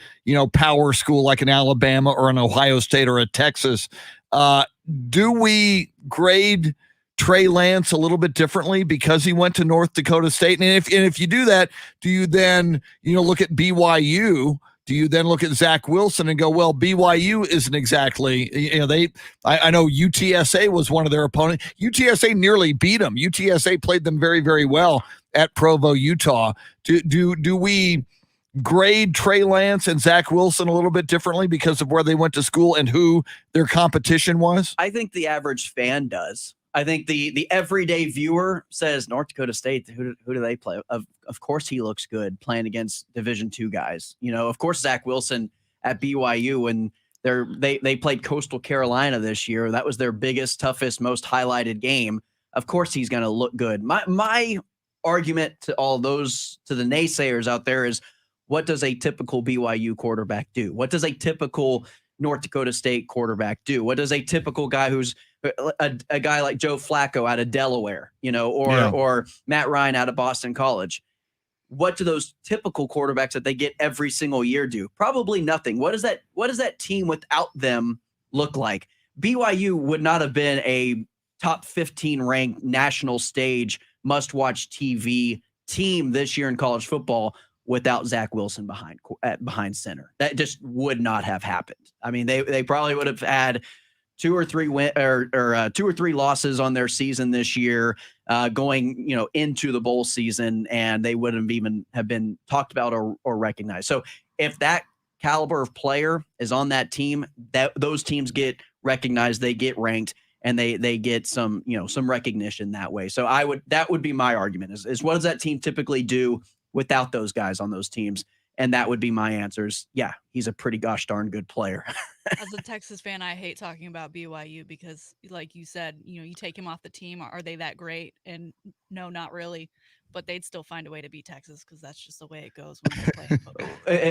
power school like an Alabama or an Ohio State or a Texas. Do we grade Trey Lance a little bit differently because he went to North Dakota State? And if you do that, do you then, look at BYU? Do you then look at Zach Wilson and go, well, BYU isn't exactly, I know UTSA was one of their opponents. UTSA nearly beat them. UTSA played them very, very well at Provo, Utah. Do we grade Trey Lance and Zach Wilson a little bit differently because of where they went to school and who their competition was? I think the average fan does. I think the everyday viewer says North Dakota State, who do they play? Of course he looks good playing against Division II guys. Of course Zach Wilson at BYU, and they played Coastal Carolina this year. That was their biggest, toughest, most highlighted game. Of course he's going to look good. My argument to all those, to the naysayers out there, is what does a typical BYU quarterback do? What does a typical North Dakota State quarterback do? What does a typical guy who's a guy like Joe Flacco out of Delaware, or Matt Ryan out of Boston College? What do those typical quarterbacks that they get every single year do? Probably nothing. What does that team without them look like? BYU would not have been a top 15 ranked national stage must-watch TV team this year in college football without Zach Wilson behind center. That just would not have happened. I mean, they probably would have had 2 or 3 losses on their season this year, going into the bowl season, and they wouldn't even have been talked about or recognized. So if that caliber of player is on that team, those teams get recognized, they get ranked, and they get some recognition that way. So that would be my argument is what does that team typically do without those guys on those teams? And that would be my answers. Yeah, he's a pretty gosh darn good player. As a Texas fan, I hate talking about BYU because, like you said, you take him off the team. Are they that great? And no, not really. But they'd still find a way to beat Texas because that's just the way it goes when they play football.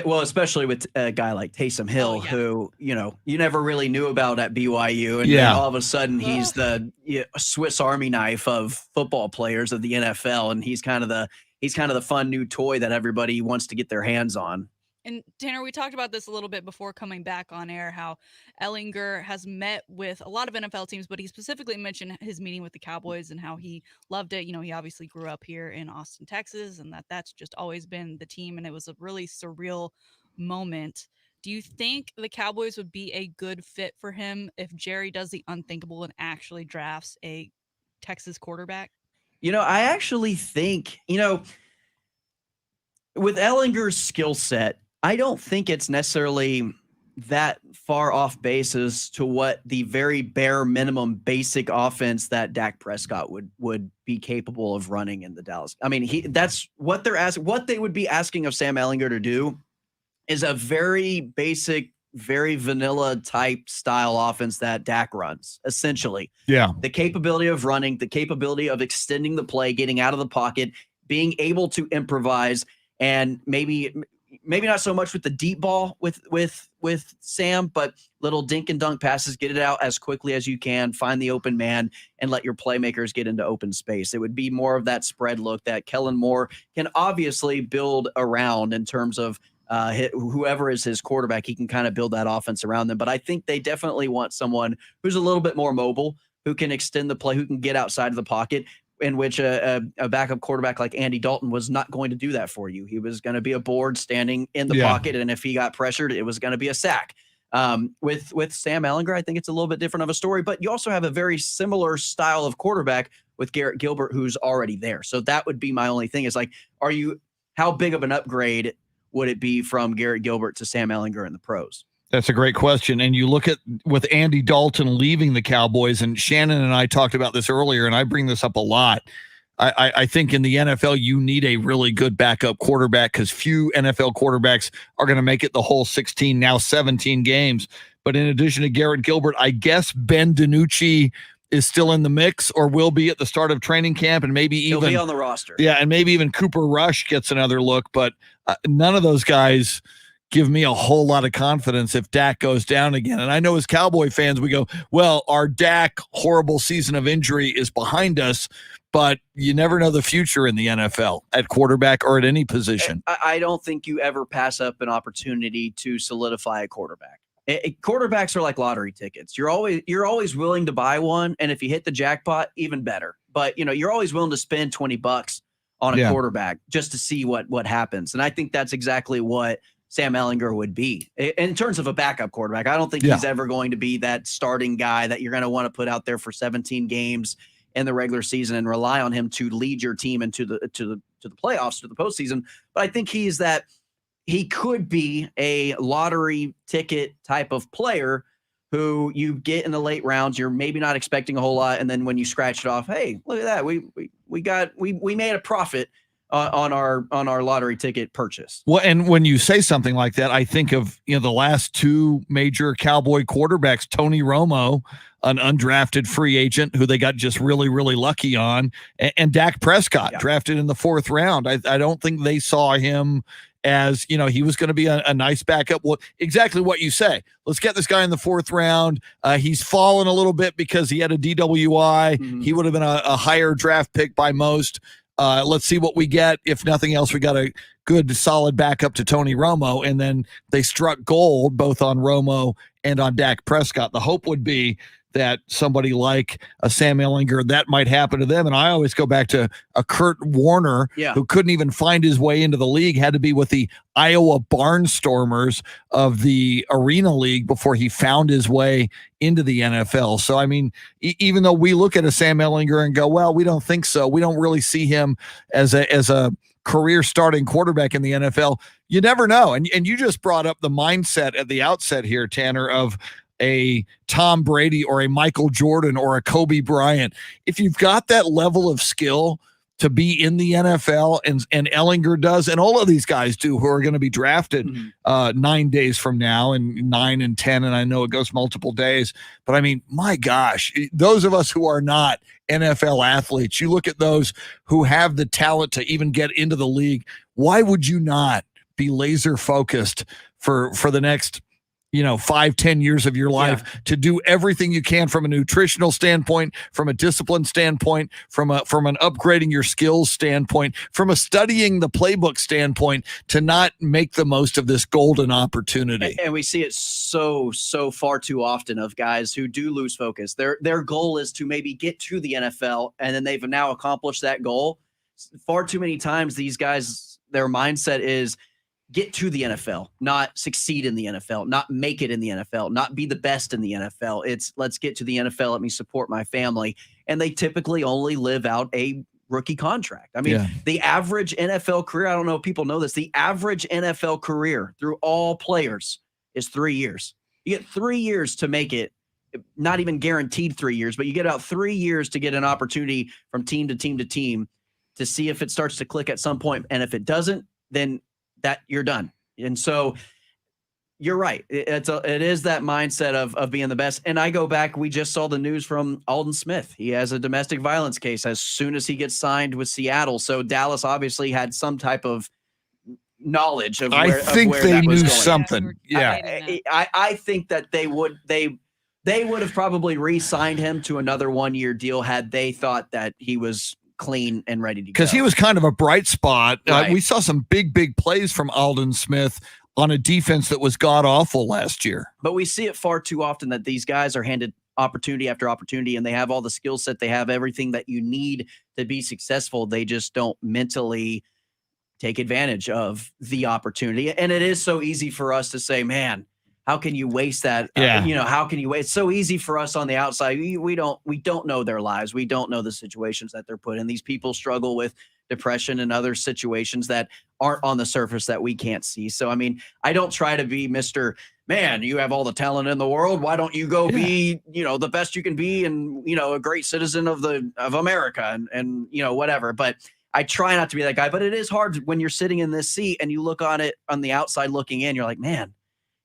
Well, especially with a guy like Taysom Hill, who you never really knew about at BYU, and then all of a sudden he's the Swiss Army knife of football players of the NFL, and he's kind of the fun new toy that everybody wants to get their hands on. And Tanner, we talked about this a little bit before coming back on air, how Ehlinger has met with a lot of NFL teams, but he specifically mentioned his meeting with the Cowboys and how he loved it. He obviously grew up here in Austin, Texas, and that's just always been the team. And it was a really surreal moment. Do you think the Cowboys would be a good fit for him if Jerry does the unthinkable and actually drafts a Texas quarterback? I actually think, with Ehlinger's skill set, I don't think it's necessarily that far off basis to what the very bare minimum basic offense that Dak Prescott would be capable of running in the Dallas. I mean, that's what they're asking. What they would be asking of Sam Ehlinger to do is a very basic, very vanilla type style offense that Dak runs, essentially. Yeah. The capability of running, the capability of extending the play, getting out of the pocket, being able to improvise, and maybe maybe not so much with the deep ball with Sam, but little dink and dunk passes, get it out as quickly as you can, find the open man, and let your playmakers get into open space. It would be more of that spread look that Kellen Moore can obviously build around in terms of whoever is his quarterback. He can kind of build that offense around them. But I think they definitely want someone who's a little bit more mobile, who can extend the play, who can get outside of the pocket, in which a backup quarterback like Andy Dalton was not going to do that for you. He was going to be a board standing in the pocket, and if he got pressured, it was going to be a sack. With Sam Ehlinger, I think it's a little bit different of a story, but you also have a very similar style of quarterback with Garrett Gilbert, who's already there. So that would be my only thing is like, how big of an upgrade would it be from Garrett Gilbert to Sam Ehlinger in the pros? That's a great question. And you look at with Andy Dalton leaving the Cowboys, and Shannon and I talked about this earlier, and I bring this up a lot. I think in the NFL, you need a really good backup quarterback because few NFL quarterbacks are going to make it the whole 16, now 17 games. But in addition to Garrett Gilbert, I guess Ben DiNucci is still in the mix or will be at the start of training camp, and maybe He'll even be on the roster. Yeah, and maybe even Cooper Rush gets another look. But none of those guys give me a whole lot of confidence if Dak goes down again. And I know as Cowboy fans, we go, well, our Dak horrible season of injury is behind us, but you never know the future in the NFL at quarterback or at any position. I don't think you ever pass up an opportunity to solidify a quarterback. Quarterbacks are like lottery tickets. You're always willing to buy one, and if you hit the jackpot, even better. But you're always willing to spend $20 on a quarterback just to see what happens. And I think that's exactly what Sam Ehlinger would be in terms of a backup quarterback. I don't think he's ever going to be that starting guy that you're going to want to put out there for 17 games in the regular season and rely on him to lead your team into the playoffs, to the postseason. But I think he could be a lottery ticket type of player who you get in the late rounds. You're maybe not expecting a whole lot, and then when you scratch it off, hey, look at that, we made a profit on our lottery ticket purchase. Well, and when you say something like that, I think of the last two major Cowboy quarterbacks, Tony Romo, an undrafted free agent who they got just really, really lucky on, and Dak Prescott, drafted in the 4th round. I don't think they saw him as he was going to be a nice backup. Well, exactly what you say. Let's get this guy in the 4th round. He's fallen a little bit because he had a DWI. Mm-hmm. He would have been a higher draft pick by most. Let's see what we get. If nothing else, we got a good, solid backup to Tony Romo. And then they struck gold both on Romo and on Dak Prescott. The hope would be that somebody like a Sam Ehlinger, that might happen to them. And I always go back to a Kurt Warner, who couldn't even find his way into the league, had to be with the Iowa Barnstormers of the Arena League before he found his way into the NFL. So, I mean, even though we look at a Sam Ehlinger and go, well, we don't think so, we don't really see him as a career starting quarterback in the NFL. You never know. And you just brought up the mindset at the outset here, Tanner, of a Tom Brady or a Michael Jordan or a Kobe Bryant. If you've got that level of skill to be in the NFL, and Ehlinger does, and all of these guys do, who are going to be drafted 9 days from now, and 9 and 10, and I know it goes multiple days, but I mean, my gosh, those of us who are not NFL athletes, you look at those who have the talent to even get into the league, why would you not be laser focused for the next 5-10 years of your life to do everything you can from a nutritional standpoint, from a discipline standpoint, from an upgrading your skills standpoint, from a studying the playbook standpoint, to not make the most of this golden opportunity. And we see it so far too often of guys who do lose focus. Their goal is to maybe get to the NFL, and then they've now accomplished that goal. Far too many times these guys, their mindset is get to the NFL, not succeed in the NFL, not make it in the NFL, not be the best in the NFL. It's let's get to the NFL. Let me support my family. And they typically only live out a rookie contract. I mean, the average NFL career, I don't know if people know this, the average NFL career through all players is 3 years. You get 3 years to make it, not even guaranteed 3 years, but you get out 3 years to get an opportunity from team to team to team to see if it starts to click at some point. And if it doesn't, then that you're done. And so you're right. It is that mindset of being the best. And I go back, we just saw the news from Aldon Smith. He has a domestic violence case as soon as he gets signed with Seattle. So Dallas obviously had some type of knowledge of I where, think of where they that was knew going. something. Yeah. I think that they would have probably re-signed him to another 1-year deal had they thought that he was clean and ready to go. Because he was kind of a bright spot. Right. We saw some big plays from Aldon Smith on a defense that was god-awful last year. But we see it far too often that these guys are handed opportunity after opportunity, and they have all the skill set. They have everything that you need to be successful. They just don't mentally take advantage of the opportunity. And it is so easy for us to say, man, how can you waste that? Yeah. How can you waste? It's so easy for us on the outside. We don't know their lives. We don't know the situations that they're put in. These people struggle with depression and other situations that aren't on the surface that we can't see. So, I mean, I don't try to be Mr. Man, you have all the talent in the world. Why don't you go be, the best you can be and, a great citizen of America and whatever. But I try not to be that guy, but it is hard when you're sitting in this seat and you look on it on the outside looking in, you're like, man,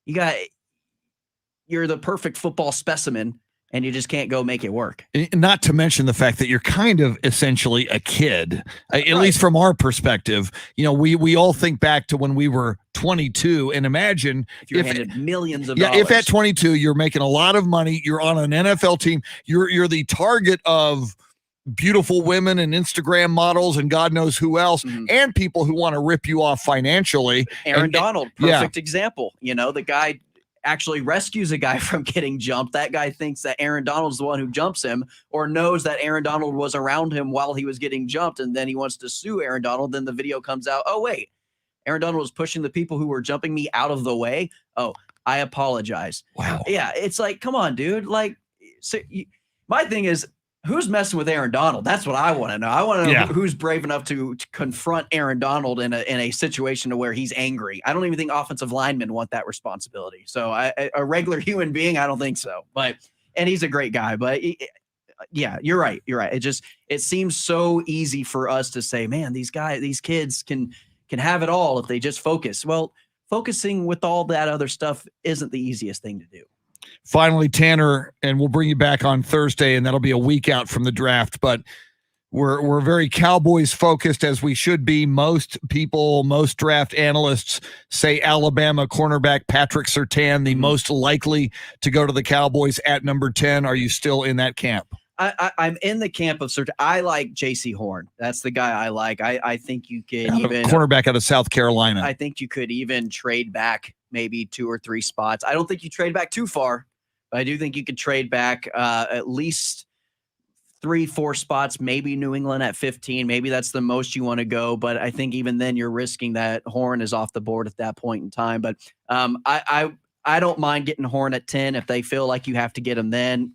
you're the perfect football specimen and you just can't go make it work. Not to mention the fact that you're kind of essentially a kid, at least from our perspective. We all think back to when we were 22 and imagine if you're handed millions of dollars. If at 22 you're making a lot of money, you're on an NFL team, you're the target of beautiful women and Instagram models and God knows who else, and people who want to rip you off financially. Aaron Donald, perfect example. The guy actually rescues a guy from getting jumped. That guy thinks that Aaron Donald's the one who jumps him, or knows that Aaron Donald was around him while he was getting jumped, and then he wants to sue Aaron Donald. Then the video comes out, oh wait, Aaron Donald was pushing the people who were jumping me out of the way. Oh, I apologize. Wow. Yeah, it's like, come on, dude. Like, my thing is, who's messing with Aaron Donald? That's what I want to know. I want to know who's brave enough to confront Aaron Donald in a situation to where he's angry. I don't even think offensive linemen want that responsibility. So a regular human being, I don't think so. And he's a great guy. But yeah, you're right. You're right. It seems so easy for us to say, man, these kids can have it all if they just focus. Well, focusing with all that other stuff isn't the easiest thing to do. Finally, Tanner, and we'll bring you back on Thursday, and that'll be a week out from the draft, but we're very Cowboys focused, as we should be. Most people, most draft analysts say Alabama cornerback Patrick Surtain, the most likely to go to the Cowboys at number 10. Are you still in that camp? I'm in the camp of Surtain. I like J.C. Horn. That's the guy I like. I think you could even cornerback out of South Carolina. I think you could even trade back maybe 2 or 3 spots. I don't think you trade back too far, but I do think you could trade back at least 3-4 spots, maybe New England at 15. Maybe that's the most you want to go. But I think even then you're risking that Horn is off the board at that point in time. But I don't mind getting Horn at 10 if they feel like you have to get him then.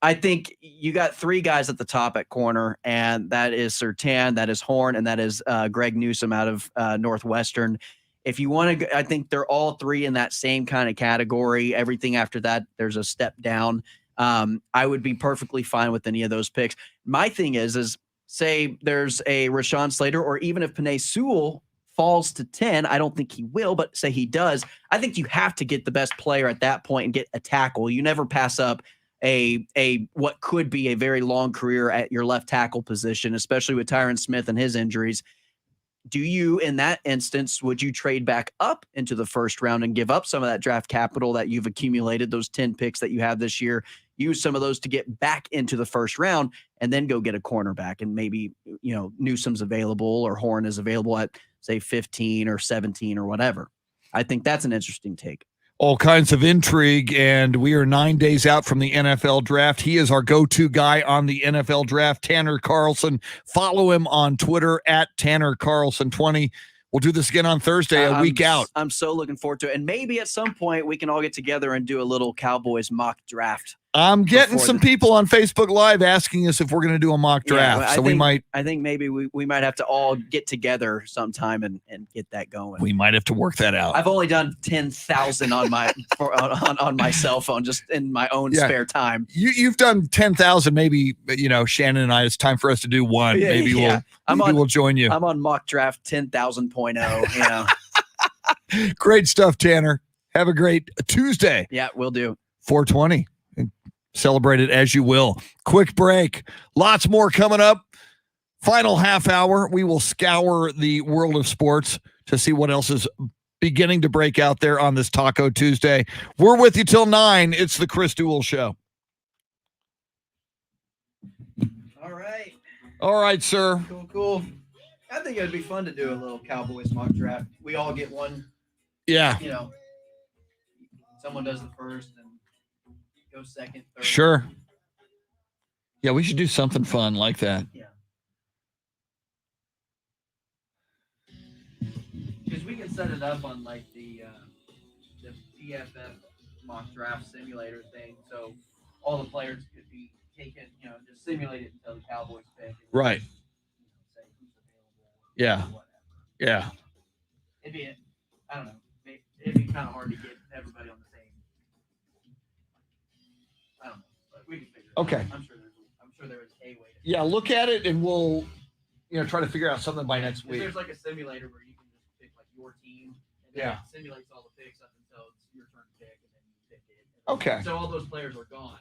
I think you got 3 guys at the top at corner, and that is Surtain, that is Horn, and that is Greg Newsome out of Northwestern. If you want to, I think they're all 3 in that same kind of category. Everything after that, there's a step down. I would be perfectly fine with any of those picks. My thing is say there's a Rashawn Slater, or even if Penei Sewell falls to 10, I don't think he will, but say he does, I think you have to get the best player at that point and get a tackle. You never pass up a what could be a very long career at your left tackle position, especially with Tyron Smith and his injuries. Do you, in that instance, would you trade back up into the first round and give up some of that draft capital that you've accumulated, those 10 picks that you have this year, use some of those to get back into the first round, and then go get a cornerback, and maybe, Newsome's available or Horn is available at, say, 15 or 17 or whatever? I think that's an interesting take. All kinds of intrigue, and we are 9 days out from the NFL draft. He is our go-to guy on the NFL draft, Tanner Carlson. Follow him on Twitter at Tanner Carlson20. We'll do this again on Thursday, a week out. I'm so looking forward to it. And maybe at some point we can all get together and do a little Cowboys mock draft. I'm getting some people on Facebook Live asking us if we're going to do a mock draft. I think maybe we might have to all get together sometime and get that going. We might have to work that out. I've only done 10,000 on my on my cell phone, just in my own spare time. You've done 10,000. Maybe Shannon and I. It's time for us to do one. Maybe we'll join you. I'm on mock draft 10,000.0. Great stuff, Tanner. Have a great Tuesday. Yeah, we'll do. 420. Celebrate it as you will. Quick break. Lots more coming up. Final half hour, we will scour the world of sports to see what else is beginning to break out there on this Taco Tuesday. We're with you till 9. It's the Chris Duel Show. All right, sir. Cool. I think it'd be fun to do a little Cowboys mock draft. We all get one. Yeah. You know, someone does the first and goes second, third. Sure. Yeah, we should do something fun like that. Yeah. Because we can set it up on like the PFF mock draft simulator thing, so all the players could be taken, just simulate it until the Cowboys pick. Right. Say who's available. Yeah. Whatever. Yeah. I don't know. It'd be kind of hard to get everybody on the same. I don't know, but we can figure it Okay. out. I'm sure there is a way to. Yeah, look at it and we'll, try to figure out something by next week. There's like a simulator where you can just pick like your team, and then it simulates all the picks up until it's your turn to pick, and then you pick it. Okay. So all those players are gone,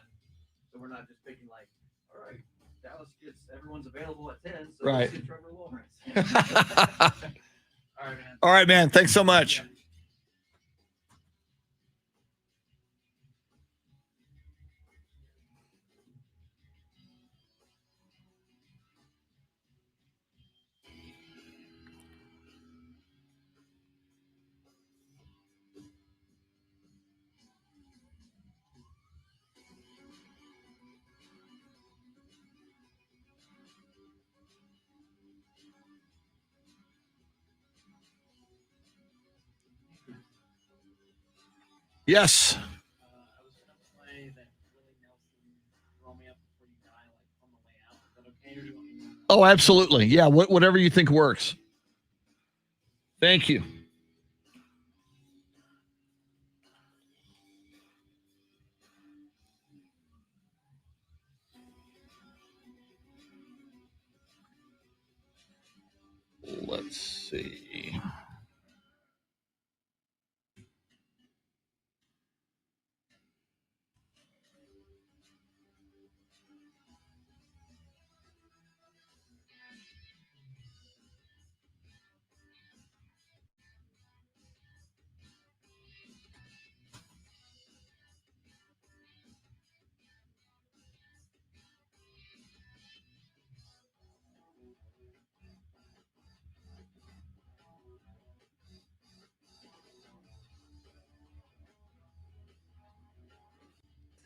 so we're not just picking like, all right, Dallas gets everyone's available at 10, so Right. let's get Trevor Lawrence. All right, man. All right, man. Thanks so much. Yeah. Yes. I was gonna play that Willie Nelson Roll Me Up Before You Die, like on the way out. Is that okay, or do you want me to? Oh, absolutely. Yeah, whatever you think works. Thank you. Let's see.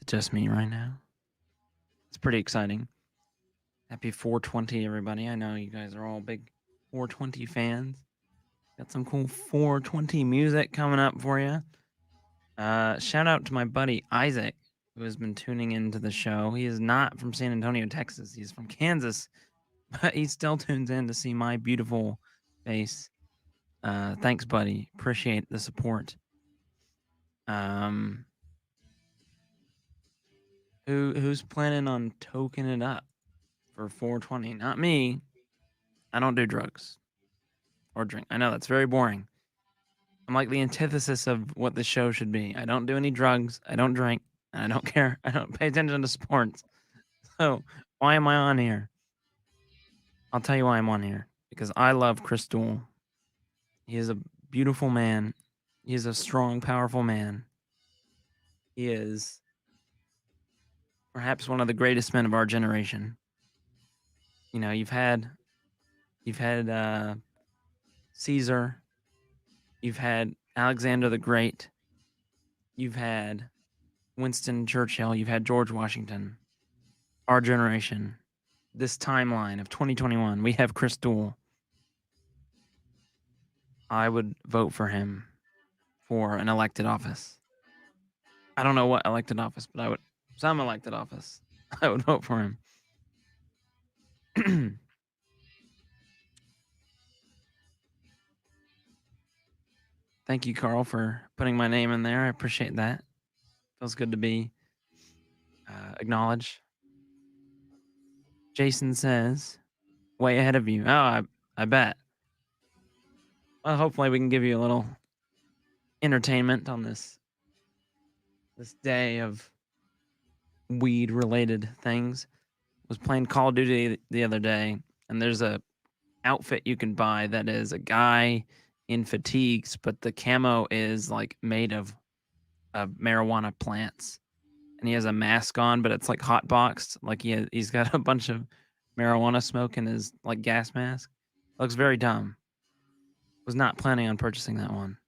It's just me right now. It's pretty exciting. Happy 420, everybody. I know you guys are all big 420 fans. Got some cool 420 music coming up for you. Shout out to my buddy Isaac, who has been tuning into the show. He is not from San Antonio, Texas. He's from Kansas, but he still tunes in to see my beautiful face. Thanks, buddy. Appreciate the support. Who's planning on toking it up for 420? Not me. I don't do drugs or drink. I know that's very boring. I'm like the antithesis of what the show should be. I don't do any drugs. I don't drink. And I don't care. I don't pay attention to sports. So why am I on here? I'll tell you why I'm on here. Because I love Chris Duel. He is a beautiful man. He is a strong, powerful man. He is perhaps one of the greatest men of our generation. You know, you've had Caesar, you've had Alexander the Great, you've had Winston Churchill, you've had George Washington. Our generation, this timeline of 2021, we have Chris Duel. I would vote for him for an elected office. I don't know what elected office, but I would. Some elected office. I would vote for him. Thank you, Carl, for putting my name in there. I appreciate that. Feels good to be acknowledged. Jason says, way ahead of you. Oh, I bet. Well, hopefully we can give you a little entertainment on this day of weed-related things. Was playing Call of Duty the other day, and there's a outfit you can buy that is a guy in fatigues, but the camo is like made of marijuana plants, and he has a mask on, but it's like hot boxed, like he's got a bunch of marijuana smoke in his like gas mask. Looks very dumb. Was not planning on purchasing that one.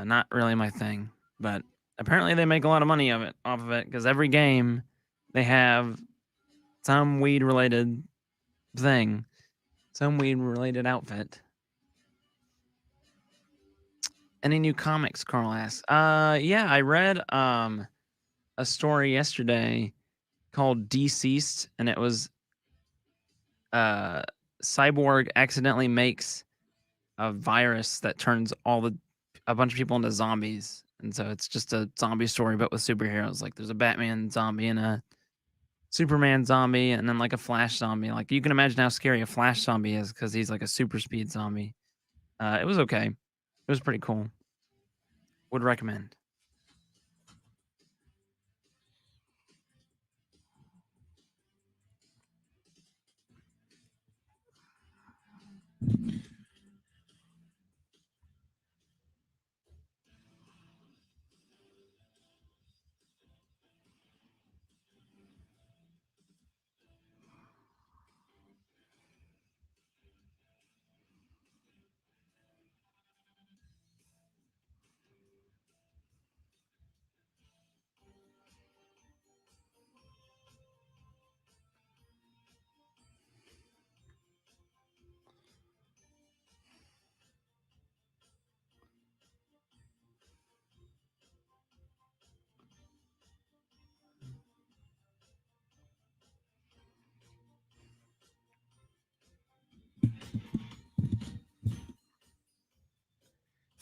Not really my thing, but apparently they make a lot of money off of it, because every game they have some weed related thing, some weed related outfit. Any new comics? Carl asks. Yeah, I read a story yesterday called Deceased, and it was Cyborg accidentally makes a virus that turns a bunch of people into zombies, and so it's just a zombie story but with superheroes. Like there's a Batman zombie and a Superman zombie, and then like a Flash zombie. Like you can imagine how scary a Flash zombie is, because he's like a super speed zombie. It was okay. It was pretty cool. Would recommend.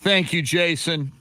Thank you, Jason.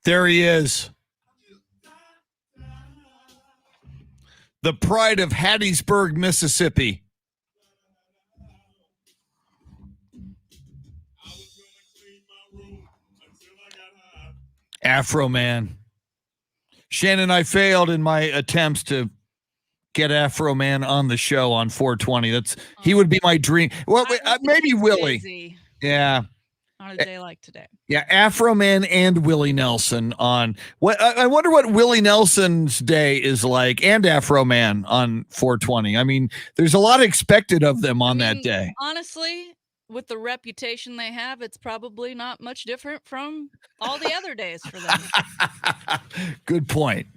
There he is. The pride of Hattiesburg, Mississippi. Afro Man. Shannon, I failed in my attempts to get Afro Man on the show on 420. He would be my dream. Well, maybe Willie. Busy Yeah. on a day like today. Yeah, Afro Man and Willie Nelson on what I wonder what Willie Nelson's day is like, and Afro Man on 420. I mean, there's a lot expected of them on that day. Honestly, with the reputation they have, it's probably not much different from all the other days for them. Good point.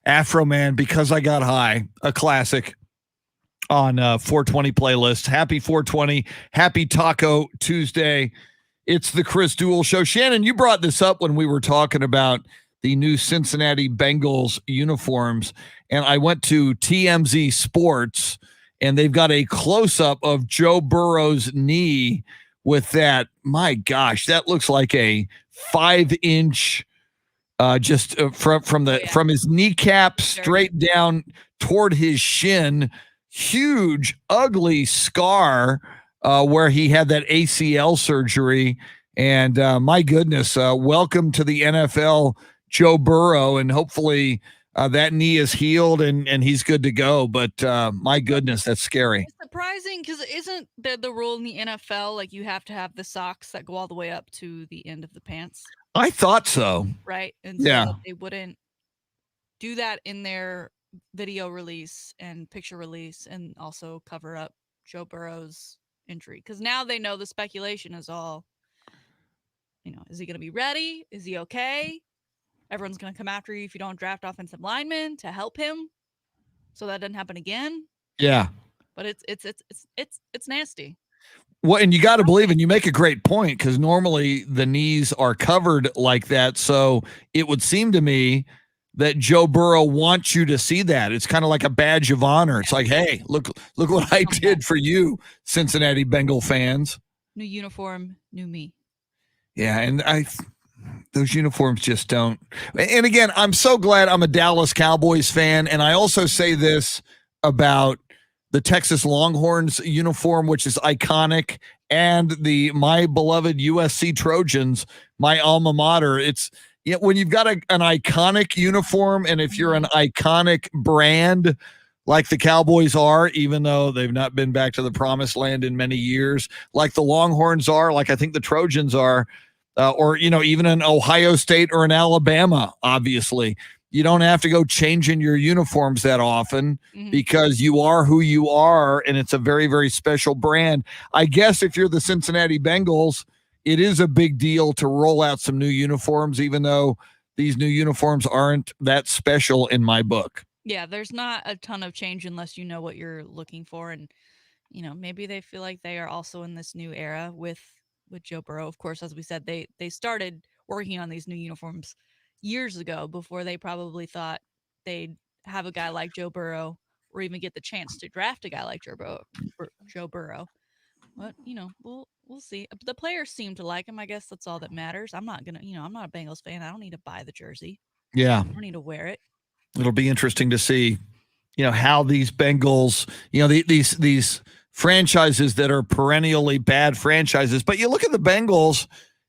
Afro Man, Because I Got High, a classic on 420 playlist. Happy 420. Happy Taco Tuesday. It's the Chris Duel Show. Shannon, you brought this up when we were talking about the new Cincinnati Bengals uniforms, and I went to TMZ Sports, and they've got a close-up of Joe Burrow's knee with that. My gosh, that looks like a 5-inch from his kneecap straight down toward his shin. Huge, ugly scar where he had that ACL surgery. And my goodness, welcome to the NFL, Joe Burrow. And hopefully that knee is healed and he's good to go. But my goodness, that's scary. It's surprising because isn't the rule in the NFL like you have to have the socks that go all the way up to the end of the pants? I thought so. Right. And yeah, so they wouldn't do that in their video release and picture release and also cover up Joe Burrow's injury. Because now they know the speculation is all, is he going to be ready? Is he okay? Everyone's going to come after you if you don't draft offensive linemen to help him. So that doesn't happen again. Yeah. But it's nasty. Well, and you got to believe, and you make a great point, because normally the knees are covered like that. So it would seem to me that Joe Burrow wants you to see that. It's kind of like a badge of honor. It's like, hey, look what I did for you, Cincinnati Bengal fans. New uniform, new me. Yeah, and those uniforms just don't. And again, I'm so glad I'm a Dallas Cowboys fan, and I also say this about the Texas Longhorns uniform, which is iconic, and my beloved USC Trojans, my alma mater. It's when you've got an iconic uniform, and if you're an iconic brand like the Cowboys are, even though they've not been back to the promised land in many years, like the Longhorns are, like I think the Trojans are, or even an Ohio State or an Alabama, obviously. You don't have to go changing your uniforms that often because you are who you are, and it's a very, very special brand. I guess if you're the Cincinnati Bengals, it is a big deal to roll out some new uniforms, even though these new uniforms aren't that special in my book. Yeah, there's not a ton of change unless you know what you're looking for. And, maybe they feel like they are also in this new era with Joe Burrow. Of course, as we said, they started working on these new uniforms years ago before they probably thought they'd have a guy like Joe Burrow or even get the chance to draft a guy like Joe Burrow. But, we'll see. The players seem to like him. I guess that's all that matters. I'm not I'm not a Bengals fan. I don't need to buy the jersey. Yeah. I don't need to wear it. It'll be interesting to see, how these Bengals, these franchises that are perennially bad franchises. But you look at the Bengals,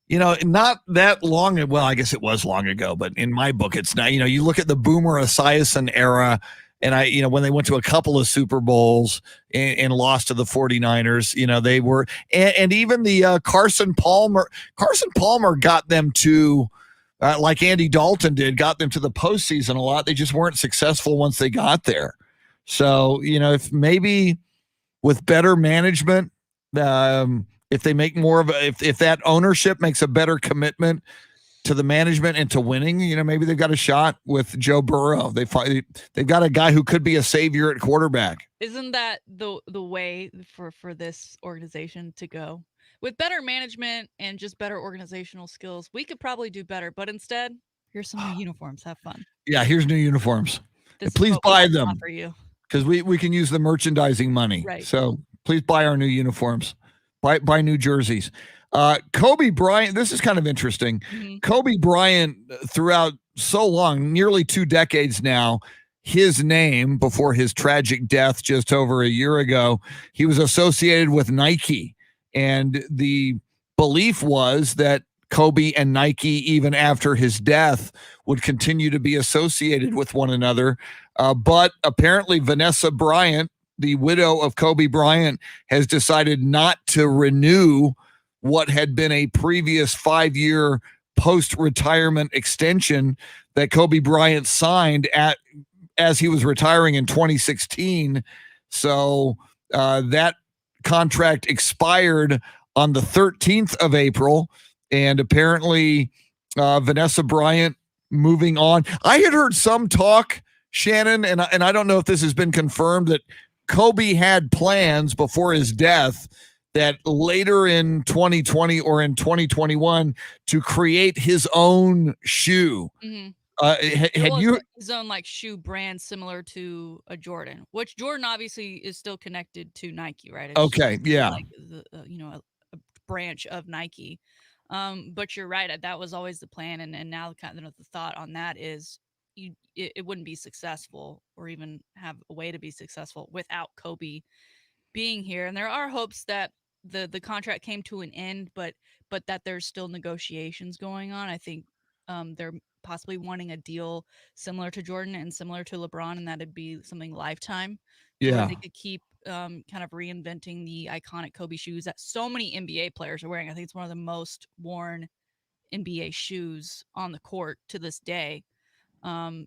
not that long. Well, I guess it was long ago, but in my book, it's not. You look at the Boomer Esiason era, and when they went to a couple of Super Bowls and lost to the 49ers, they were, and even the Carson Palmer got them to, like Andy Dalton did, got them to the postseason a lot. They just weren't successful once they got there. So, if maybe with better management, if they make more of if that ownership makes a better commitment to the management and to winning, maybe they've got a shot with Joe Burrow. They've got a guy who could be a savior at quarterback. Isn't that the way for this organization to go? With better management and just better organizational skills, we could probably do better. But instead, here's some new uniforms. Have fun. Yeah, here's new uniforms. Please buy them for you, because we can use the merchandising money. Right. So please buy our new uniforms. Buy new jerseys. Kobe Bryant, this is kind of interesting. Kobe Bryant, throughout so long, nearly 2 decades now, his name, before his tragic death just over a year ago, he was associated with Nike. And the belief was that Kobe and Nike, even after his death, would continue to be associated with one another. But apparently Vanessa Bryant, the widow of Kobe Bryant, has decided not to renew what had been a previous 5-year post-retirement extension that Kobe Bryant signed as he was retiring in 2016. So that contract expired on the 13th of April, and apparently Vanessa Bryant moving on. I had heard some talk, Shannon, and I don't know if this has been confirmed, that Kobe had plans before his death that later in 2020 or in 2021 to create his own shoe. Mm-hmm. Had you his own like shoe brand similar to a Jordan, which Jordan obviously is still connected to Nike, right? It's okay, yeah, like the a branch of Nike. But you're right, that was always the plan, and now kind of the thought on that is it wouldn't be successful or even have a way to be successful without Kobe being here. And there are hopes that the contract came to an end, but that there's still negotiations going on. I think they're possibly wanting a deal similar to Jordan and similar to LeBron, and that'd be something lifetime. Where they could keep kind of reinventing the iconic Kobe shoes that so many NBA players are wearing. I think it's one of the most worn NBA shoes on the court to this day. And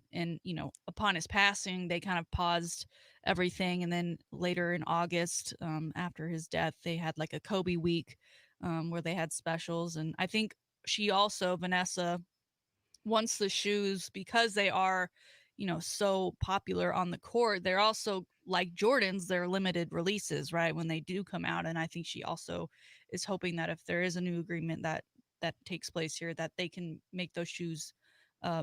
upon his passing, they kind of paused everything, and then later in August, after his death, they had like a Kobe week where they had specials. And I think Vanessa, wants the shoes because they are so popular on the court. They're also like Jordans, they're limited releases, right, when they do come out. And I think she also is hoping that if there is a new agreement that takes place here, that they can make those shoes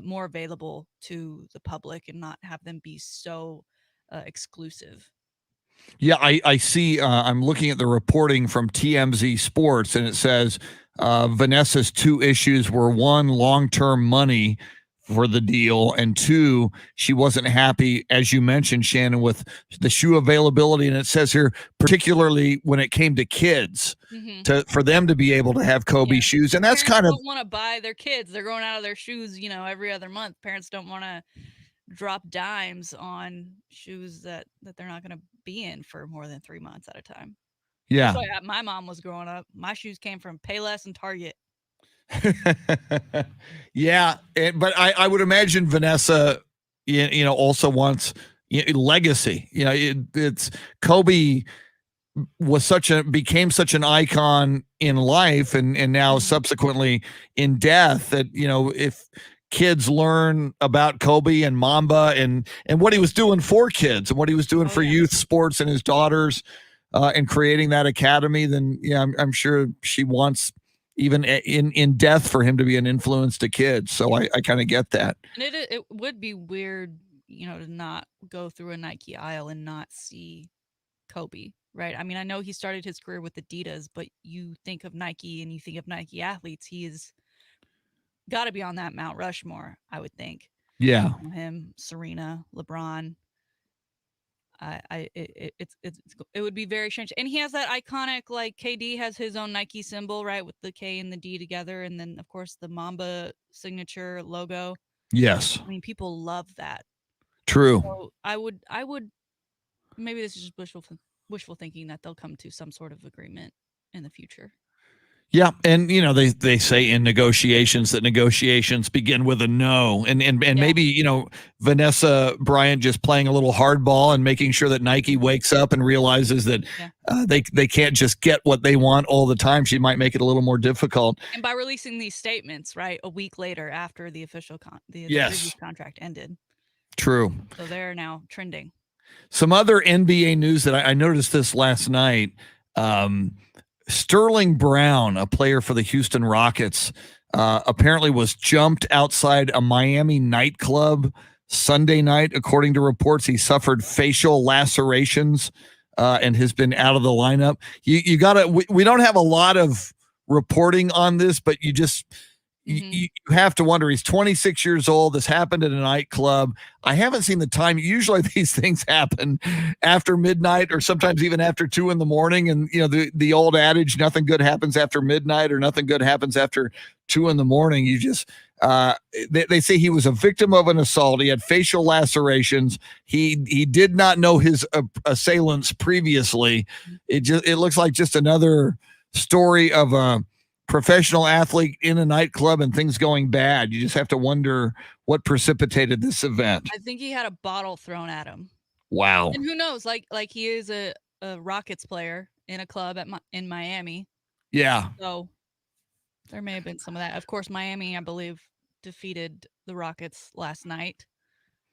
more available to the public and not have them be so exclusive. Yeah, I see. I'm looking at the reporting from TMZ Sports, and it says Vanessa's 2 issues were: 1, long-term money for the deal, and 2, she wasn't happy, as you mentioned, Shannon, with the shoe availability. And it says here, particularly when it came to kids, for them to be able to have Kobe shoes. And that's kind of don't want to buy their kids. They're going out of their shoes, every other month. Parents don't want to drop dimes on shoes that they're not going to be in for more than 3 months at a time. Yeah. So my mom was growing up. My shoes came from Payless and Target. Yeah, but I would imagine Vanessa, also wants legacy. It's Kobe became such an icon in life, and now subsequently in death, that if kids learn about Kobe and Mamba and what he was doing for kids and what he was doing for youth sports and his daughters, and creating that academy, then I'm sure she wants, even in death, for him to be an influence to kids. So I kind of get that. And it would be weird, to not go through a Nike aisle and not see Kobe, right? I mean, I know he started his career with Adidas, but you think of Nike and you think of Nike athletes, he is got to be on that Mount Rushmore, I would think. Yeah. Him, Serena, LeBron. It would be very strange. And he has that iconic, like KD has his own Nike symbol, right, with the K and the D together, and then of course the Mamba signature logo. Yes. I mean, people love that. True. So I would maybe this is just wishful thinking that they'll come to some sort of agreement in the future. Yeah, and they say in negotiations that negotiations begin with a no, and maybe Vanessa Bryant just playing a little hardball and making sure that Nike wakes up and realizes that they can't just get what they want all the time. She might make it a little more difficult. And by releasing these statements, right, a week later after the official previous contract ended. True. So they're now trending. Some other NBA news that I noticed this last night. Sterling Brown, a player for the Houston Rockets, apparently was jumped outside a Miami nightclub Sunday night. According to reports, he suffered facial lacerations and has been out of the lineup. We don't have a lot of reporting on this, but you have to wonder. He's 26 years old. This happened at a nightclub. I haven't seen the time. Usually these things happen after midnight or sometimes even after 2 a.m. And, the old adage, nothing good happens after midnight or nothing good happens after 2 a.m. You just, they say he was a victim of an assault. He had facial lacerations. He did not know his assailants previously. It looks like just another story of a professional athlete in a nightclub and things going bad. You just have to wonder what precipitated this event. I think he had a bottle thrown at him. Wow. And who knows? Like he is a Rockets player in a club in Miami. Yeah. So there may have been some of that. Of course, Miami, I believe, defeated the Rockets last night.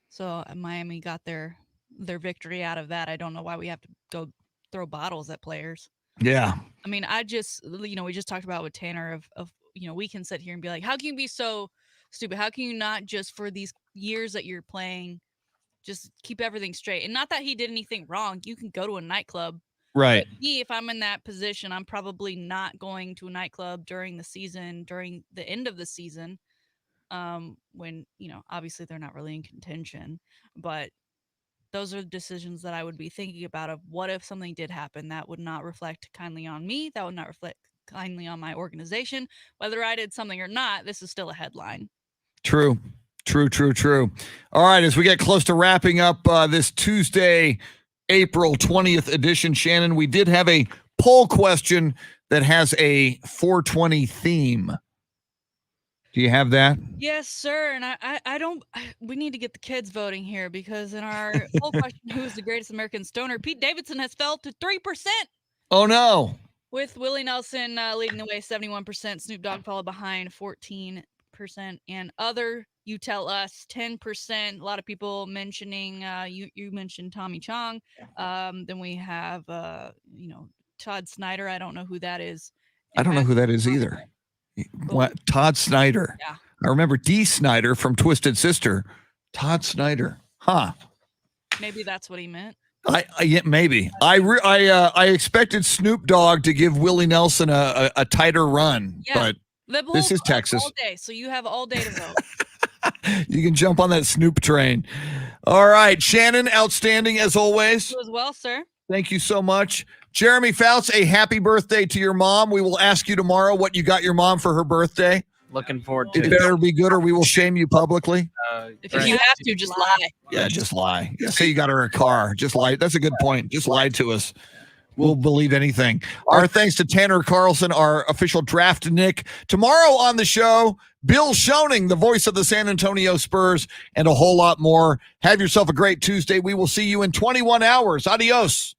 So Miami got their victory out of that. I don't know why we have to go throw bottles at players. Yeah. I mean, we just talked about with Tanner of we can sit here and be like, how can you be so stupid? How can you not just for these years that you're playing, just keep everything straight? And not that he did anything wrong. You can go to a nightclub. Right. But me, if I'm in that position, I'm probably not going to a nightclub during the season, during the end of the season, when, obviously they're not really in contention. But those are the decisions that I would be thinking about of what if something did happen that would not reflect kindly on me, that would not reflect kindly on my organization. Whether I did something or not, this is still a headline. True. All right, as we get close to wrapping up this Tuesday, April 20th edition, Shannon, we did have a poll question that has a 420 theme. Do you have that? Yes, sir. And we need to get the kids voting here because in our poll question, who is the greatest American stoner, Pete Davidson has fell to 3%. Oh, no. With Willie Nelson leading the way, 71%. Snoop Dogg followed behind, 14%. And other, you tell us, 10%. A lot of people mentioning, you mentioned Tommy Chong. Then we have, Todd Snyder. I don't know who that is. I don't know who that is either. What? Todd Snyder. Yeah. I remember Dee Snyder from Twisted Sister. Todd Snyder. Huh. Maybe that's what he meant. Yeah, maybe. I expected Snoop Dogg to give Willie Nelson a tighter run, but this is Texas. All day, so you have all day to vote. You can jump on that Snoop train. All right, Shannon, outstanding as always. You as well, sir. Thank you so much. Jeremy Fouts, a happy birthday to your mom. We will ask you tomorrow what you got your mom for her birthday. Looking forward to it. It better be good or we will shame you publicly. If you have to, just lie. Yeah, just lie. Yeah, say you got her a car. Just lie. That's a good point. Just lie to us. We'll believe anything. Our thanks to Tanner Carlson, our official draft Nick. Tomorrow on the show, Bill Schoening, the voice of the San Antonio Spurs, and a whole lot more. Have yourself a great Tuesday. We will see you in 21 hours. Adios.